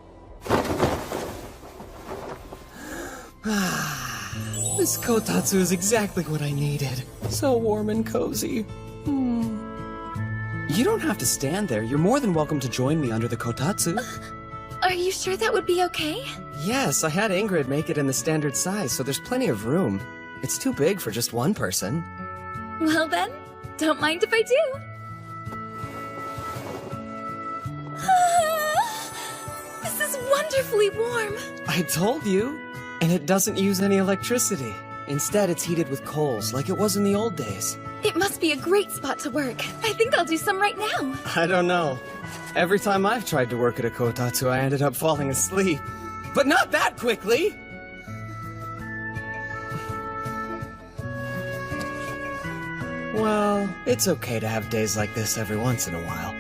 This kotatsu is exactly what I needed. So warm and cozy. You don't have to stand there. You're more than welcome to join me under the kotatsu. Are you sure that would be okay? Yes, I had Ingrid make it in the standard size, so there's plenty of room. It's too big for just one person. Well then, don't mind if I do. This is wonderfully warm. I told you. And it doesn't use any electricity. Instead, it's heated with coals, like it was in the old days. It must be a great spot to work. I think I'll do some right now. I don't know. Every time I've tried to work at a kotatsu, I ended up falling asleep. But not that quickly! Well, it's okay to have days like this every once in a while.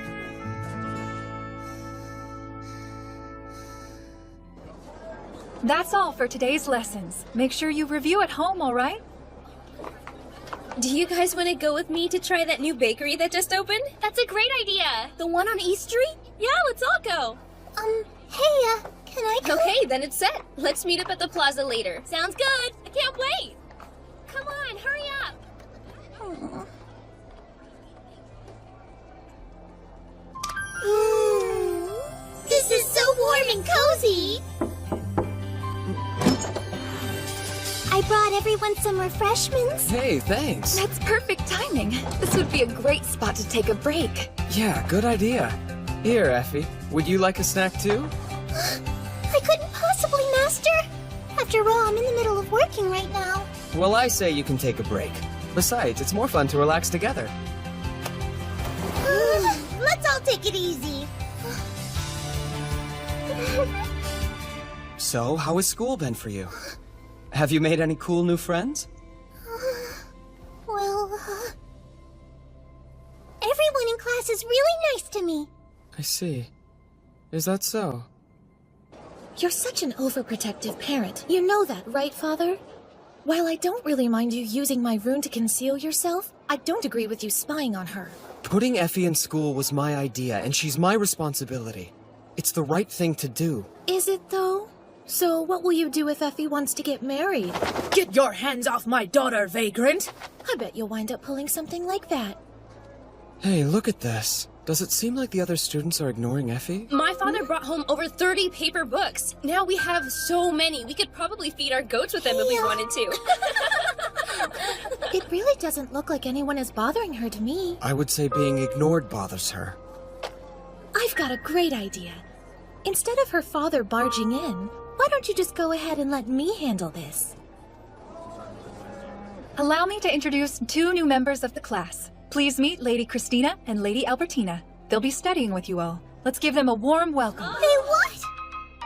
That's all for today's lessons. Make sure you review at home, all right? Do you guys want to go with me to try that new bakery that just opened? That's a great idea. The one on East Street? Yeah, let's all go. Hey, can I go? Okay, then it's set. Let's meet up at the plaza later. Sounds good. I can't wait. Come on, hurry up. This is so warm and cozy. I brought everyone some refreshments. Hey, thanks. That's perfect timing. This would be a great spot to take a break. Yeah, good idea. Here, Effie. Would you like a snack too? I couldn't possibly, Master. After all, I'm in the middle of working right now. Well, I say you can take a break. Besides, it's more fun to relax together. Let's all take it easy. So, how has school been for you? Have you made any cool new friends? Well, everyone in class is really nice to me. I see. Is that so? You're such an overprotective parent. You know that, right, Father? While I don't really mind you using my rune to conceal yourself, I don't agree with you spying on her. Putting Effie in school was my idea, and she's my responsibility. It's the right thing to do. Is it, though? So what will you do if Effie wants to get married? Get your hands off my daughter, vagrant! I bet you'll wind up pulling something like that. Hey, look at this. Does it seem like the other students are ignoring Effie? My father brought home over 30 paper books. Now we have so many, we could probably feed our goats with them if we wanted to. It really doesn't look like anyone is bothering her to me. I would say being ignored bothers her. I've got a great idea. Instead of her father barging in, why don't you just go ahead and let me handle this? Allow me to introduce 2 new members of the class. Please meet Lady Christina and Lady Albertina. They'll be studying with you all. Let's give them a warm welcome. They what?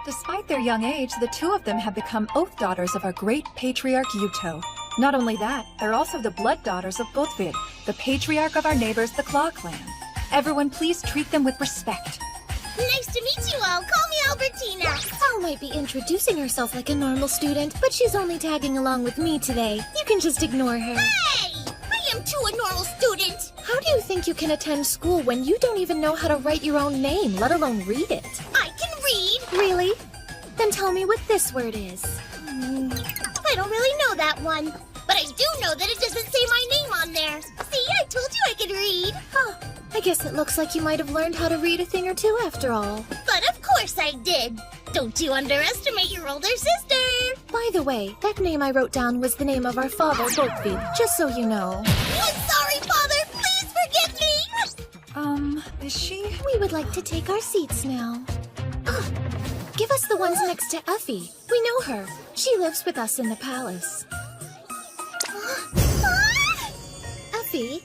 Despite their young age, the two of them have become oath daughters of our great patriarch Yuto. Not only that, they're also the blood daughters of Bodvid, the patriarch of our neighbors, the Claw clan. Everyone please treat them with respect. Nice to meet you all. Call me Albertina. Al might be introducing herself like a normal student, but she's only tagging along with me today. You can just ignore her. Hey! I am too a normal student. How do you think you can attend school when you don't even know how to write your own name, let alone read it? I can read. Really? Then tell me what this word is. I don't really know that one. But I do know that it doesn't say my name on there. See, I told you I could read. Huh. I guess it looks like you might have learned how to read a thing or two after all. But of course I did. Don't you underestimate your older sister. By the way, that name I wrote down was the name of our father, Bodvid, just so you know. I'm sorry, Father. Please forgive me. Is she? We would like to take our seats now. Give us the ones next to Effie. We know her. She lives with us in the palace. Effie,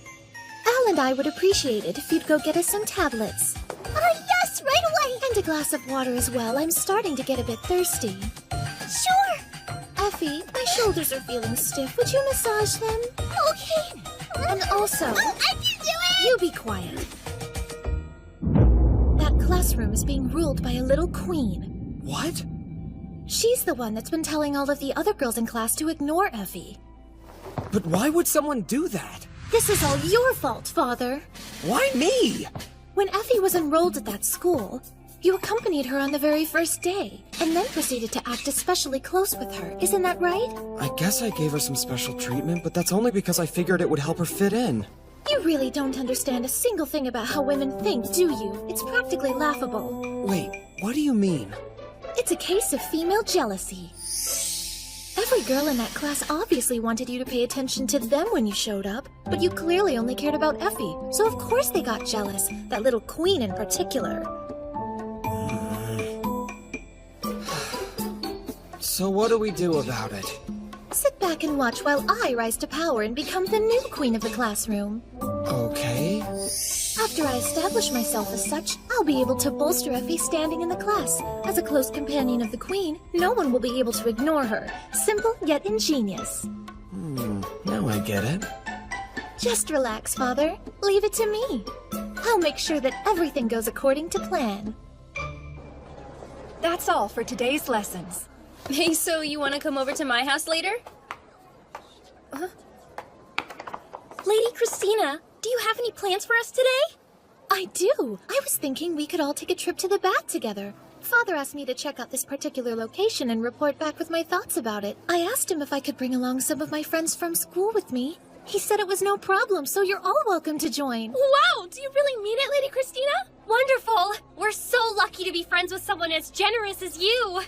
Al and I would appreciate it if you'd go get us some tablets. Yes, right away! And a glass of water as well. I'm starting to get a bit thirsty. Sure! Effie, my shoulders are feeling stiff. Would you massage them? Okay. And also... I can do it! You be quiet. That classroom is being ruled by a little queen. What? She's the one that's been telling all of the other girls in class to ignore Effie. But why would someone do that? This is all your fault, Father. Why me? When Effie was enrolled at that school, you accompanied her on the very first day, and then proceeded to act especially close with her. Isn't that right? I guess I gave her some special treatment, but that's only because I figured it would help her fit in. You really don't understand a single thing about how women think, do you? It's practically laughable. Wait, what do you mean? It's a case of female jealousy. Every girl in that class obviously wanted you to pay attention to them when you showed up, but you clearly only cared about Effie, so of course they got jealous, that little queen in particular. So what do we do about it? Sit back and watch while I rise to power and become the new queen of the classroom. Okay. After I establish myself as such, I'll be able to bolster Effie's standing in the class. As a close companion of the queen, no one will be able to ignore her. Simple yet ingenious. Now I get it. Just relax, Father. Leave it to me. I'll make sure that everything goes according to plan. That's all for today's lessons. Hey, so you want to come over to my house later? Lady Christina, do you have any plans for us today? I do. I was thinking we could all take a trip to the bath together. Father asked me to check out this particular location and report back with my thoughts about it. I asked him if I could bring along some of my friends from school with me. He said it was no problem, so you're all welcome to join. Wow, do you really mean it, Lady Christina? Wonderful! We're so lucky to be friends with someone as generous as you.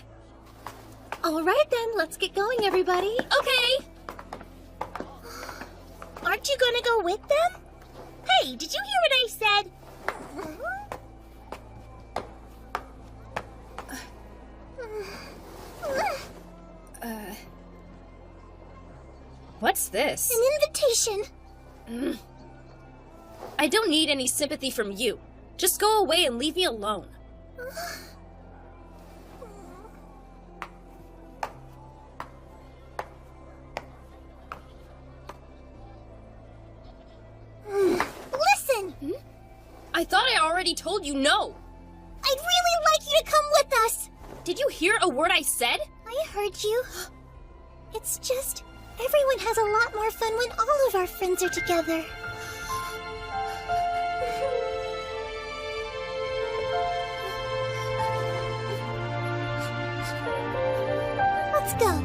All right then, let's get going, everybody. Okay. Aren't you gonna go with them? Hey, did you hear what I said? What's this? An invitation. I don't need any sympathy from you. Just go away and leave me alone. Listen! I thought I already told you no. I'd really like you to come with us. Did you hear a word I said? I heard you. It's just, everyone has a lot more fun when all of our friends are together. Let's go.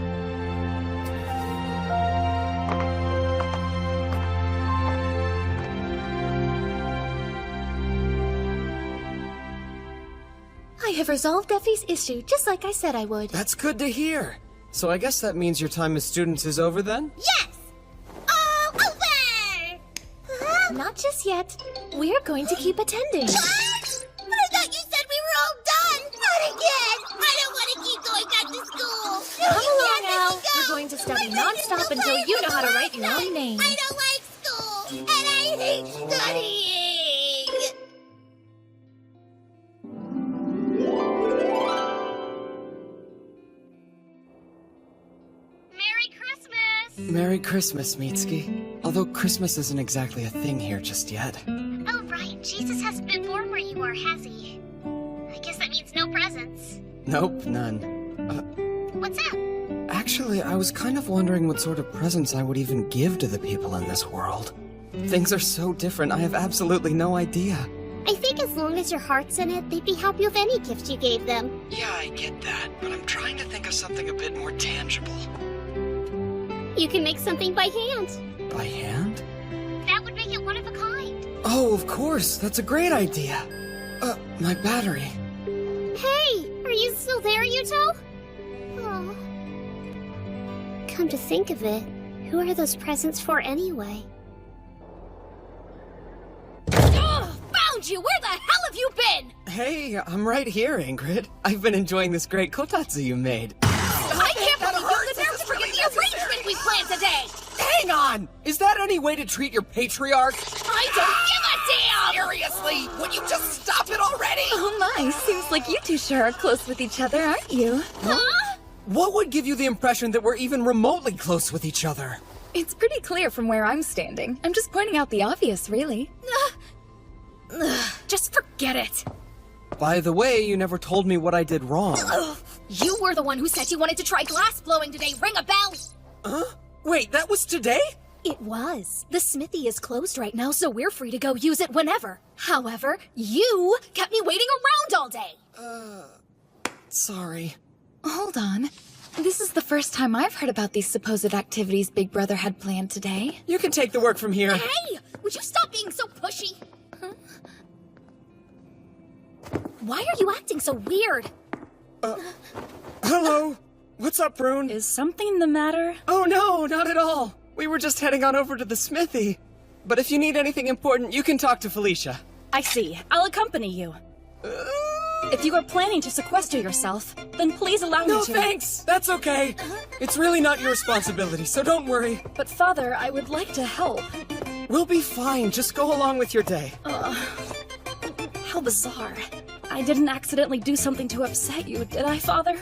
I have resolved Effie's issue, just like I said I would. That's good to hear. So I guess that means your time as students is over then? Yes! All over! Not just yet. We're going to keep attending. What? I thought you said we were all done! Not again! I don't want to keep going back to school! Come along, Al. We're going to study non-stop until you know how to write your own name. I don't like school, and I hate studying. Merry Christmas, Mitsuki. Although Christmas isn't exactly a thing here just yet. Oh, right. Jesus hasn't been born where you are, has he? I guess that means no presents. Nope, none. What's that? Actually, I was kind of wondering what sort of presents I would even give to the people in this world. Things are so different, I have absolutely no idea. I think as long as your heart's in it, they'd be happy with any gift you gave them. Yeah, I get that, but I'm trying to think of something a bit more tangible. You can make something by hand. By hand? That would make it one of a kind. Oh, of course, that's a great idea. My battery. Hey, are you still there, Yuto? Oh. Come to think of it, who are those presents for anyway? Found you! Where the hell have you been? Hey, I'm right here, Ingrid. I've been enjoying this great kotatsu you made. I can't believe you have the nerve to forget the arrangement we planned today! Hang on! Is that any way to treat your patriarch? I don't give a damn! Seriously, would you just stop it already? Oh my, seems like you two sure are close with each other, aren't you? Huh? What would give you the impression that we're even remotely close with each other? It's pretty clear from where I'm standing. I'm just pointing out the obvious, really. Just forget it. By the way, you never told me what I did wrong. You were the one who said you wanted to try glass blowing today. Ring a bell. Huh? Wait, that was today? It was. The smithy is closed right now, so we're free to go use it whenever. However, you kept me waiting around all day. Sorry. Hold on. This is the first time I've heard about these supposed activities Big Brother had planned today. You can take the work from here. Hey! Would you stop being so pushy? Huh? Why are you acting so weird? Hello? What's up, Prune? Is something the matter? Oh no, not at all. We were just heading on over to the smithy. But if you need anything important, you can talk to Felicia. I see. I'll accompany you. If you are planning to sequester yourself, then please allow me to. No, thanks! That's okay. It's really not your responsibility, so don't worry. But Father, I would like to help. We'll be fine. Just go along with your day. How bizarre. I didn't accidentally do something to upset you, did I, Father?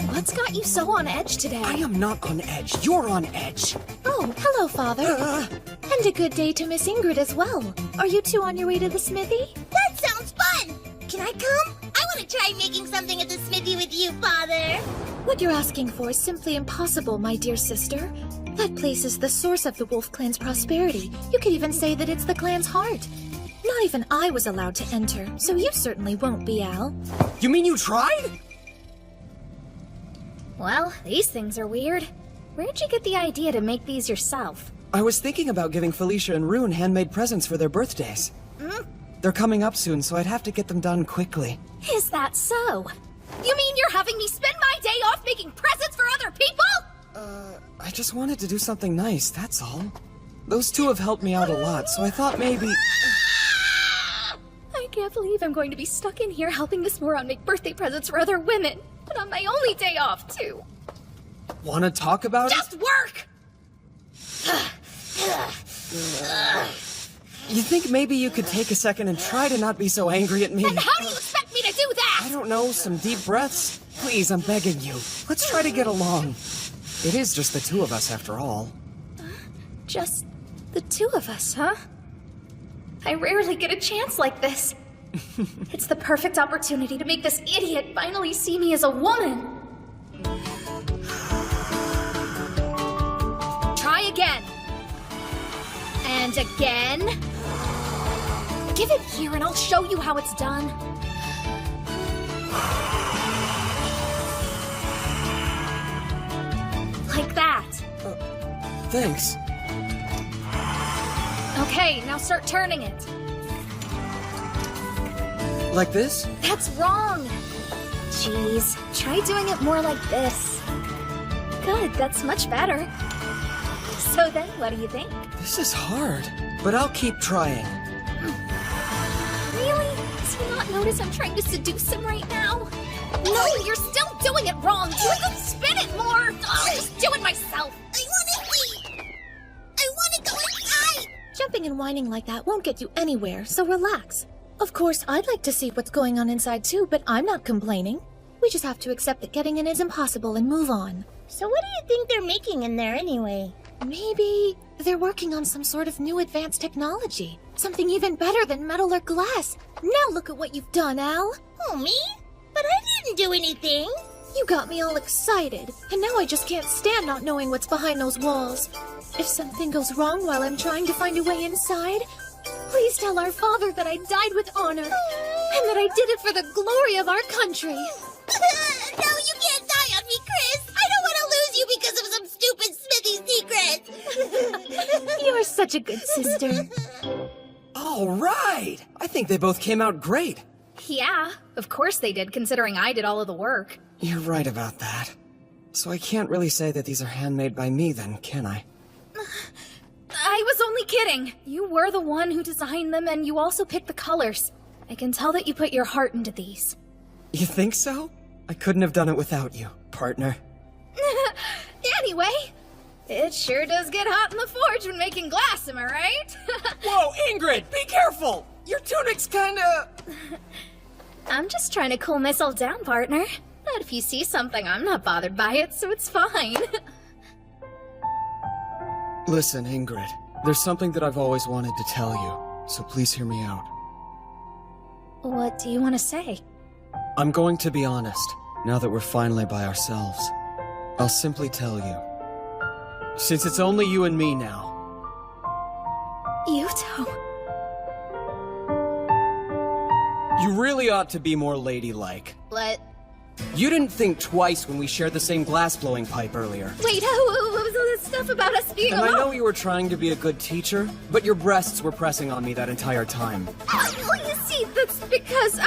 What's got you so on edge today? I am not on edge. You're on edge. Oh, hello, Father. And a good day to Miss Ingrid as well. Are you two on your way to the smithy? That sounds fun! Can I come? I want to try making something at the smithy with you, Father. What you're asking for is simply impossible, my dear sister. That place is the source of the Wolf Clan's prosperity. You could even say that it's the clan's heart. Not even I was allowed to enter, so you certainly won't be, Al. You mean you tried? Well, these things are weird. Where'd you get the idea to make these yourself? I was thinking about giving Felicia and Rune handmade presents for their birthdays. They're coming up soon, so I'd have to get them done quickly. Is that so? You mean you're having me spend my day off making presents for other people? I just wanted to do something nice, that's all. Those two have helped me out a lot, so I thought maybe... I can't believe I'm going to be stuck in here helping this moron make birthday presents for other women. And on my only day off, too. Wanna talk about it? Just work! You think maybe you could take a second and try to not be so angry at me? And how do you expect me to do that? I don't know, some deep breaths? Please, I'm begging you. Let's try to get along. It is just the two of us, after all. Just the two of us, huh? I rarely get a chance like this. It's the perfect opportunity to make this idiot finally see me as a woman. Try again. And again. Give it here and I'll show you how it's done. Like that. Thanks. Okay, now start turning it. Like this? That's wrong. Jeez, try doing it more like this. Good, that's much better. So then, what do you think? This is hard, but I'll keep trying. Really? Does he not notice I'm trying to seduce him right now? No, you're still doing it wrong. You could spin it more. I'll just do it myself. I want to wait. I want to go inside. Jumping and whining like that won't get you anywhere, so relax. Of course, I'd like to see what's going on inside too, but I'm not complaining. We just have to accept that getting in is impossible and move on. So what do you think they're making in there anyway? Maybe they're working on some sort of new advanced technology. Something even better than metal or glass. Now look at what you've done, Al. Oh, me? But I didn't do anything. You got me all excited, and now I just can't stand not knowing what's behind those walls. If something goes wrong while I'm trying to find a way inside, please tell our father that I died with honor, and that I did it for the glory of our country. No, you can't die on me, Chris! I don't want to lose you because of some stupid smithy secret! You're such a good sister. All right! I think they both came out great. Yeah, of course they did, considering I did all of the work. You're right about that. So I can't really say that these are handmade by me then, can I? I was only kidding. You were the one who designed them, and you also picked the colors. I can tell that you put your heart into these. You think so? I couldn't have done it without you, partner. Anyway, it sure does get hot in the forge when making glass, am I right? Whoa, Ingrid, be careful! Your tunic's kinda... I'm just trying to cool myself down, partner. But if you see something, I'm not bothered by it, so it's fine. Listen, Ingrid, there's something that I've always wanted to tell you, so please hear me out. What do you want to say? I'm going to be honest, now that we're finally by ourselves. I'll simply tell you. Since it's only you and me now. Yuto. You really ought to be more ladylike. What? You didn't think twice when we shared the same glass-blowing pipe earlier. Wait, what was all this stuff about us being And alone? I know you were trying to be a good teacher, but your breasts were pressing on me that entire time. Well, you see, that's because,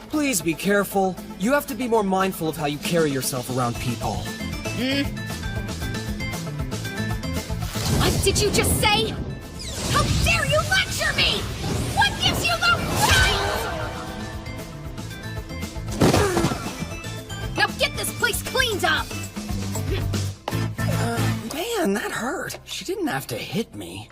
Please be careful. You have to be more mindful of how you carry yourself around people. What did you just say? How dare you lecture me? What gives you the right? Now get this place cleaned up! Man, that hurt. She didn't have to hit me.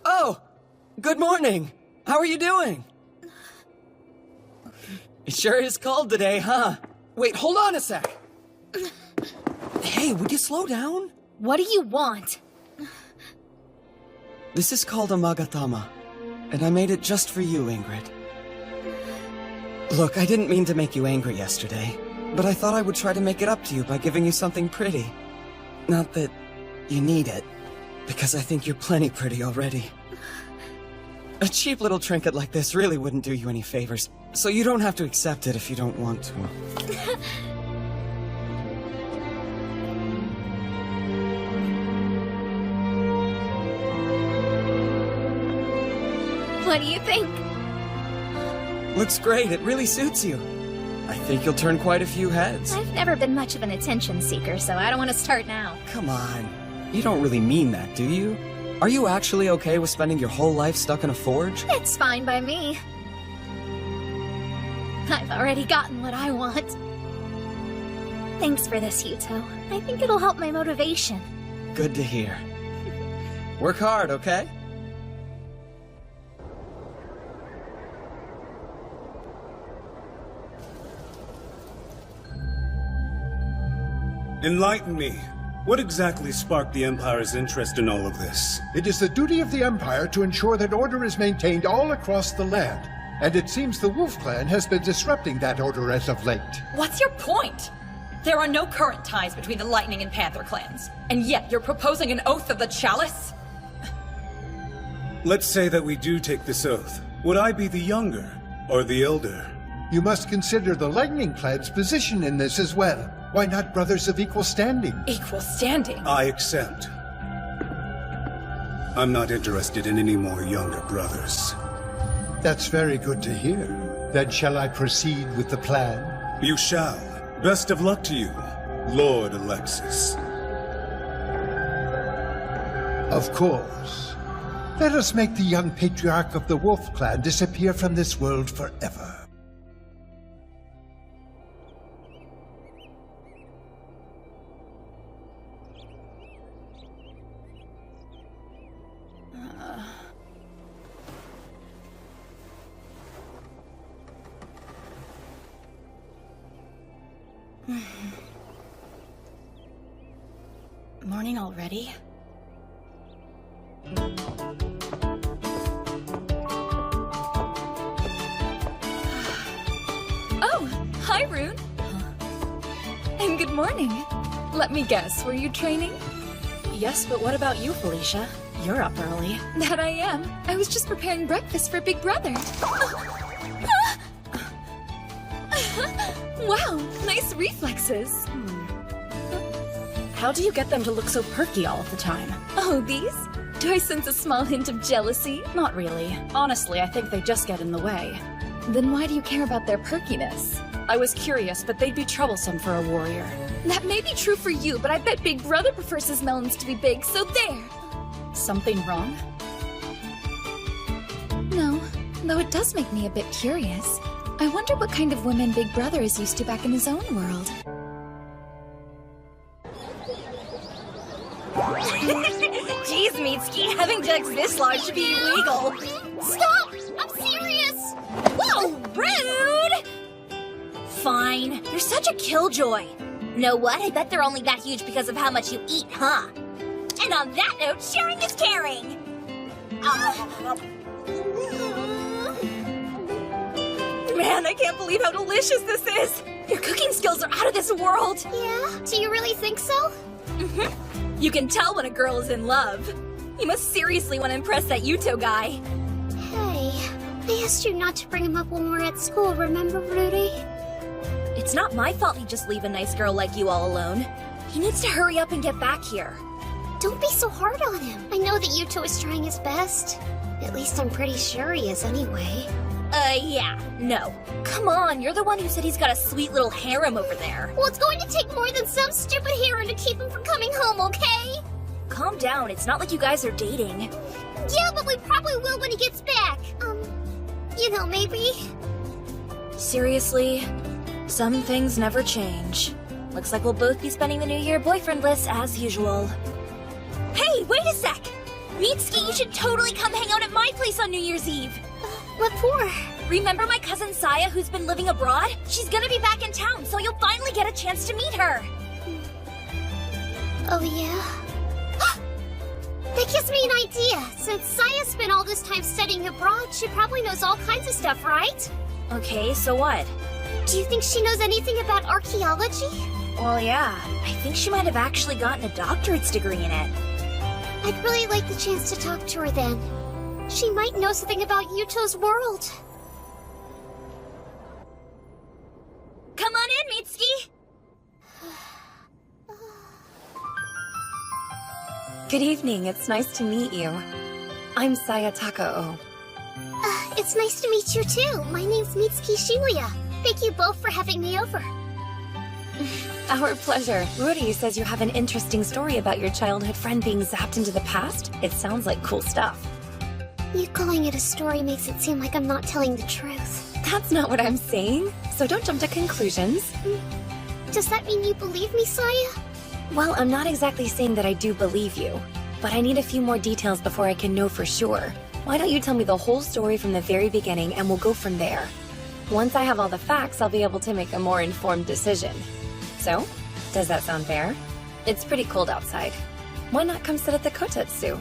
Oh, good morning. How are you doing? It sure is cold today, huh? Wait, hold on a sec. Hey, would you slow down? What do you want? This is called a magatama, and I made it just for you, Ingrid. Look, I didn't mean to make you angry yesterday, but I thought I would try to make it up to you by giving you something pretty. Not that you need it, because I think you're plenty pretty already. A cheap little trinket like this really wouldn't do you any favors, so you don't have to accept it if you don't want to. What do you think? Looks great, it really suits you. I think you'll turn quite a few heads. I've never been much of an attention seeker, so I don't want to start now. Come on, you don't really mean that, do you? Are you actually okay with spending your whole life stuck in a forge? It's fine by me. I've already gotten what I want. Thanks for this, Yuto. I think it'll help my motivation. Good to hear. Work hard, okay? Enlighten me. What exactly sparked the Empire's interest in all of this? It is the duty of the Empire to ensure that order is maintained all across the land. And it seems the Wolf Clan has been disrupting that order as of late. What's your point? There are no current ties between the Lightning and Panther clans, and yet you're proposing an oath of the Chalice? Let's say that we do take this oath. Would I be the younger or the elder? You must consider the Lightning Clan's position in this as well. Why not brothers of equal standing? Equal standing? I accept. I'm not interested in any more younger brothers. That's very good to hear. Then shall I proceed with the plan? You shall. Best of luck to you, Lord Alexis. Of course. Let us make the young patriarch of the Wolf Clan disappear from this world forever. Morning already? Oh, hi, Rune. And good morning. Let me guess, were you training? Yes, but what about you, Felicia? You're up early. That I am. I was just preparing breakfast for Big Brother. Wow, nice reflexes. How do you get them to look so perky all of the time? Oh, these? Do I sense a small hint of jealousy? Not really. Honestly, I think they just get in the way. Then why do you care about their perkiness? I was curious, but they'd be troublesome for a warrior. That may be true for you, but I bet Big Brother prefers his melons to be big, so there! Something wrong? No, though it does make me a bit curious. I wonder what kind of women Big Brother is used to back in his own world. Jeez, Mitsuki, having jugs this large should be illegal. Stop! I'm serious! Whoa, rude! Fine, you're such a killjoy. Know what? I bet they're only that huge because of how much you eat, huh? And on that note, sharing is caring. Man, I can't believe how delicious this is. Your cooking skills are out of this world. Yeah? Do you really think so? You can tell when a girl is in love. You must seriously want to impress that Yuto guy. Hey, I asked you not to bring him up when we were at school, remember, Rudy? It's not my fault he'd just leave a nice girl like you all alone. He needs to hurry up and get back here. Don't be so hard on him. I know that Yuto is trying his best. At least I'm pretty sure he is anyway. Yeah, no. Come on, you're the one who said he's got a sweet little harem over there. Well, it's going to take more than some stupid harem to keep him from coming home, okay? Calm down, it's not like you guys are dating. Yeah, but we probably will when he gets back. You know, maybe. Seriously? Some things never change. Looks like we'll both be spending the new year boyfriendless as usual. Hey, wait a sec! Mitsuki, you should totally come hang out at my place on New Year's Eve. What for? Remember my cousin Saya who's been living abroad? She's gonna be back in town, so you'll finally get a chance to meet her. Oh, yeah? That gives me an idea. Since Saya spent all this time studying abroad, she probably knows all kinds of stuff, right? Okay, so what? Do you think she knows anything about archaeology? Well, yeah. I think she might have actually gotten a doctorate's degree in it. I'd really like the chance to talk to her then. She might know something about Yuto's world. Come on in, Mitsuki! Good evening, it's nice to meet you. I'm Saya Takao. It's nice to meet you too. My name's Mitsuki Shibuya. Thank you both for having me over. Our pleasure. Rudy says you have an interesting story about your childhood friend being zapped into the past. It sounds like cool stuff. You calling it a story makes it seem like I'm not telling the truth. That's not what I'm saying, so don't jump to conclusions. Does that mean you believe me, Saya? Well, I'm not exactly saying that I do believe you, but I need a few more details before I can know for sure. Why don't you tell me the whole story from the very beginning and we'll go from there. Once I have all the facts, I'll be able to make a more informed decision. So, does that sound fair? It's pretty cold outside. Why not come sit at the kotetsu?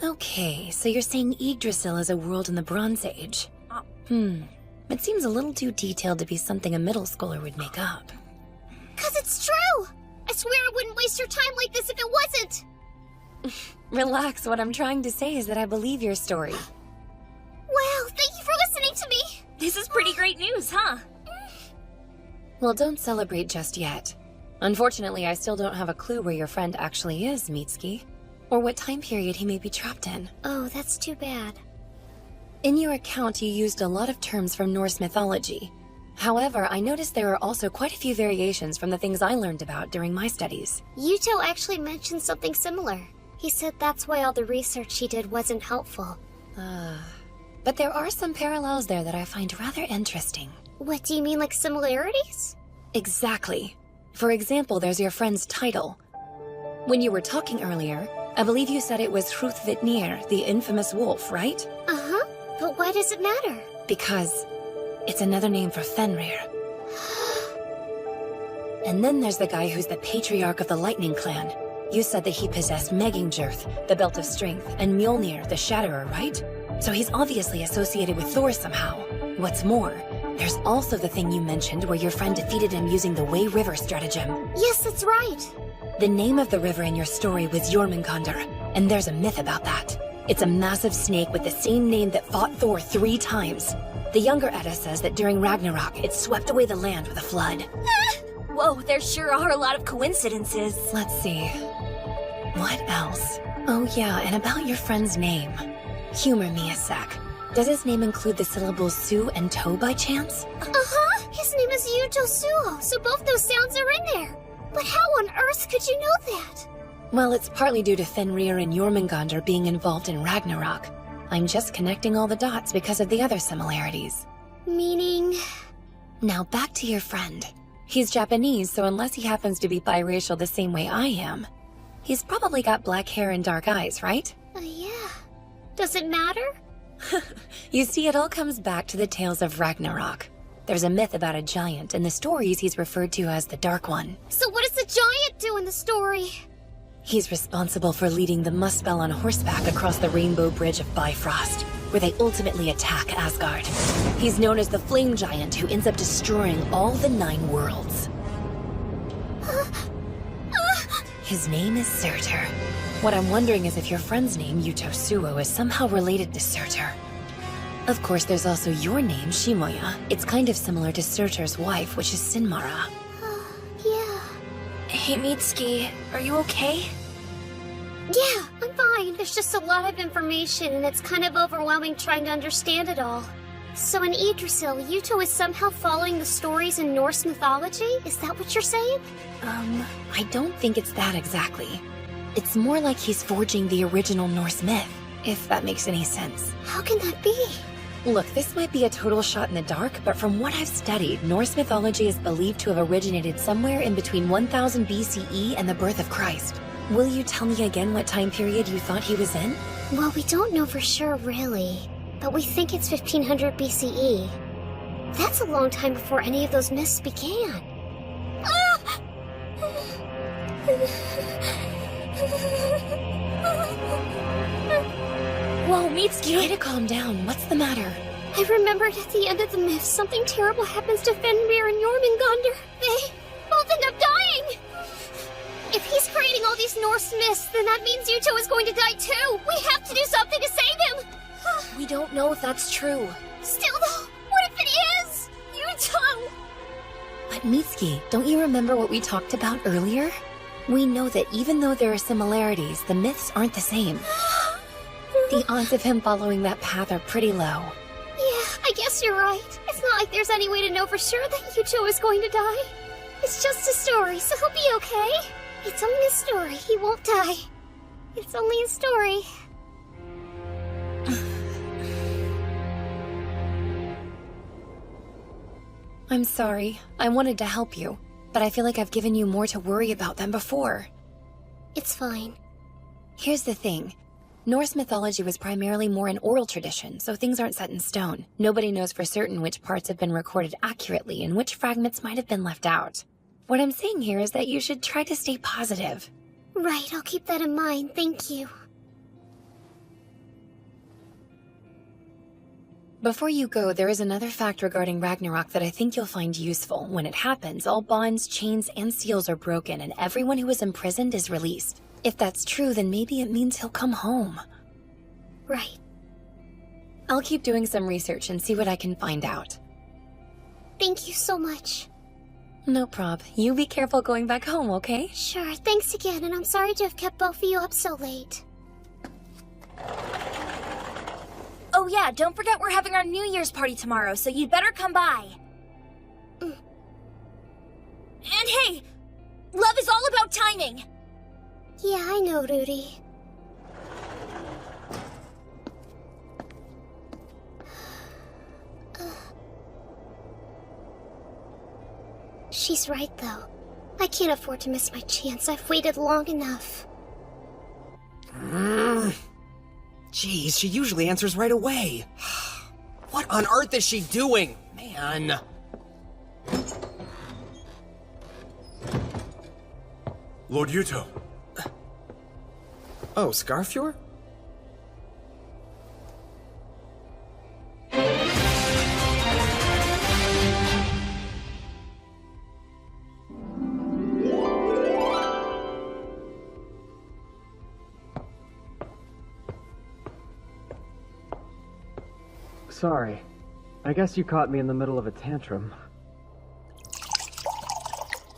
Okay, so you're saying Yggdrasil is a world in the Bronze Age. It seems a little too detailed to be something a middle schooler would make up. 'Cause it's true! I swear I wouldn't waste your time like this if it wasn't! Relax, what I'm trying to say is that I believe your story. Wow, thank you for listening to me! This is pretty great news, huh? Well, don't celebrate just yet. Unfortunately, I still don't have a clue where your friend actually is, Mitsuki. Or what time period he may be trapped in. Oh, that's too bad. In your account, you used a lot of terms from Norse mythology. However, I noticed there are also quite a few variations from the things I learned about during my studies. Yuto actually mentioned something similar. He said that's why all the research he did wasn't helpful. But there are some parallels there that I find rather interesting. What do you mean, like similarities? Exactly. For example, there's your friend's title. When you were talking earlier, I believe you said it was Hrúthvitnir, the infamous wolf, right? Uh-huh. But why does it matter? Because it's another name for Fenrir. And then there's the guy who's the patriarch of the Lightning Clan. You said that he possessed Megingjörth, the Belt of Strength, and Mjolnir, the Shatterer, right? So he's obviously associated with Thor somehow. What's more, there's also the thing you mentioned where your friend defeated him using the Way River stratagem. Yes, that's right. The name of the river in your story was Jormungandr, and there's a myth about that. It's a massive snake with the same name that fought Thor 3 times. The younger Edda says that during Ragnarok, it swept away the land with a flood. Whoa, there sure are a lot of coincidences. Let's see. What else? Oh yeah, and about your friend's name. Humor me a sec. Does his name include the syllables Su and To by chance? Uh-huh! His name is Yuto Suo, so both those sounds are in there. But how on earth could you know that? Well, it's partly due to Fenrir and Jormungandr being involved in Ragnarok. I'm just connecting all the dots because of the other similarities. Meaning? Now back to your friend. He's Japanese, so unless he happens to be biracial the same way I am, he's probably got black hair and dark eyes, right? Yeah. Does it matter? You see, it all comes back to the tales of Ragnarok. There's a myth about a giant, and the stories he's referred to as the Dark One. So what does the giant do in the story? He's responsible for leading the Muspel on horseback across the Rainbow Bridge of Bifrost, where they ultimately attack Asgard. He's known as the Flame Giant, who ends up destroying all the 9 worlds. His name is Surtur. What I'm wondering is if your friend's name, Yuto Suo, is somehow related to Surtur. Of course, there's also your name, Shimoya. It's kind of similar to Surtur's wife, which is Sinmara. Yeah. Hey, Mitsuki, are you okay? Yeah, I'm fine. There's just a lot of information, and it's kind of overwhelming trying to understand it all. So in Yggdrasil, Yuto is somehow following the stories in Norse mythology? Is that what you're saying? I don't think it's that exactly. It's more like he's forging the original Norse myth, if that makes any sense. How can that be? Look, this might be a total shot in the dark, but from what I've studied, Norse mythology is believed to have originated somewhere in between 1000 BCE and the birth of Christ. Will you tell me again what time period you thought he was in? Well, we don't know for sure, really. But we think it's 1500 BCE. That's a long time before any of those myths began. Whoa, Mitsuki, try to calm down. What's the matter? I remembered at the end of the myth, something terrible happens to Fenrir and Jormungandr. They both end up dying! If he's creating all these Norse myths, then that means Yuto is going to die too! We have to do something to save him! We don't know if that's true. Still though, what if it is? Yuto! But Mitsuki, don't you remember what we talked about earlier? We know that even though there are similarities, the myths aren't the same. The odds of him following that path are pretty low. Yeah, I guess you're right. It's not like there's any way to know for sure that Yuto is going to die. It's just a story, so he'll be okay. It's only a story. He won't die. It's only a story. I'm sorry. I wanted to help you, but I feel like I've given you more to worry about than before. It's fine. Here's the thing. Norse mythology was primarily more an oral tradition, so things aren't set in stone. Nobody knows for certain which parts have been recorded accurately and which fragments might have been left out. What I'm saying here is that you should try to stay positive. Right, I'll keep that in mind. Thank you. Before you go, there is another fact regarding Ragnarok that I think you'll find useful. When it happens, all bonds, chains, and seals are broken, and everyone who was imprisoned is released. If that's true, then maybe it means he'll come home. Right. I'll keep doing some research and see what I can find out. Thank you so much. No prob. You be careful going back home, okay? Sure, thanks again, and I'm sorry to have kept both of you up so late. Oh yeah, don't forget we're having our New Year's party tomorrow, so you'd better come by. And hey, love is all about timing. Yeah, I know, Rudy. She's right, though. I can't afford to miss my chance. I've waited long enough. Jeez, she usually answers right away. What on earth is she doing? Man. Lord Yuto. Oh, Scarfjord? Sorry. I guess you caught me in the middle of a tantrum.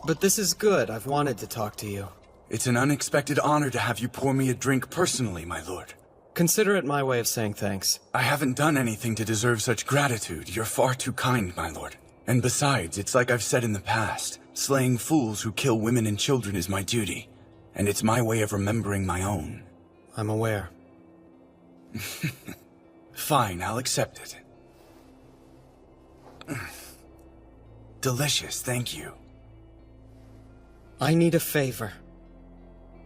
But this is good. I've wanted to talk to you. It's an unexpected honor to have you pour me a drink personally, my lord. Consider it my way of saying thanks. I haven't done anything to deserve such gratitude. You're far too kind, my lord. And besides, it's like I've said in the past. Slaying fools who kill women and children is my duty. And it's my way of remembering my own. I'm aware. Fine, I'll accept it. Delicious, thank you. I need a favor.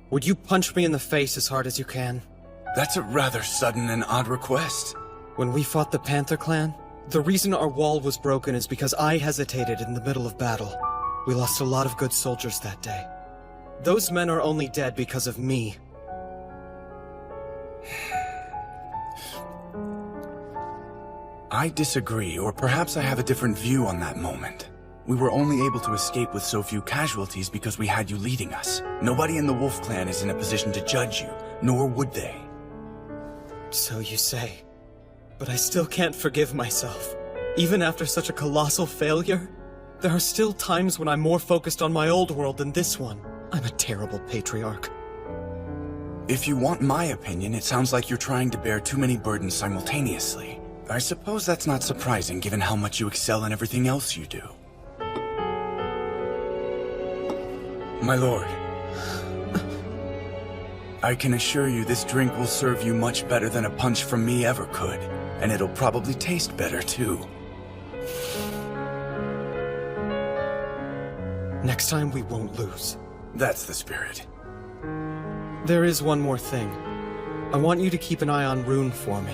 Would you punch me in the face as hard as you can? That's a rather sudden and odd request. When we fought the Panther Clan, the reason our wall was broken is because I hesitated in the middle of battle. We lost a lot of good soldiers that day. Those men are only dead because of me. I disagree, or perhaps I have a different view on that moment. We were only able to escape with so few casualties because we had you leading us. Nobody in the Wolf Clan is in a position to judge you, nor would they. So you say. But I still can't forgive myself. Even after such a colossal failure, there are still times when I'm more focused on my old world than this one. I'm a terrible patriarch. If you want my opinion, it sounds like you're trying to bear too many burdens simultaneously. I suppose that's not surprising given how much you excel in everything else you do. My lord, I can assure you this drink will serve you much better than a punch from me ever could, and it'll probably taste better too. Next time we won't lose. That's the spirit. There is one more thing. I want you to keep an eye on Rune for me.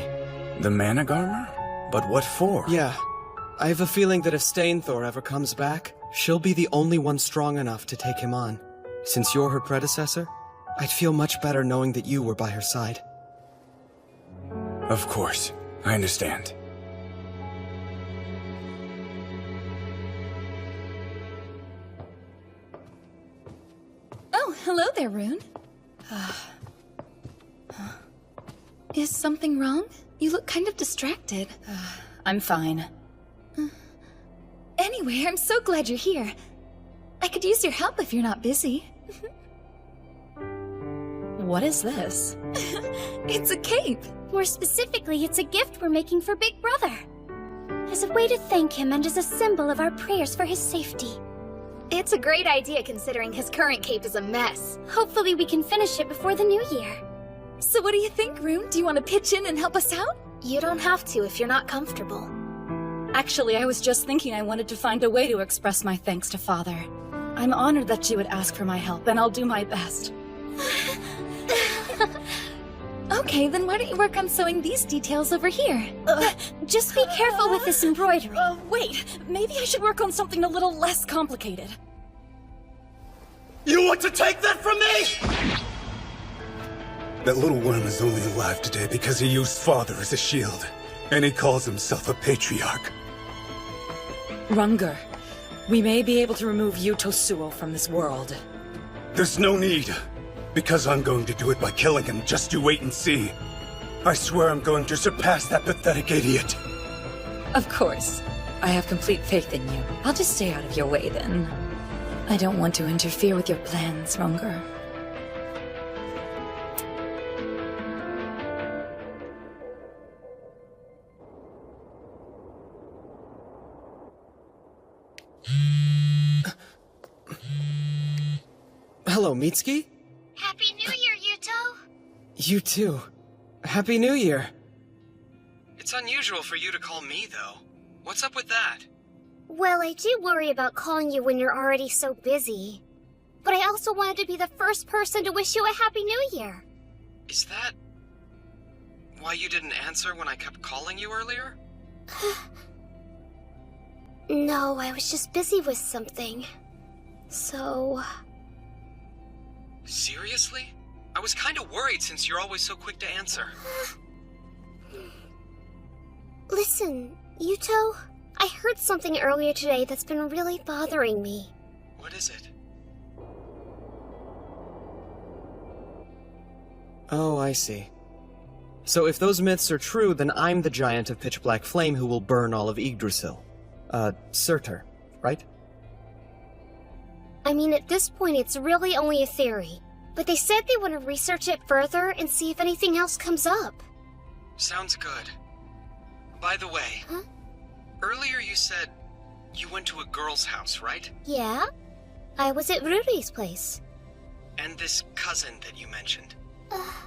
The Managarmer? But what for? Yeah. I have a feeling that if Stainthor ever comes back, she'll be the only one strong enough to take him on. Since you're her predecessor, I'd feel much better knowing that you were by her side. Of course. I understand. Oh, hello there, Rune. Is something wrong? You look kind of distracted. I'm fine. Anyway, I'm so glad you're here. I could use your help if you're not busy. What is this? It's a cape. More specifically, it's a gift we're making for Big Brother. As a way to thank him and as a symbol of our prayers for his safety. It's a great idea considering his current cape is a mess. Hopefully we can finish it before the new year. So what do you think, Rune? Do you want to pitch in and help us out? You don't have to if you're not comfortable. Actually, I was just thinking I wanted to find a way to express my thanks to Father. I'm honored that you would ask for my help, and I'll do my best. Okay, then why don't you work on sewing these details over here? Just be careful with this embroidery. Wait, maybe I should work on something a little less complicated. You want to take that from me? That little worm is only alive today because he used Father as a shield. And he calls himself a patriarch. Runger, we may be able to remove Yuto Suo from this world. There's no need. Because I'm going to do it by killing him, just you wait and see. I swear I'm going to surpass that pathetic idiot. Of course. I have complete faith in you. I'll just stay out of your way then. I don't want to interfere with your plans, Runger. Hello, Mitsuki? Happy New Year, Yuto! You too. Happy New Year. It's unusual for you to call me, though. What's up with that? Well, I do worry about calling you when you're already so busy. But I also wanted to be the first person to wish you a Happy New Year. Is that why you didn't answer when I kept calling you earlier? No, I was just busy with something. So... Seriously? I was kind of worried since you're always so quick to answer. Listen, Yuto, I heard something earlier today that's been really bothering me. What is it? Oh, I see. So if those myths are true, then I'm the giant of pitch black flame who will burn all of Yggdrasil. Surtur, right? I mean, at this point, it's really only a theory. But they said they want to research it further and see if anything else comes up. Sounds good. By the way, earlier you said you went to a girl's house, right? Yeah? I was at Rudy's place. And this cousin that you mentioned.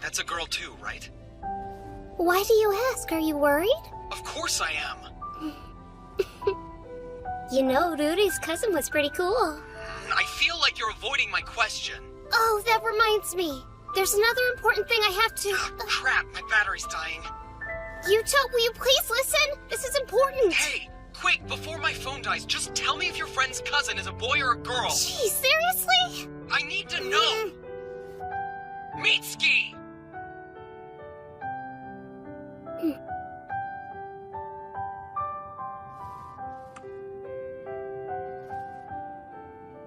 That's a girl too, right? Why do you ask? Are you worried? Of course I am. You know, Rudy's cousin was pretty cool. I feel like you're avoiding my question. Oh, that reminds me. There's another important thing I have to... Crap, my battery's dying. Yuto, will you please listen? This is important. Hey, quick, before my phone dies, just tell me if your friend's cousin is a boy or a girl. Gee, seriously? I need to know. Mitsuki!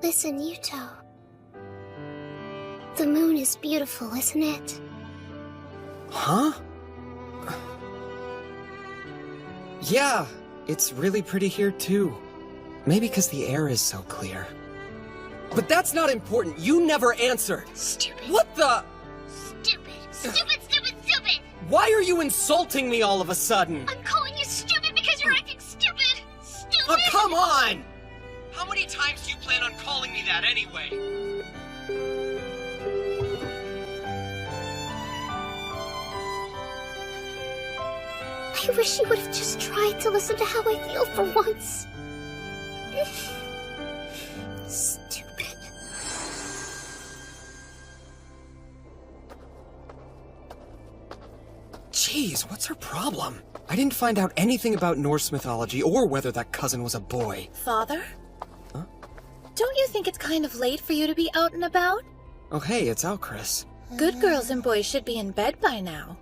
Listen, Yuto. The moon is beautiful, isn't it? Huh? Yeah, it's really pretty here too. Maybe because the air is so clear. But that's not important. You never answered. Stupid. What the? Stupid. Stupid, stupid, stupid! Why are you insulting me all of a sudden? I'm calling you stupid because you're acting stupid! Stupid! Oh, come on! How many times do you plan on calling me that anyway? I wish you would have just tried to listen to how I feel for once. Stupid. Jeez, what's her problem? I didn't find out anything about Norse mythology or whether that cousin was a boy. Father? Huh? Don't you think it's kind of late for you to be out and about? Oh hey, it's Alcris. Good girls and boys should be in bed by now.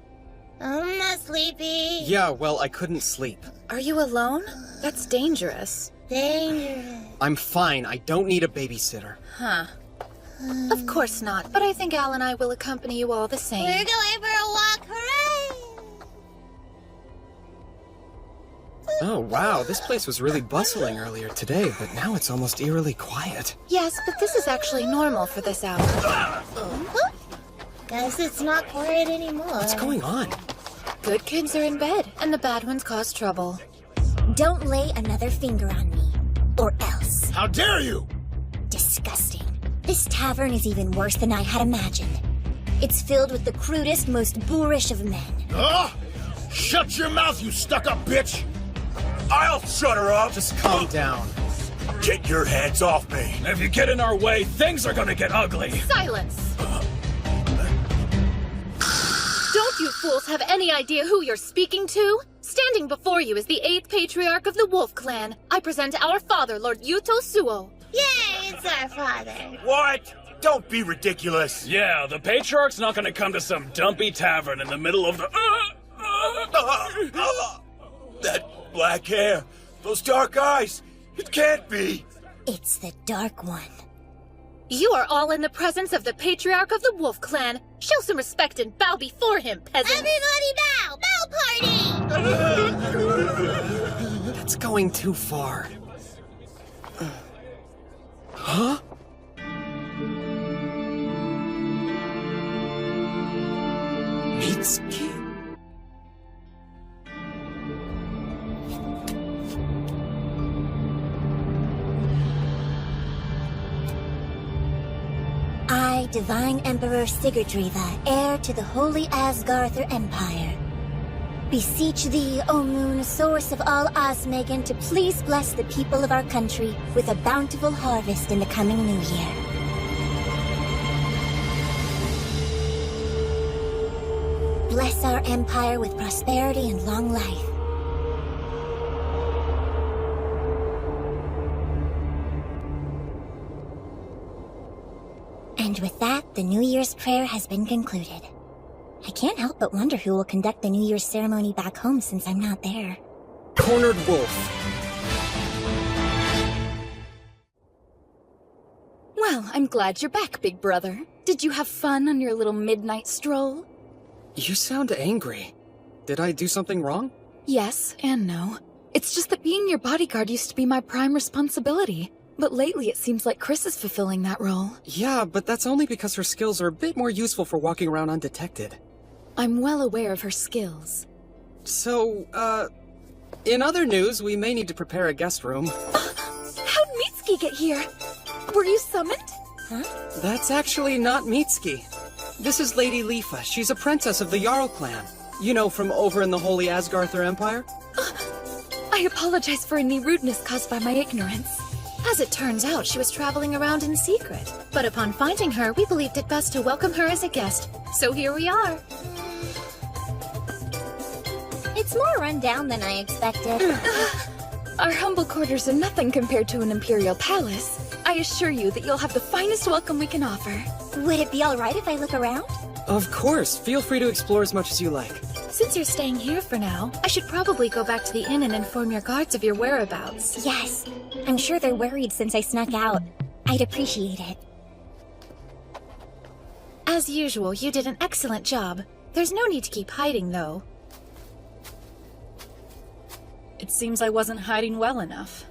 I'm not sleepy. Yeah, well, I couldn't sleep. Are you alone? That's dangerous. Dangerous. I'm fine. I don't need a babysitter. Huh. Of course not, but I think Al and I will accompany you all the same. We're going for a walk, hooray! Oh, wow, this place was really bustling earlier today, but now it's almost eerily quiet. Yes, but this is actually normal for this hour. Guess it's not quiet anymore. What's going on? Good kids are in bed, and the bad ones cause trouble. Don't lay another finger on me, or else. How dare you! Disgusting. This tavern is even worse than I had imagined. It's filled with the crudest, most boorish of men. Shut your mouth, you stuck-up bitch! I'll shut her up! Just calm down. Get your hands off me! If you get in our way, things are gonna get ugly! Silence! Don't you fools have any idea who you're speaking to? Standing before you is the 8th Patriarch of the Wolf Clan. I present our father, Lord Yuto Suo. Yay, it's our father. What? Don't be ridiculous. Yeah, the Patriarch's not gonna come to some dumpy tavern in the middle of the... That black hair, those dark eyes, it can't be. It's the Dark One. You are all in the presence of the Patriarch of the Wolf Clan. Show some respect and bow before him, peasants. Everybody bow! Bow party! That's going too far. Huh? Mitsuki? I, Divine Emperor Sigurdriva, heir to the Holy Asgarther Empire, beseech thee, O moon, source of all Osmegan, to please bless the people of our country with a bountiful harvest in the coming new year. bless our empire with prosperity and long life. And with that, the New Year's prayer has been concluded. I can't help but wonder who will conduct the New Year's ceremony back home since I'm not there. Cornered wolf. Well, I'm glad you're back, big brother. Did you have fun on your little midnight stroll? You sound angry. Did I do something wrong? Yes and no. It's just that being your bodyguard used to be my prime responsibility. But lately it seems like Chris is fulfilling that role. Yeah, but that's only because her skills are a bit more useful for walking around undetected. I'm well aware of her skills. So, in other news, we may need to prepare a guest room. How'd Mitsuki get here? Were you summoned? Huh? That's actually not Mitsuki. This is Lady Lifa. She's a princess of the Jarl clan. You know, from over in the Holy Asgarther Empire? I apologize for any rudeness caused by my ignorance. As it turns out, she was traveling around in secret. But upon finding her, we believed it best to welcome her as a guest. So here we are. It's more run down than I expected. Our humble quarters are nothing compared to an imperial palace. I assure you that you'll have the finest welcome we can offer. Would it be alright if I look around? Of course. Feel free to explore as much as you like. Since you're staying here for now, I should probably go back to the inn and inform your guards of your whereabouts. Yes. I'm sure they're worried since I snuck out. I'd appreciate it. As usual, you did an excellent job. There's no need to keep hiding, though. It seems I wasn't hiding well enough.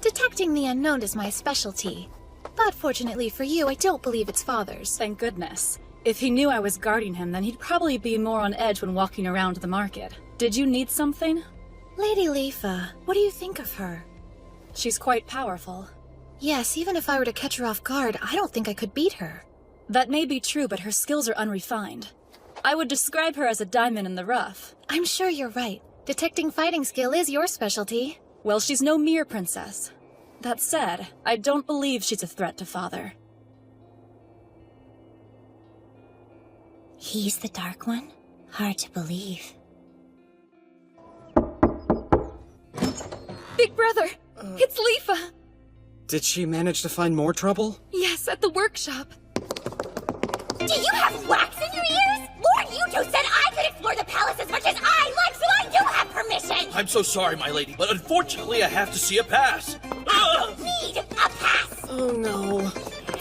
Detecting the unknown is my specialty. But fortunately for you, I don't believe it's father's. Thank goodness. If he knew I was guarding him, then he'd probably be more on edge when walking around the market. Did you need something? Lady Lifa, what do you think of her? She's quite powerful. Yes, even if I were to catch her off guard, I don't think I could beat her. That may be true, but her skills are unrefined. I would describe her as a diamond in the rough. I'm sure you're right. Detecting fighting skill is your specialty. Well, she's no mere princess. That said, I don't believe she's a threat to Father. He's the Dark One? Hard to believe. Big brother! It's Lifa! Did she manage to find more trouble? Yes, at the workshop. Do you have wax in your ears? Lord Yuto said I could explore the palace as much as I like, so I do have permission! I'm so sorry, my lady, but unfortunately I have to see a pass. I don't need a pass! Oh no.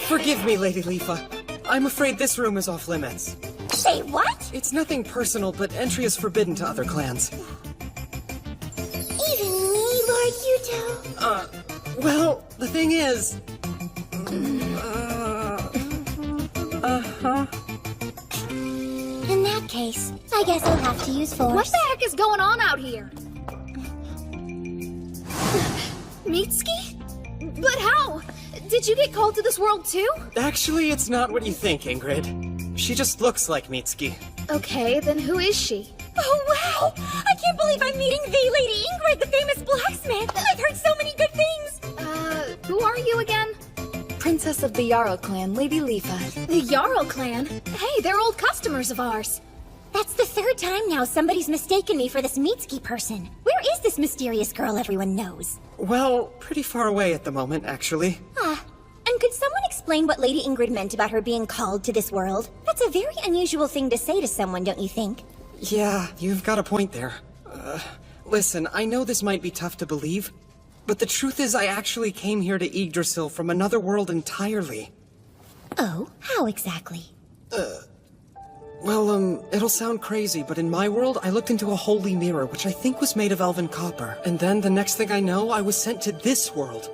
Forgive me, Lady Lifa. I'm afraid this room is off limits. Say what? It's nothing personal, but entry is forbidden to other clans. Even me, Lord Yuto? Well, the thing is... In that case, I guess I'll have to use force. What the heck is going on out here? Mitsuki? But how? Did you get called to this world too? Actually, it's not what you think, Ingrid. She just looks like Mitsuki. Okay, then who is she? Oh, wow! I can't believe I'm meeting the Lady Ingrid, the famous blacksmith! I've heard so many good things! Who are you again? Princess of the Jarl clan, Lady Lifa. The Jarl clan? Hey, they're old customers of ours. That's the third time now somebody's mistaken me for this Mitsuki person. Where is this mysterious girl everyone knows? Well, pretty far away at the moment, actually. And could someone explain what Lady Ingrid meant about her being called to this world? That's a very unusual thing to say to someone, don't you think? Yeah, you've got a point there. Listen, I know this might be tough to believe, but the truth is I actually came here to Yggdrasil from another world entirely. Oh, how exactly? Well, it'll sound crazy, but in my world, I looked into a holy mirror, which I think was made of elven copper. And then, the next thing I know, I was sent to this world,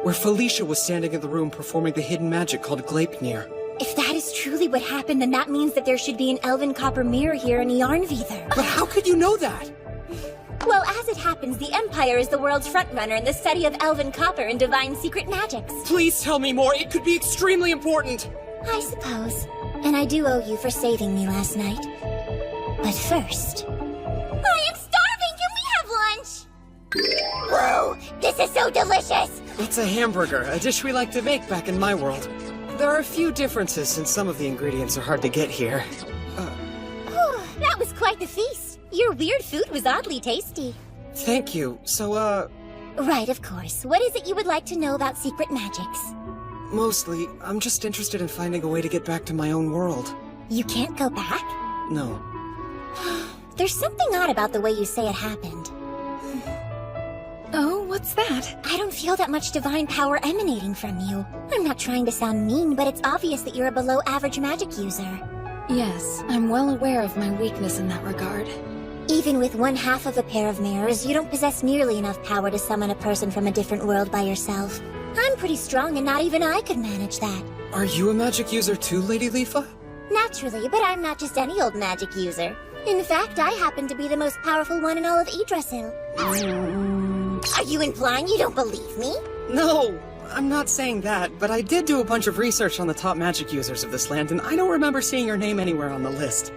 where Felicia was standing in the room performing the hidden magic called Gleipnir. If that is truly what happened, then that means that there should be an elven copper mirror here in Yarnvidar. But how could you know that? Well, as it happens, the Empire is the world's frontrunner in the study of elven copper and divine secret magics. Please tell me more. It could be extremely important. I suppose. And I do owe you for saving me last night. But first... I am starving! Can we have lunch? Whoa! This is so delicious! It's a hamburger, a dish we like to make back in my world. There are a few differences since some of the ingredients are hard to get here. That That was quite the feast. Your weird food was oddly tasty. Thank you. So, Right, of course. What is it you would like to know about secret magics? mostly, I'm just interested in finding a way to get back to my own world. You can't go back? No. There's something odd about the way you say it happened. Oh, what's that? I don't feel that much divine power emanating from you. I'm not trying to sound mean, but it's obvious that you're a below-average magic user. Yes, I'm well aware of my weakness in that regard. Even with one half of a pair of mirrors, you don't possess nearly enough power to summon a person from a different world by yourself. I'm pretty strong and not even I could manage that. Are you a magic user too, Lady Leafa? Naturally, but I'm not just any old magic user. In fact, I happen to be the most powerful one in all of Yggdrasil. Are you implying you don't believe me? No, I'm not saying that, but I did do a bunch of research on the top magic users of this land, and I don't remember seeing your name anywhere on the list.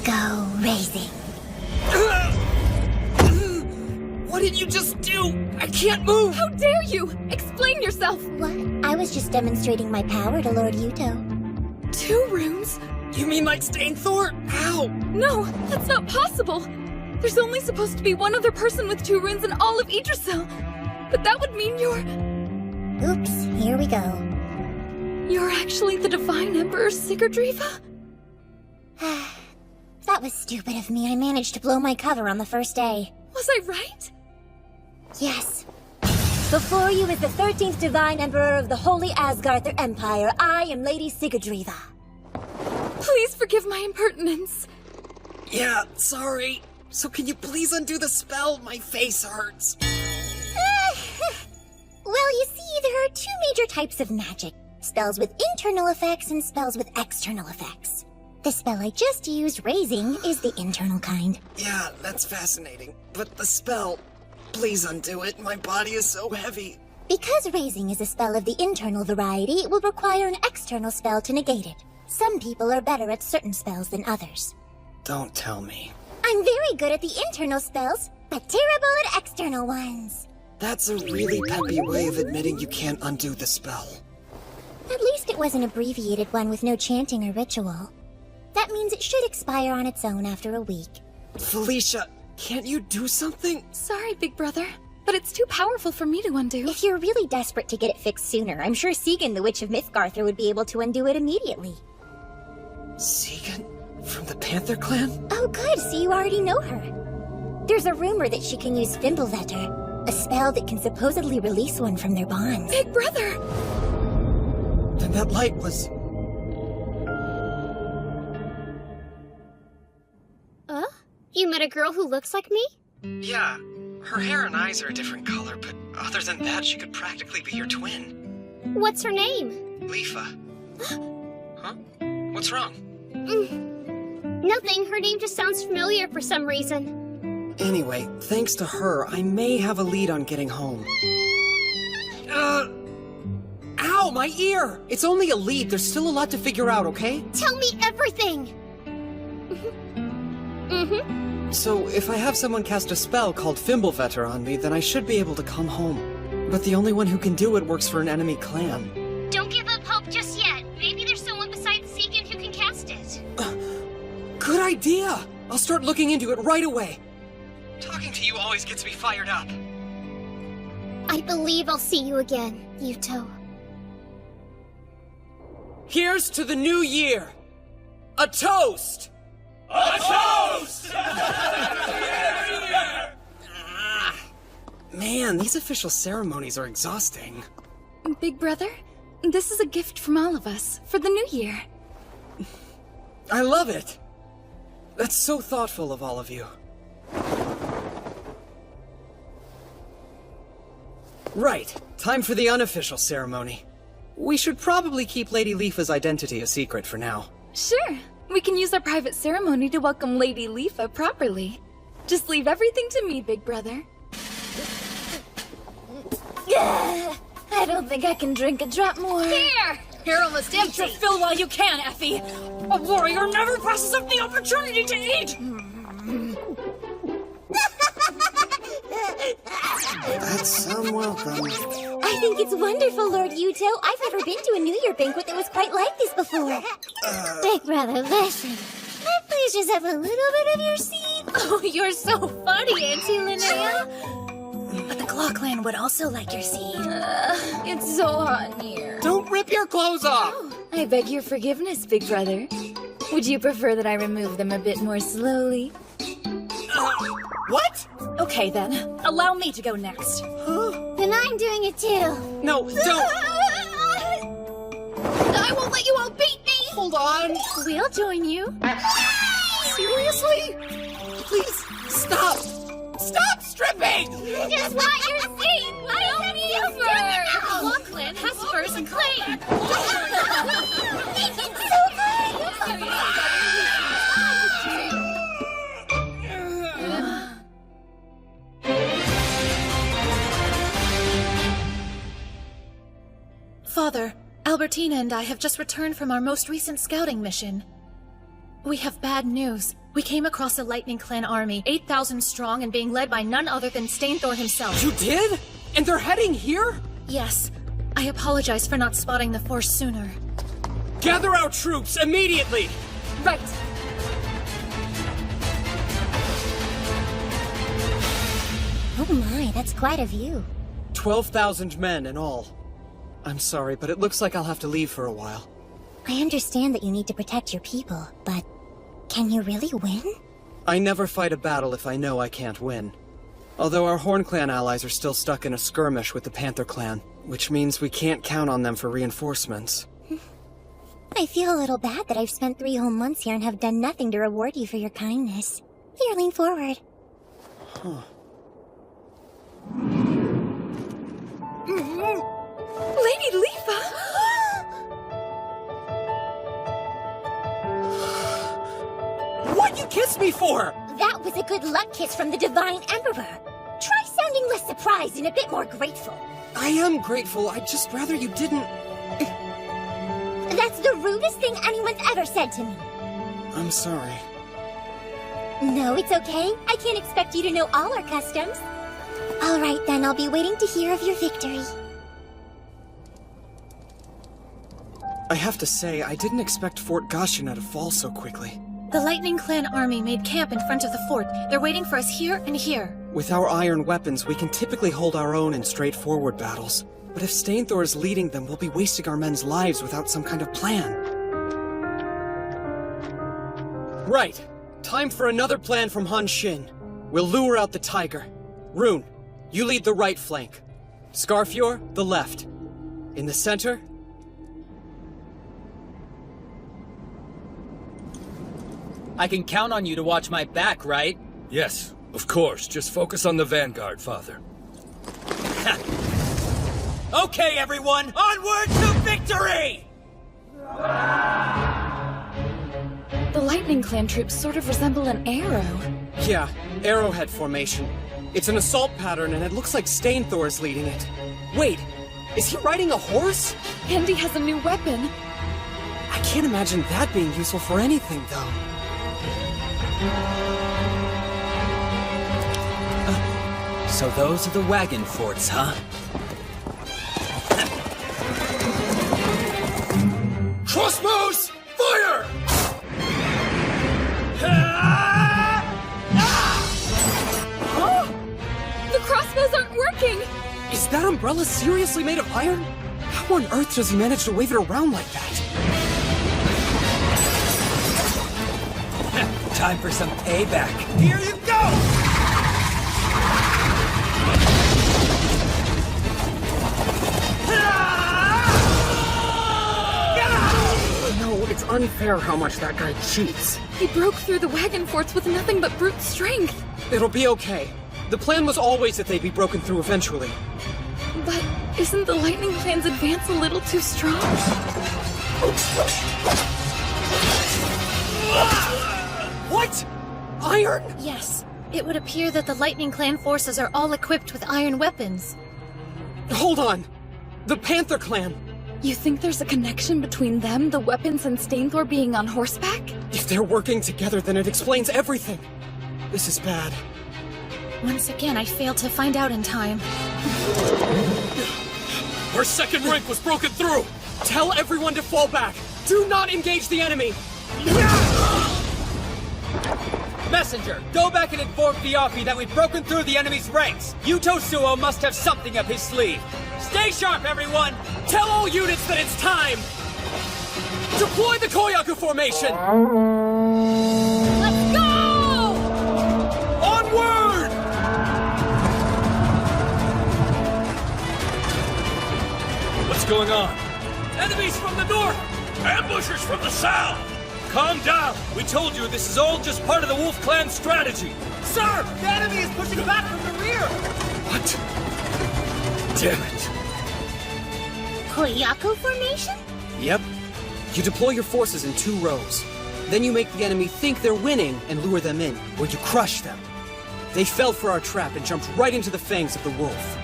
Go raising. What did you just do? I can't move! How dare you! Explain yourself! What? I was just demonstrating my power to Lord Yuto. 2 rooms? You mean like Stainthor? How? No, that's not possible! There's only supposed to be one other person with 2 runes in all of Yggdrasil. But that would mean you're... Oops, here we go. You're actually the Divine Emperor Sigurdriva? That was stupid of me. I managed to blow my cover on the first day. Was I right? Yes. Before you is the 13th Divine Emperor of the Holy Asgarther Empire. I am Lady Sigurdriva. Please forgive my impertinence. Yeah, sorry. So can you please undo the spell? My face hurts. Well, you see, there are 2 major types of magic. Spells with internal effects and spells with external effects. The spell I just used, Raising, is the internal kind. Yeah, that's fascinating. But the spell, please undo it. My body is so heavy. Because Raising is a spell of the internal variety, it will require an external spell to negate it. Some people are better at certain spells than others. Don't tell me. I'm very good at the internal spells, but terrible at external ones. That's a really peppy way of admitting you can't undo the spell. At least it was an abbreviated one with no chanting or ritual. That means it should expire on its own after a week. Felicia, can't you do something? Sorry, big brother, but it's too powerful for me to undo. If you're really desperate to get it fixed sooner, I'm sure Segan, the Witch of Mythgarther, would be able to undo it immediately. Segan? From the Panther Clan? Oh good, so you already know her. There's a rumor that she can use Fimbulvetter, a spell that can supposedly release one from their bonds. Big brother! Then that light was... You met a girl who looks like me? Yeah, her hair and eyes are a different color, but other than that, she could practically be your twin. What's her name? Leafa. Huh? What's wrong? Nothing. Her name just sounds familiar for some reason. Anyway, thanks to her, I may have a lead on getting home. Ow, my ear! It's only a lead. There's still a lot to figure out, okay? Tell me everything! So, if I have someone cast a spell called Fimbulvetter on me, then I should be able to come home. But the only one who can do it works for an enemy clan. Don't give up hope just yet. Maybe there's someone besides Segan who can cast it. Good idea! I'll start looking into it right away. Talking to you always gets me fired up. I believe I'll see you again, Yuto. Here's to the new year! A toast! A toast! Man, these official ceremonies are exhausting. Big brother, this is a gift from all of us for the new year. I love it! That's so thoughtful of all of you. Right, time for the unofficial ceremony. We should probably keep Lady Leafa's identity a secret for now. Sure, we can use our private ceremony to welcome Lady Leafa properly. Just leave everything to me, big brother. I don't think I can drink a drop more. Here! You're almost empty. Eat your fill while you can, Effie. A warrior never passes up the opportunity to eat! That's some welcome. I think it's wonderful, Lord Yuto. I've never been to a New Year banquet that was quite like this before. Big brother, listen. Can I please just have a little bit of your seed? Oh, you're so funny, Auntie Linnea. But the Claw Clan would also like your seed. It's so hot in here. Don't rip your clothes off! I beg your forgiveness, big brother. Would you prefer that I remove them a bit more slowly? What? Okay then, allow me to go next. Then I'm doing it too. No, don't! I won't let you all beat me! Hold on! We'll join you. Seriously? Please, stop! Stop stripping! I just want your seed! Why don't you The Claw Clan has furs and clay. It's so Father, Albertina and I have just returned from our most recent scouting mission. We have bad news. We came across a Lightning Clan army, 8,000 strong and being led by none other than Stainthor himself. You did? And they're heading here? Yes. I apologize for not spotting the force sooner. Gather our troops immediately! Right. Oh my, that's quite a view. 12,000 men in all. I'm sorry, but it looks like I'll have to leave for a while. I understand that you need to protect your people, but can you really win? I never fight a battle if I know I can't win. Although our Horn Clan allies are still stuck in a skirmish with the Panther Clan, which means we can't count on them for reinforcements. I feel a little bad that I've spent 3 whole months here and have done nothing to reward you for your kindness. Here, lean forward. Huh. Lady Leafa! What'd you kiss me for? That was a good luck kiss from the Divine Emperor. Try sounding less surprised and a bit more grateful. I am grateful, I'd just rather you didn't... That's the rudest thing anyone's ever said to me. I'm sorry. No, it's okay. I can't expect you to know all our customs. All right, then, I'll be waiting to hear of your victory. I have to say, I didn't expect Fort Gashina to fall so quickly. The Lightning Clan army made camp in front of the fort. They're waiting for us here and here. With our iron weapons, we can typically hold our own in straightforward battles. But if Stainthor is leading them, we'll be wasting our men's lives without some kind of plan. Right. Time for another plan from Han Shin. We'll lure out the tiger. Rune, you lead the right flank. Scarfjord, the left. In the center... I can count on you to watch my back, right? Yes, of course. Just focus on the vanguard, Father. Okay, everyone! Onward to victory! The Lightning Clan troops sort of resemble an arrow. Yeah, arrowhead formation. It's an assault pattern, and it looks like Stainthor is leading it. Wait, is he riding a horse? And he has a new weapon. I can't imagine that being useful for anything, though. So those are the wagon forts, huh? Crossbows! Fire! The crossbows aren't working! Is that umbrella seriously made of iron? How on earth does he manage to wave it around like that? Time for some payback. Here you go! No, it's unfair how much that guy cheats. He broke through the wagon forts with nothing but brute strength. It'll be okay. The plan was always that they'd be broken through eventually. But isn't the Lightning Clan's advance a little too strong? What? Iron? Yes. It would appear that the Lightning Clan forces are all equipped with iron weapons. Hold on. The Panther Clan. You think there's a connection between them, the weapons, and Stainthor being on horseback? If they're working together, then it explains everything. This is bad. Once again, I failed to find out in time. Our second rank was broken through! Tell everyone to fall back! Do not engage the enemy! Messenger, go back and inform Fiafi that we've broken through the enemy's ranks. Yuto Suo must have something up his sleeve. Stay sharp, everyone! Tell all units that it's time! Deploy the Koyaku formation! Let's go! Onward! What's going on? Enemies from the north! Ambushers from the south! Calm down! We told you this is all just part of the Wolf Clan strategy! Sir! The enemy is pushing back from the rear! What? Damn it! Koyaku formation? Yep. You deploy your forces in 2 rows. Then you make the enemy think they're winning and lure them in, or you crush them. They fell for our trap and jumped right into the fangs of the wolf.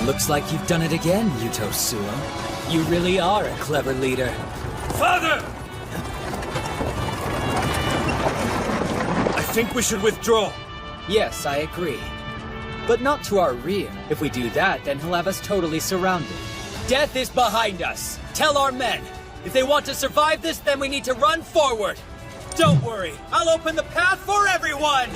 Looks like you've done it again, Yuto Suo. You really are a clever leader. Father! I think we should withdraw. Yes, I agree. But not to our rear. If we do that, then he'll have us totally surrounded. Death is behind us. Tell our men. If they want to survive this, then we need to run forward. Don't worry. I'll open the path for everyone!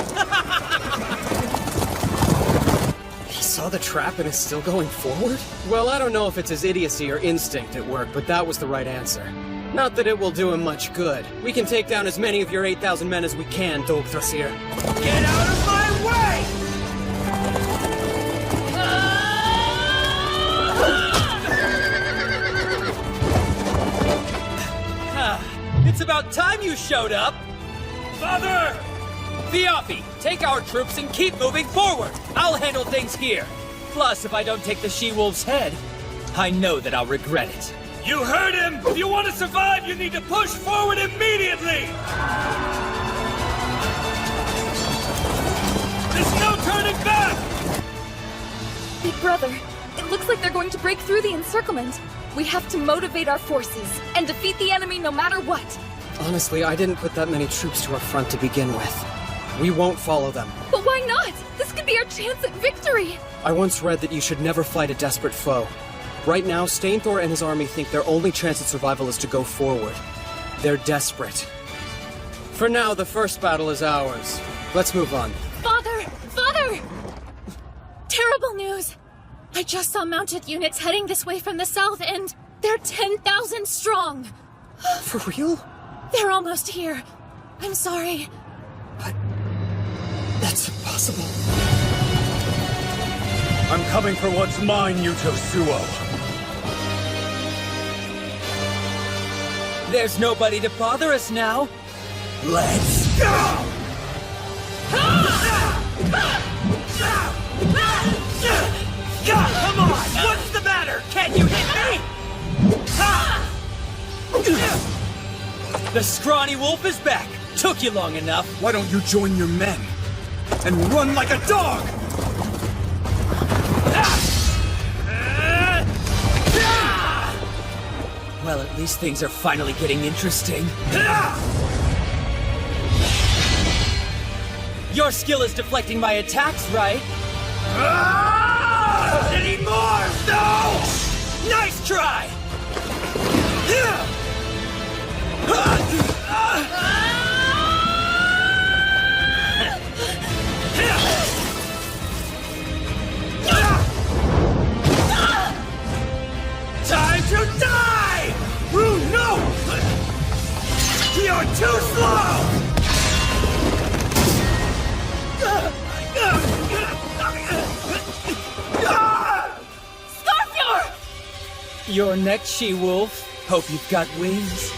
He saw the trap and is still going forward? Well, I don't know if it's his idiocy or instinct at work, but that was the right answer. Not that it will do him much good. We can take down as many of your 8,000 men as we can, Dogthrasir. Get out of my way! It's about time you showed up! Father! Fiafi, take our troops and keep moving forward! I'll handle things here. Plus, if I don't take the she-wolf's head, I know that I'll regret it. You heard him! If you want to survive, you need to push forward immediately! There's no turning back! Big brother, it looks like they're going to break through the encirclement. We have to motivate our forces and defeat the enemy no matter what. Honestly, I didn't put that many troops to our front to begin with. We won't follow them. But why not? This could be our chance at victory! I once read that you should never fight a desperate foe. Right now, Stainthor and his army think their only chance at survival is to go forward. They're desperate. For now, the first battle is ours. Let's move on. Father! Father! Terrible news! I just saw mounted units heading this way from the south, and they're 10,000 strong! For real? They're almost here. I'm sorry. That's impossible. I'm coming for what's mine, Yuto Suo. There's nobody to bother us now. Let's go! Come on! What's the matter? Can't you hit me? The scrawny wolf is back. Took you long enough. Why don't you join your men and run like a dog? Well, at least things are finally getting interesting. Your skill is deflecting my attacks, right? Any more? No! Nice try! Time to die! Ooh, no! You're too slow! Scorpior! Your next she-wolf. Hope you've got wings.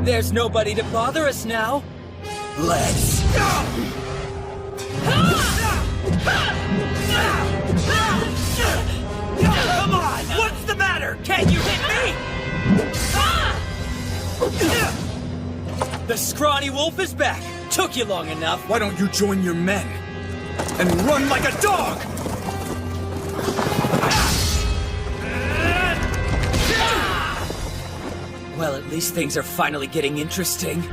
There's nobody to bother us now. Let's go! Come on! What's the matter? Can't you hit me? The scrawny wolf is back. Took you long enough. Why don't you join your men and run like a dog? Well, at least things are finally getting interesting.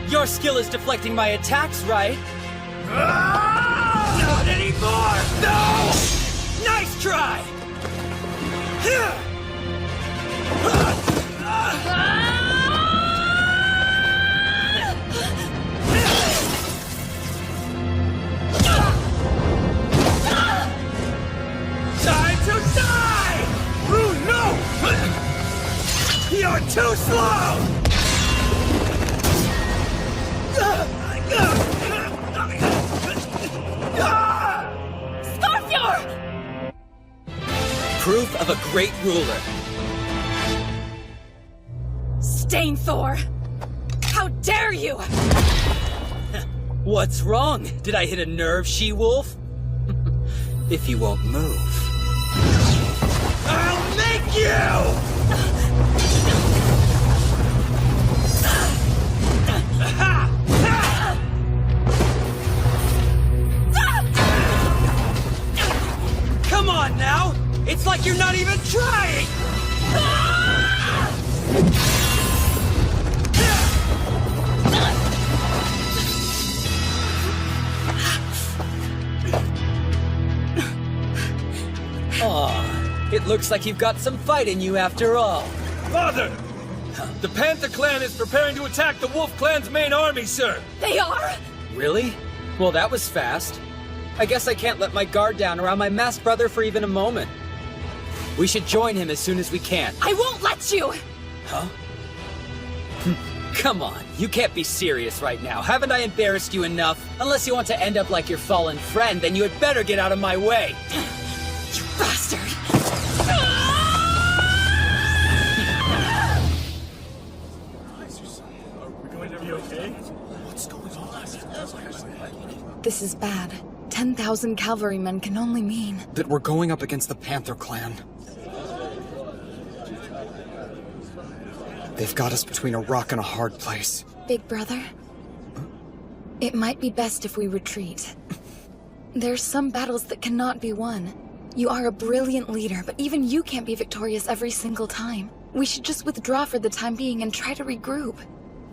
Your skill is deflecting my attacks, right? Not anymore! No! Nice try! Time to die! No! You're too slow! Scorpior! Proof of a great ruler. Stainthor! How dare you! What's wrong? Did I hit a nerve, she-wolf? If you won't move, I'll make you! Come on now! It's like you're not even trying! Aw, it looks like you've got some fight in you after all. Father! The Panther Clan is preparing to attack the Wolf Clan's main army, sir! They are? Really? Well, that was fast. I guess I can't let my guard down around my masked brother for even a moment. We should join him as soon as we can. I won't let you! Huh? Come on, you can't be serious right now. Haven't I embarrassed you enough? Unless you want to end up like your fallen friend, then you had better get out of my way. You bastard! This is bad. 10,000 cavalrymen can only mean that we're going up against the Panther Clan. They've got us between a rock and a hard place. Big brother. It might be best if we retreat. There's some battles that cannot be won. You are a brilliant leader, but even you can't be victorious every single time. We should just withdraw for the time being and try to regroup.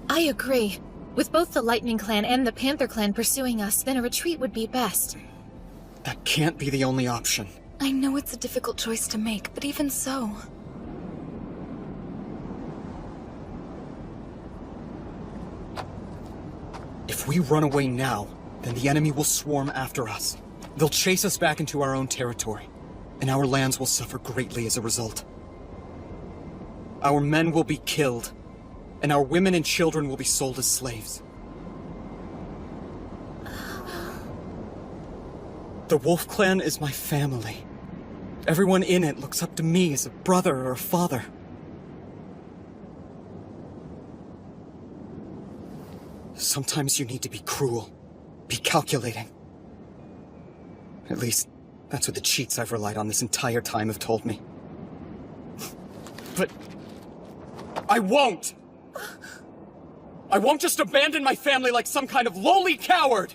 I agree. With both the Lightning Clan and the Panther Clan pursuing us, then a retreat would be best. That can't be the only option. I know it's a difficult choice to make, but even so... If we run away now, then the enemy will swarm after us. They'll chase us back into our own territory, and our lands will suffer greatly as a result. Our men will be killed, and our women and children will be sold as slaves. The Wolf Clan is my family. Everyone in it looks up to me as a brother or a father. Sometimes you need to be cruel, be calculating. At least, that's what the cheats I've relied on this entire time have told me. But I won't! I won't just abandon my family like some kind of lowly coward!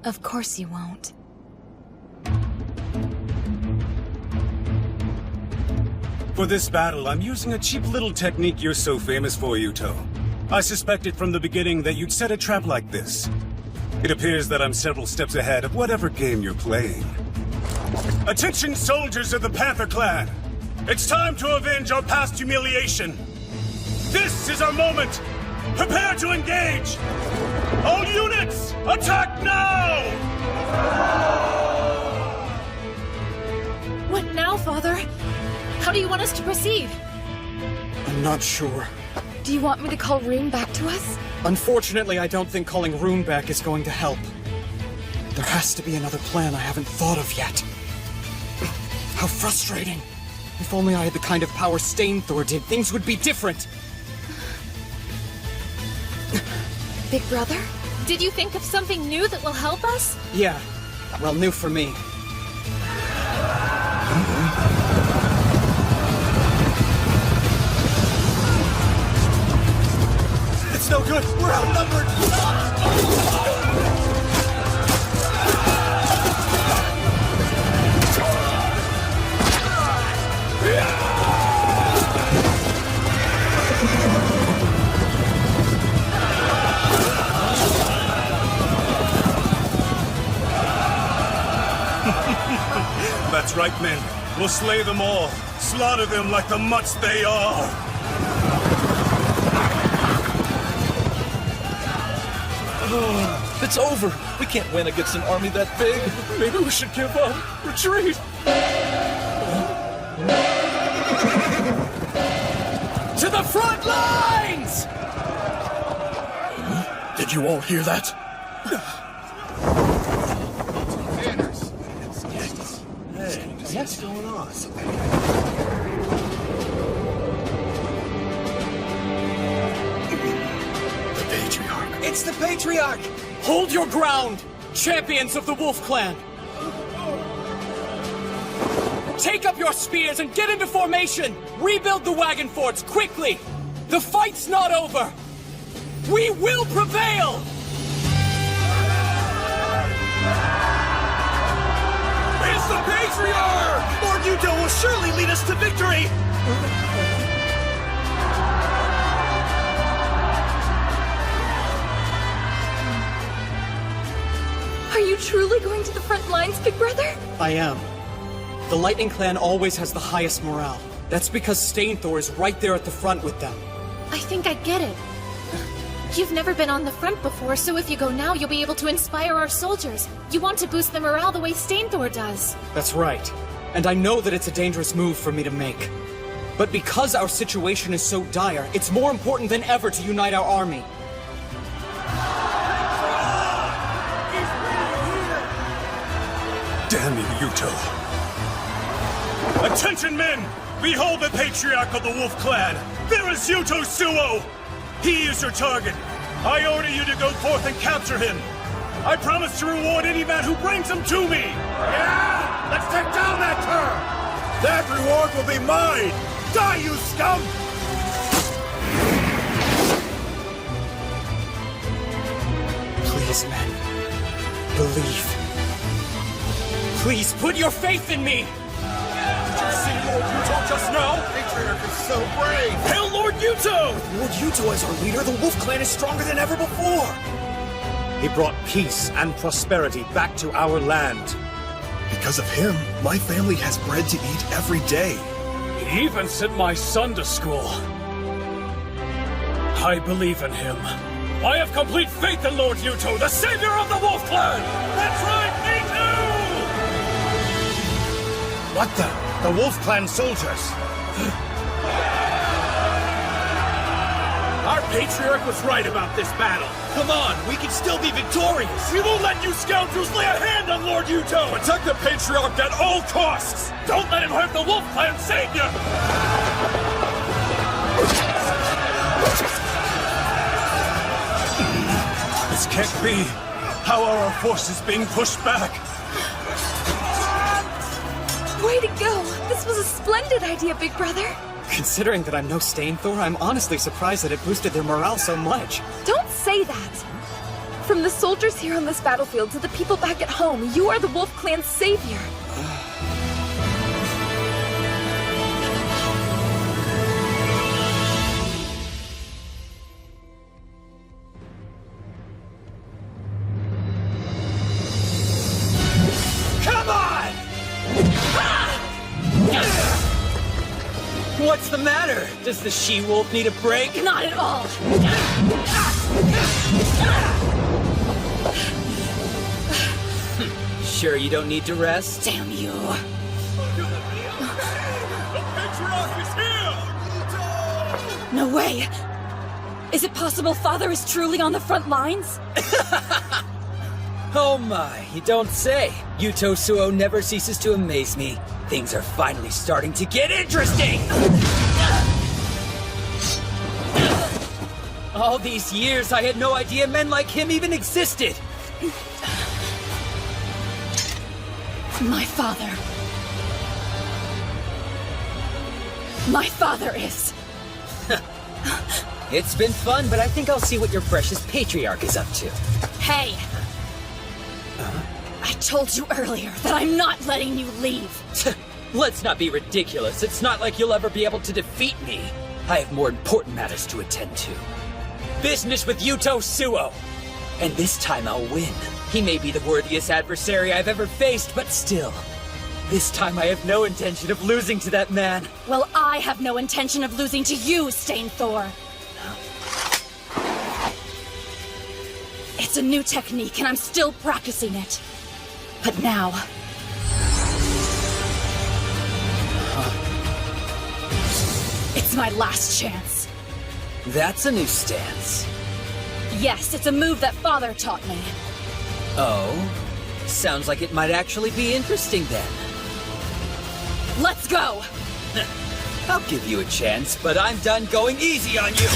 Of course you won't. For this battle, I'm using a cheap little technique you're so famous for, Yuto. I suspected from the beginning that you'd set a trap like this. It appears that I'm several steps ahead of whatever game you're playing. Attention, soldiers of the Panther Clan! It's time to avenge our past humiliation! This is our moment! Prepare to engage! All units, attack now! What now, Father? How do you want us to proceed? I'm not sure. Do you want me to call Rune back to us? Unfortunately, I don't think calling Rune back is going to help. There has to be another plan I haven't thought of yet. How frustrating. If only I had the kind of power Stainthor did, things would be different. Big brother? Did you think of something new that will help us? Yeah. Well, new for me. It's no good! We're outnumbered! That's right, men. We'll slay them all. Slaughter them like the mutts they are. It's over. We can't win against an army that big. Maybe we should give up. Retreat. To the front lines! Did you all hear that? What's going on? The Patriarch. It's the Patriarch! Hold your ground, champions of the Wolf Clan! Take up your spears and get into formation! Rebuild the wagon forts, quickly! The fight's not over! We will prevail! It's the Patriarch! Lord Yuto will surely lead us to victory! Are you truly going to the front lines, Big Brother? I am. The Lightning Clan always has the highest morale. That's because Stainthor is right there at the front with them. I think I get it. You've never been on the front before, so if you go now, you'll be able to inspire our soldiers. You want to boost the morale the way Stainthor does. That's right. And I know that it's a dangerous move for me to make. But because our situation is so dire, it's more important than ever to unite our army. Damn you, Yuto. Attention, men! Behold the Patriarch of the Wolf Clan! There is Yuto Suo! He is your target. I order you to go forth and capture him. I promise to reward any man who brings him to me. Yeah! Let's take down that turd! That reward will be mine! Die, you scum! Please, men. Believe. Please, put your faith in me! Did you see Lord Yuto just now? Patriarch is so brave! Hail Lord Yuto! Lord Yuto as our leader, the Wolf Clan is stronger than ever before! He brought peace and prosperity back to our land. Because of him, my family has bread to eat every day. He even sent my son to school. I believe in him. I have complete faith in Lord Yuto, the savior of the Wolf Clan! That's right, me too! What the? The Wolf Clan soldiers! Our patriarch was right about this battle. Come on, we can still be victorious. We won't let you scoundrels lay a hand on Lord Yuto. Protect the patriarch at all costs. Don't let him hurt the Wolf Clan savior. This can't be. How are our forces being pushed back? Way to go! This was a splendid idea, Big Brother. Considering that I'm no Stainthor, I'm honestly surprised that it boosted their morale so much. Don't say that! From the soldiers here on this battlefield to the people back at home, you are the Wolf Clan's savior. Come on! What's the matter? Does the she-wolf need a break? Not at all! Sure you don't need to rest? Damn you. No way! Is it possible Father is truly on the front lines? Oh my, you don't say. Yuto Suo never ceases to amaze me. Things are finally starting to get interesting! All these years, I had no idea men like him even existed! My father. My father is... It's been fun, but I think I'll see what your precious patriarch is up to. Hey! I told you earlier that I'm not letting you leave. Let's not be ridiculous. It's not like you'll ever be able to defeat me. I have more important matters to attend to. Business with Yuto Suo. And this time I'll win. He may be the worthiest adversary I've ever faced, but still. This time I have no intention of losing to that man. Well, I have no intention of losing to you, Stainthor. It's a new technique, and I'm still practicing it. But now... It's my last chance. That's a new stance. Yes, it's a move that Father taught me. Oh? Sounds like it might actually be interesting then. Let's go! I'll give you a chance, but I'm done going easy on you!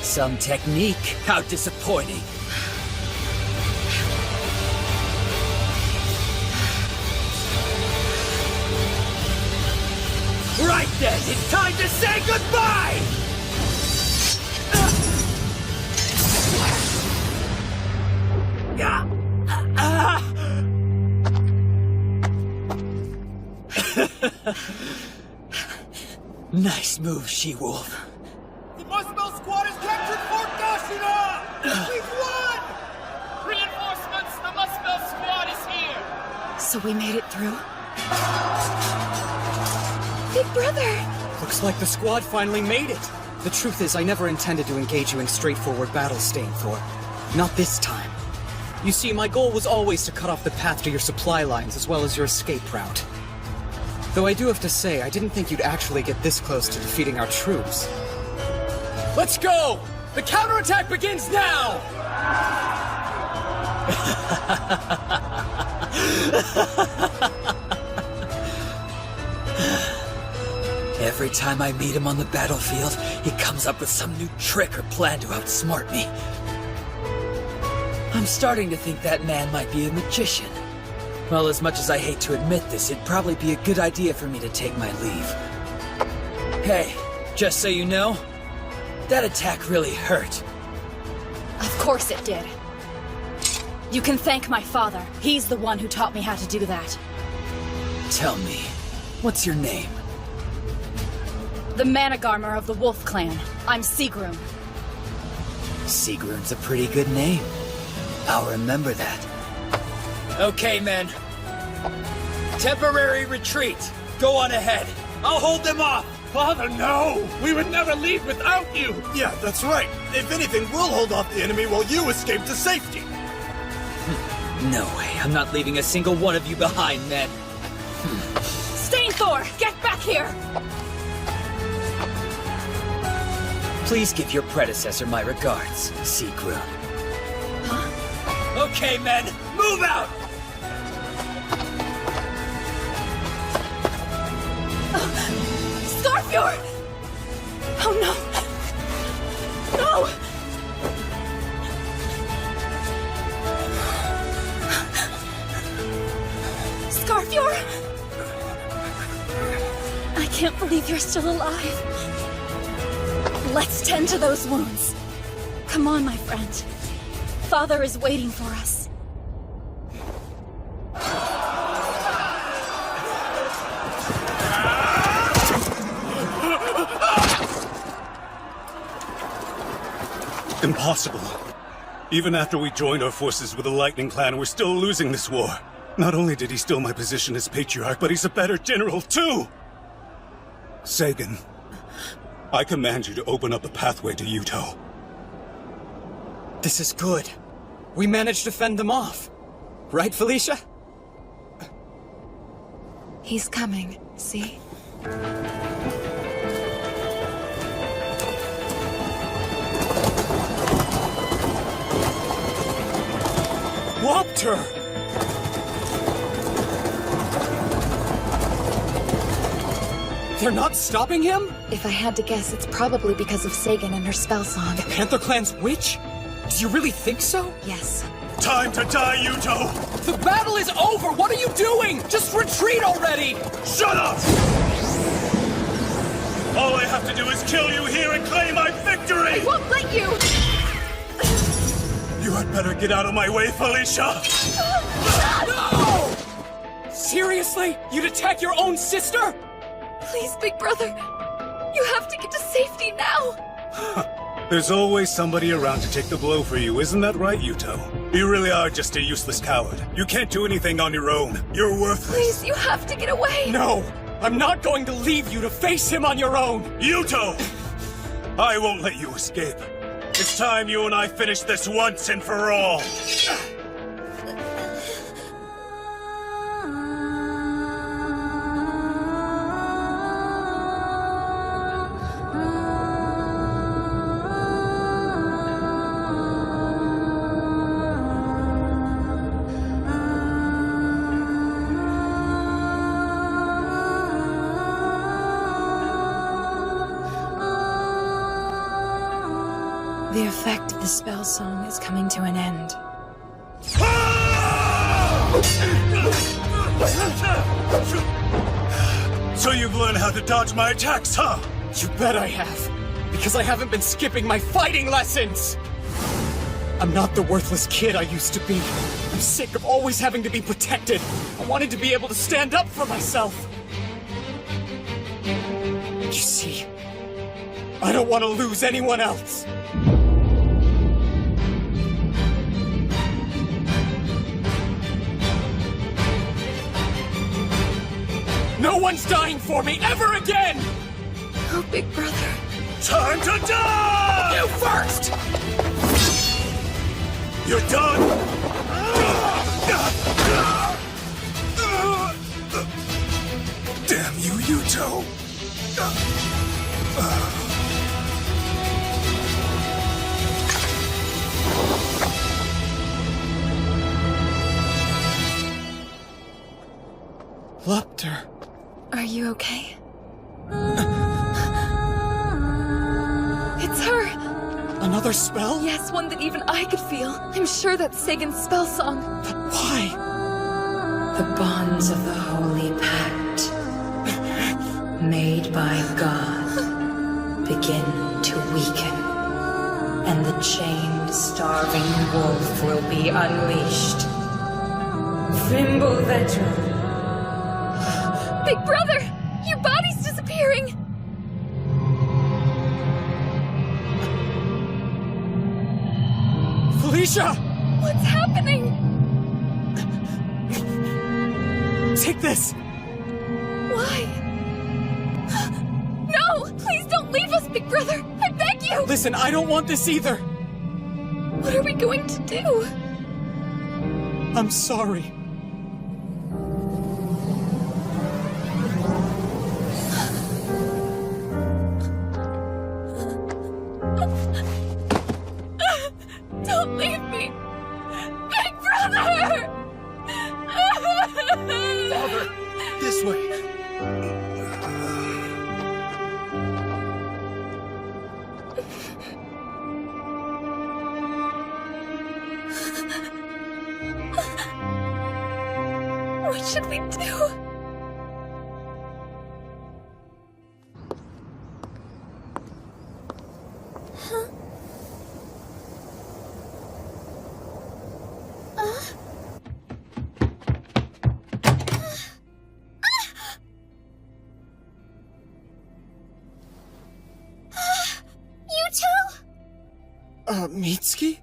Some technique. How disappointing. Right then, it's time to say goodbye! Nice move, She-Wolf. The Muspel Squad has captured Fort Dashina! We've won! Reinforcements! The Muspel Squad is here! So we made it through? Big Brother! Looks like the squad finally made it. The truth is, I never intended to engage you in straightforward battle, Stainthor. Not this time. You see, my goal was always to cut off the path to your supply lines as well as your escape route. Though I do have to say, I didn't think you'd actually get this close to defeating our troops. Let's go! The counterattack begins now! Every time I meet him on the battlefield, he comes up with some new trick or plan to outsmart me. I'm starting to think that man might be a magician. Well, as much as I hate to admit this, it'd probably be a good idea for me to take my leave. Hey, just so you know, that attack really hurt. Of course it did. You can thank my father. He's the one who taught me how to do that. Tell me, what's your name? The Managarmer of the Wolf Clan. I'm Sigrun. Sigrun's a pretty good name. I'll remember that. Okay, men. Temporary retreat. Go on ahead. I'll hold them off. Father, no! We would never leave without you! Yeah, that's right. If anything, we'll hold off the enemy while you escape to safety. No way. I'm not leaving a single one of you behind, men. Stainthor, get back here! Please give your predecessor my regards, Sigrun. Huh? Okay, men, move out! Scarfjord! Oh no! No! Scarfjord! I can't believe you're still alive. Let's tend to those wounds. Come on, my friend. Father is waiting for us. Impossible. Even after we joined our forces with the Lightning Clan, we're still losing this war. Not only did he steal my position as Patriarch, but he's a better general, too! Sagan, I command you to open up the pathway to Yuto. This is good. We managed to fend them off. Right, Felicia? He's coming, see? Whopped her! They're not stopping him? If I had to guess, it's probably because of Sagan and her spell song. The Panther Clan's witch? Do you really think so? Yes. Time to die, Yuto! The battle is over! What are you doing? Just retreat already! Shut up! All I have to do is kill you here and claim my victory! I won't let you! You had better get out of my way, Felicia! No! Seriously? You'd attack your own sister? Please, big brother. You have to get to safety now. There's always somebody around to take the blow for you, isn't that right, Yuto? You really are just a useless coward. You can't do anything on your own. You're worthless. Please, you have to get away. No! I'm not going to leave you to face him on your own! Yuto! I won't let you escape. It's time you and I finish this once and for all. The effect of the spell song is coming to an end. So you've learned how to dodge my attacks, huh? You bet I have. Because I haven't been skipping my fighting lessons! I'm not the worthless kid I used to be. I'm sick of always having to be protected. I wanted to be able to stand up for myself. You see, I don't want to lose anyone else. No one's dying for me ever again! Oh, big brother. Time to die! You first! You're done! Damn you, Yuto! Lupter. Are you okay? It's her! Another spell? Yes, one that even I could feel. I'm sure that's Sagan's spell song. But why? The bonds of the Holy Pact, made by God, begin to weaken, and the chained, starving wolf will be unleashed. Fimbulvetr. Big brother! Your body's disappearing! Felicia! What's happening? Take this! Why? No! Please don't leave us, big brother! I beg you! Listen, I don't want this either! What are we going to do? I'm sorry. Don't leave me! Big brother! Father, this way. What should we do? Mitsuki?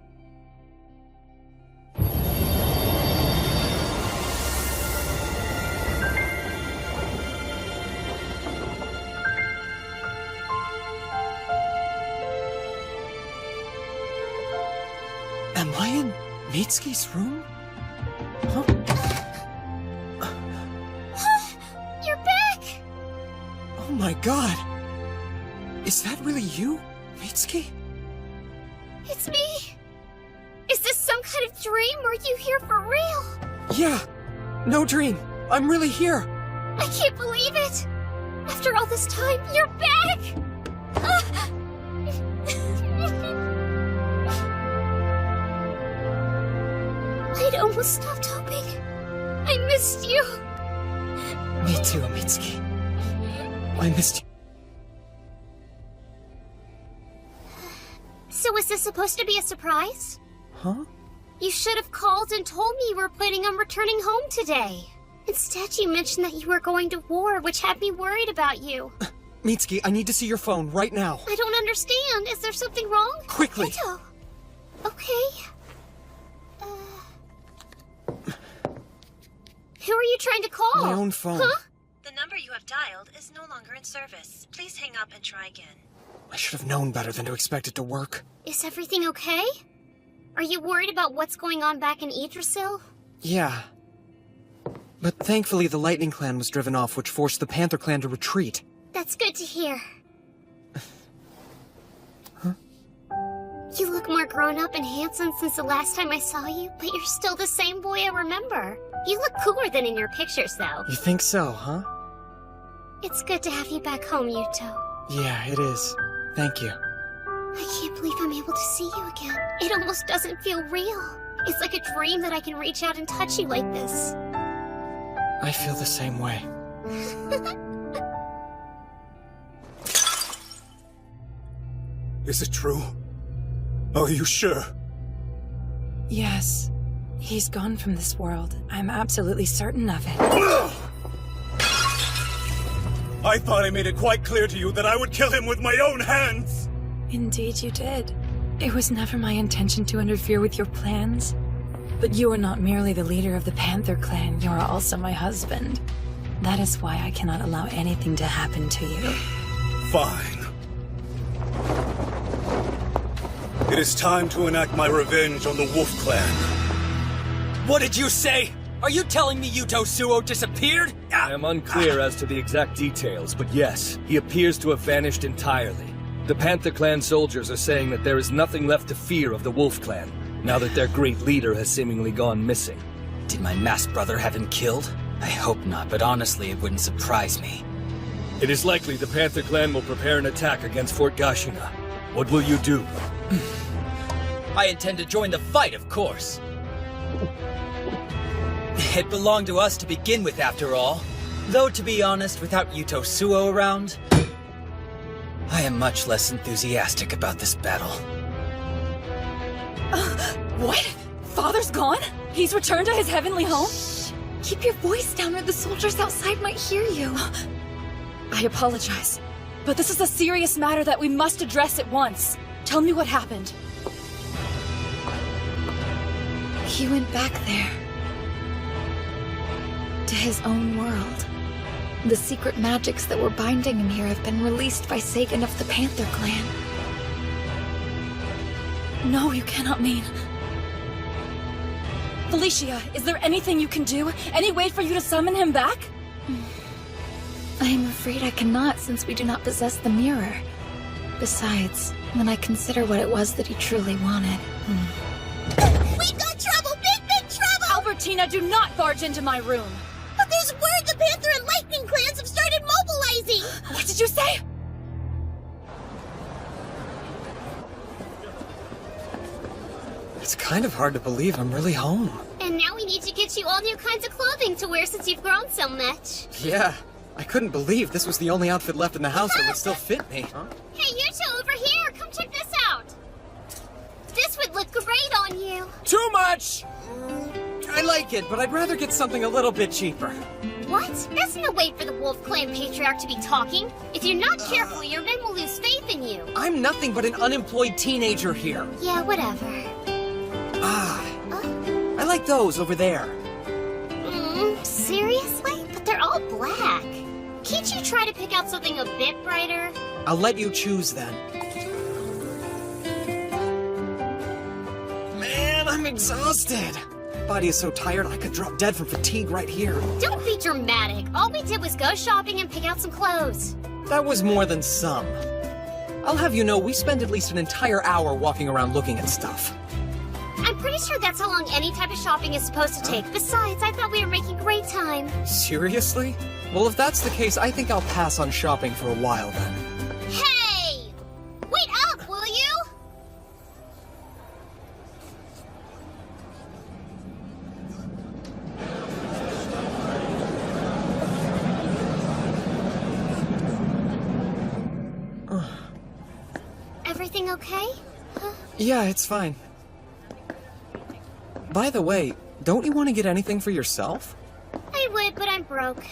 Am I in Mitsuki's room? Huh? You're back! Oh my god! Is that really you, Mitsuki? It's me! Is this some kind of dream, or are you here for real? Yeah! No dream! I'm really here! I can't believe it! After all this time, you're back! I'd almost stopped hoping. I missed you! Me too, Mitsuki. I missed you. So was this supposed to be a surprise? Huh? You should have called and told me you were planning on returning home today. Instead, you mentioned that you were going to war, which had me worried about you. Mitsuki, I need to see your phone right now. I don't understand. Is there something wrong? Quickly! Ito. Okay. Who are you trying to call? My own phone. Huh? The number you have dialed is no longer in service. Please hang up and try again. I should have known better than to expect it to work. Is everything okay? Are you worried about what's going on back in Yggdrasil? Yeah. But thankfully the Lightning Clan was driven off, which forced the Panther Clan to retreat. That's good to hear. Huh? You look more grown up and handsome since the last time I saw you, but you're still the same boy I remember. You look cooler than in your pictures, though. You think so, huh? It's good to have you back home, Yuto. Yeah, it is. Thank you. I can't believe I'm able to see you again. It almost doesn't feel real. It's like a dream that I can reach out and touch you like this. I feel the same way. Is it true? Are you sure? Yes. He's gone from this world. I'm absolutely certain of it. I thought I made it quite clear to you that I would kill him with my own hands! Indeed you did. It was never my intention to interfere with your plans. But you are not merely the leader of the Panther Clan, you are also my husband. That is why I cannot allow anything to happen to you. Fine. It is time to enact my revenge on the Wolf Clan. What did you say? Are you telling me Yuto Suo disappeared? I am unclear as to the exact details, but yes, he appears to have vanished entirely. The Panther Clan soldiers are saying that there is nothing left to fear of the Wolf Clan, now that their great leader has seemingly gone missing. Did my masked brother have him killed? I hope not, but honestly, it wouldn't surprise me. It is likely the Panther Clan will prepare an attack against Fort Gashina. What will you do? I intend to join the fight, of course. It belonged to us to begin with, after all. Though, to be honest, without Yuto Suo around, I am much less enthusiastic about this battle. What? Father's gone? He's returned to his heavenly home? Shh. Keep your voice down or the soldiers outside might hear you. I apologize, but this is a serious matter that we must address at once. Tell me what happened. He went back there. into his own world. The secret magics that were binding him here have been released by Sagan of the Panther Clan. No, you cannot mean... Felicia, is there anything you can do? Any way for you to summon him back? I am afraid I cannot, since we do not possess the mirror. Besides, when I consider what it was that he truly wanted... We've got trouble! Big trouble! Albertina, do not barge into my room! But there's word the Panther and Lightning clans have started mobilizing! What did you say? It's kind of hard to believe I'm really home. And now we need to get you all new kinds of clothing to wear since you've grown so much. Yeah, I couldn't believe this was the only outfit left in the house that would still fit me. Hey, you two over here, come check this out. This would look great on you. Too much! I like it, but I'd rather get something a little bit cheaper. What? That's no way for the Wolf Clan Patriarch to be talking. If you're not careful, your men will lose faith in you. I'm nothing but an unemployed teenager here. Yeah, whatever. I like those over there. Seriously? But they're all black. Can't you try to pick out something a bit brighter? I'll let you choose then. Man, I'm exhausted. My body is so tired I could drop dead from fatigue right here. Don't be dramatic. All we did was go shopping and pick out some clothes. That was more than some. I'll have you know we spend at least an entire hour walking around looking at stuff. I'm pretty sure that's how long any type of shopping is supposed to take. Besides, I thought we were making great time. Seriously? Well, if that's the case, I think I'll pass on shopping for a while then. Hey! Wait up, will you? Everything okay? Huh? Yeah, it's fine. By the way, don't you want to get anything for yourself? I would, but I'm broke.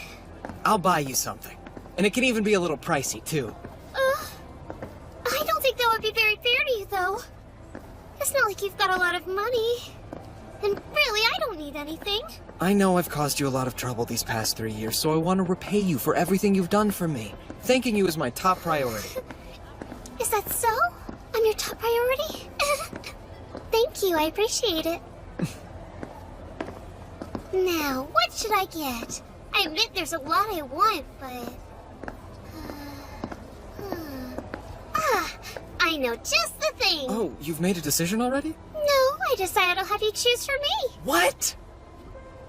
I'll buy you something. And it can even be a little pricey, too. I don't think that would be very fair to you, though. It's not like you've got a lot of money. And really, I don't need anything. I know I've caused you a lot of trouble these past 3 years, so I want to repay you for everything you've done for me. Thanking you is my top priority. Is that so? I'm your top priority? Thank you, I appreciate it. Now, what should I get? I admit there's a lot I want, but... I know just the thing! Oh, you've made a decision already? No, I decided I'll have you choose for me. What?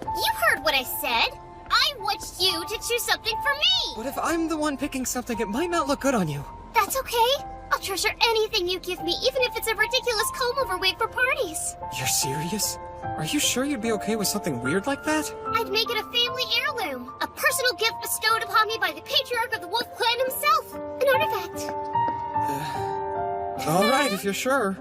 You heard what I said! I want you to choose something for me! What if I'm the one picking something? It might not look good on you. That's okay. I'll treasure anything you give me, even if it's a ridiculous comb-over wig for parties. You're serious? Are you sure you'd be okay with something weird like that? I'd make it a family heirloom. A personal gift bestowed upon me by the Patriarch of the Wolf Clan himself. An artifact. All right, if you're sure.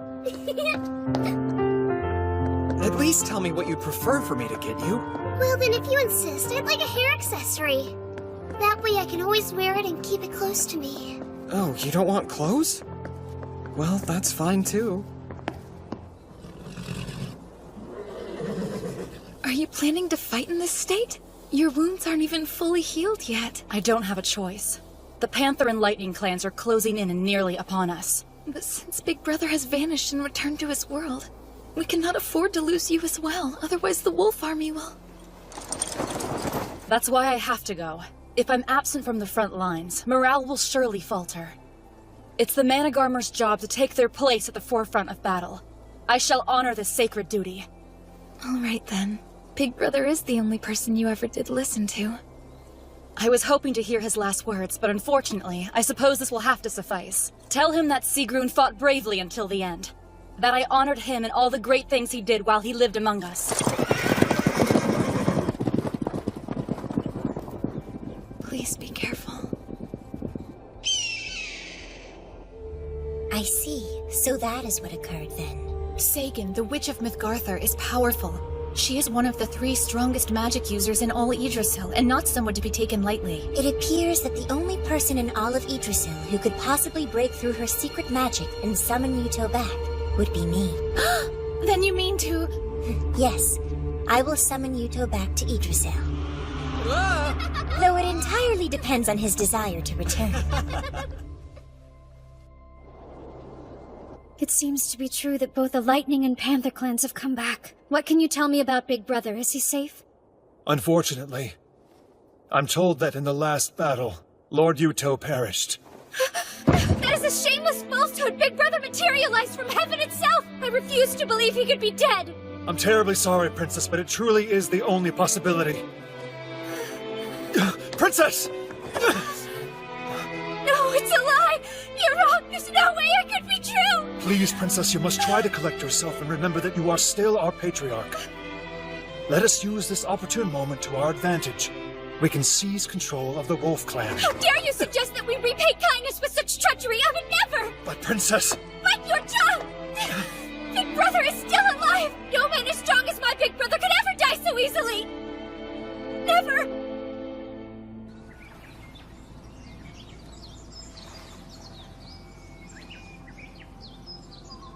At least tell me what you'd prefer for me to get you. Well, then if you insist, I'd like a hair accessory. That way I can always wear it and keep it close to me. Oh, you don't want clothes? Well, that's fine too. Are you planning to fight in this state? Your wounds aren't even fully healed yet. I don't have a choice. The Panther and Lightning clans are closing in and nearly upon us. But since Big Brother has vanished and returned to his world, we cannot afford to lose you as well. Otherwise the Wolf Army will... That's why I have to go. If I'm absent from the front lines, morale will surely falter. It's the Managarmer's job to take their place at the forefront of battle. I shall honor this sacred duty. All right then. Big Brother is the only person you ever did listen to. I was hoping to hear his last words, but unfortunately, I suppose this will have to suffice. Tell him that Sigrun fought bravely until the end. That I honored him and all the great things he did while he lived among us. Please be careful. I see. So that is what occurred then. Sagan, the Witch of Mythgarther, is powerful. She is one of the 3 strongest magic users in all Yggdrasil, and not someone to be taken lightly. It appears that the only person in all of Yggdrasil who could possibly break through her secret magic and summon Yuto back would be me. Then you mean to... Yes, I will summon Yuto back to Yggdrasil. Though it entirely depends on his desire to return. It seems to be true that both the Lightning and Panther clans have come back. What can you tell me about Big Brother? Is he safe? Unfortunately, I'm told that in the last battle, Lord Yuto perished. That is a shameless falsehood! Big Brother materialized from heaven itself! I refuse to believe he could be dead! I'm terribly sorry, Princess, but it truly is the only possibility. Princess! No, it's a lie! You're wrong! There's no way it could be true! Please, Princess, you must try to collect yourself and remember that you are still our patriarch. Let us use this opportune moment to our advantage. We can seize control of the Wolf Clan. How dare you suggest that we repay kindness with such treachery? I would never! But, Princess... Bite your tongue! Big Brother is still alive! No man as strong as my Big Brother could ever die so easily! Never!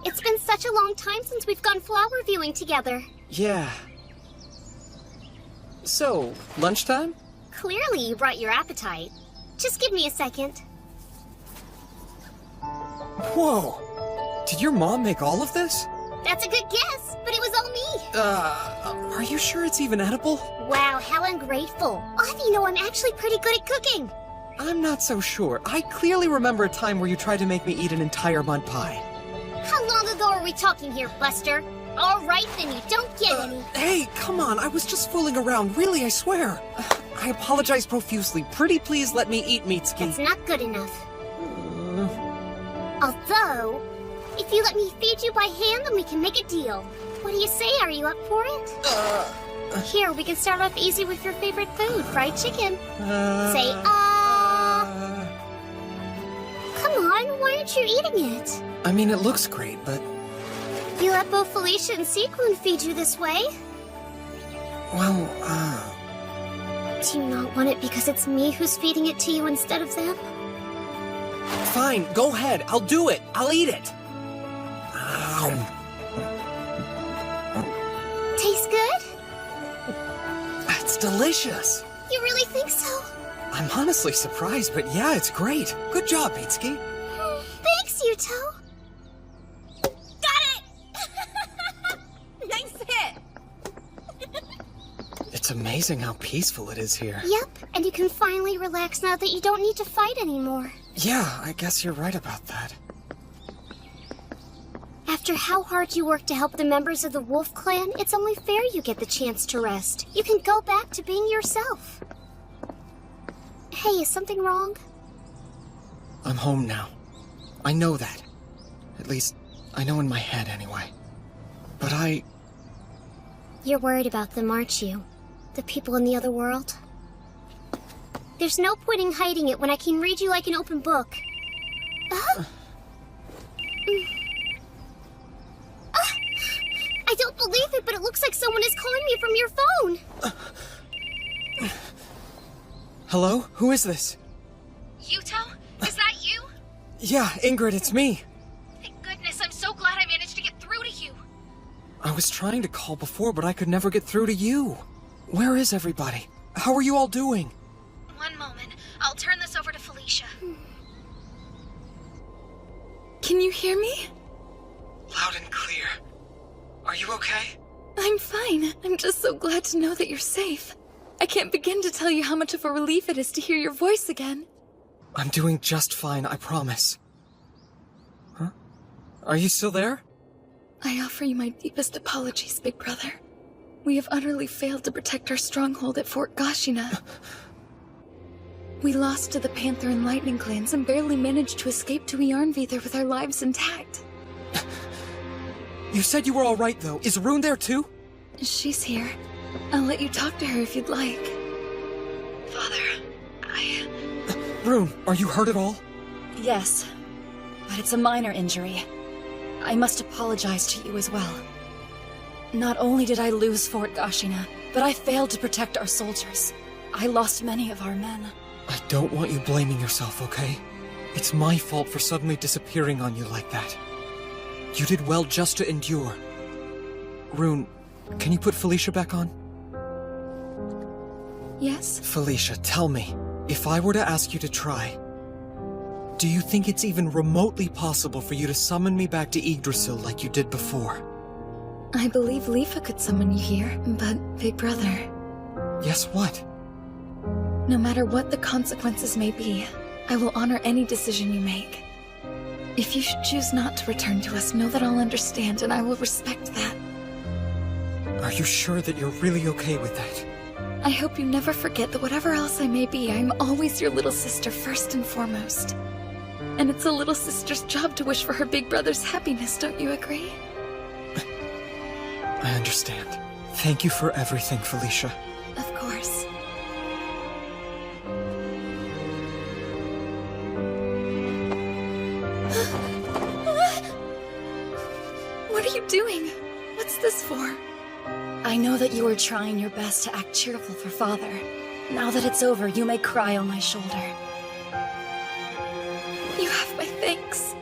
It's been such a long time since we've gone flower viewing together. Yeah. So, lunchtime? Clearly you brought your appetite. Just give me a second. Whoa! Did your mom make all of this? That's a good guess, but it was all me. Are you sure it's even edible? Wow, how ungrateful. Off, you know I'm actually pretty good at cooking. I'm not so sure. I clearly remember a time where you tried to make me eat an entire mud pie. How long ago are we talking here, Buster? All right, then you don't get any. Hey, come on. I was just fooling around. Really, I swear. I apologize profusely. Pretty please let me eat, Mitsuki. That's not good enough. Although, if you let me feed you by hand, then we can make a deal. What do you say? Are you up for it? Here, we can start off easy with your favorite food, fried chicken. Say, Come on, why aren't you eating it? I mean, it looks great, but... You let both Felicia and Sequin feed you this way? Well, Do you not want it because it's me who's feeding it to you instead of them? Fine, go ahead. I'll do it. I'll eat it. Tastes good? It's delicious. You really think so? I'm honestly surprised, but yeah, it's great. Good job, Mitsuki. Thanks, Yuto. Nice hit! It's amazing how peaceful it is here. Yep, and you can finally relax now that you don't need to fight anymore. Yeah, I guess you're right about that. After how hard you work to help the members of the Wolf Clan, it's only fair you get the chance to rest. You can go back to being yourself. Hey, is something wrong? I'm home now. I know that. At least, I know in my head anyway. But You're worried about them, aren't you? The people in the other world? There's no point in hiding it when I can read you like an open book. I don't believe it, but it looks like someone is calling me from your phone. Hello? Who is this? Yuto? Is that you? Yeah, Ingrid, it's me. Thank goodness, I'm so glad I managed to get through to you. I was trying to call before, but I could never get through to you. Where is everybody? How are you all doing? One moment. I'll turn this over to Felicia. Can you hear me? Loud and clear. Are you okay? I'm fine. I'm just so glad to know that you're safe. I can't begin to tell you how much of a relief it is to hear your voice again. I'm doing just fine, I promise. Huh? Are you still there? I offer you my deepest apologies, Big Brother. We have utterly failed to protect our stronghold at Fort Gashina. We lost to the Panther and Lightning clans and barely managed to escape to Yarnveather with our lives intact. You said you were all right, though. Is Rune there, too? She's here. I'll let you talk to her if you'd like. Father, Rune, are you hurt at all? Yes, but it's a minor injury. I must apologize to you as well. Not only did I lose Fort Gashina, but I failed to protect our soldiers. I lost many of our men. I don't want you blaming yourself, okay? It's my fault for suddenly disappearing on you like that. You did well just to endure. Rune, can you put Felicia back on? Yes? Felicia, tell me, if I were to ask you to try, do you think it's even remotely possible for you to summon me back to Yggdrasil like you did before? I believe Leafa could summon you here, but Big Brother... Yes, what? No matter what the consequences may be, I will honor any decision you make. If you should choose not to return to us, know that I'll understand and I will respect that. Are you sure that you're really okay with that? I hope you never forget that whatever else I may be, I'm always your little sister first and foremost. And it's a little sister's job to wish for her big brother's happiness, don't you agree? I understand. Thank you for everything, Felicia. Of course. What are you doing? What's this for? I know that you are trying your best to act cheerful for Father. Now that it's over, you may cry on my shoulder. You have my thanks.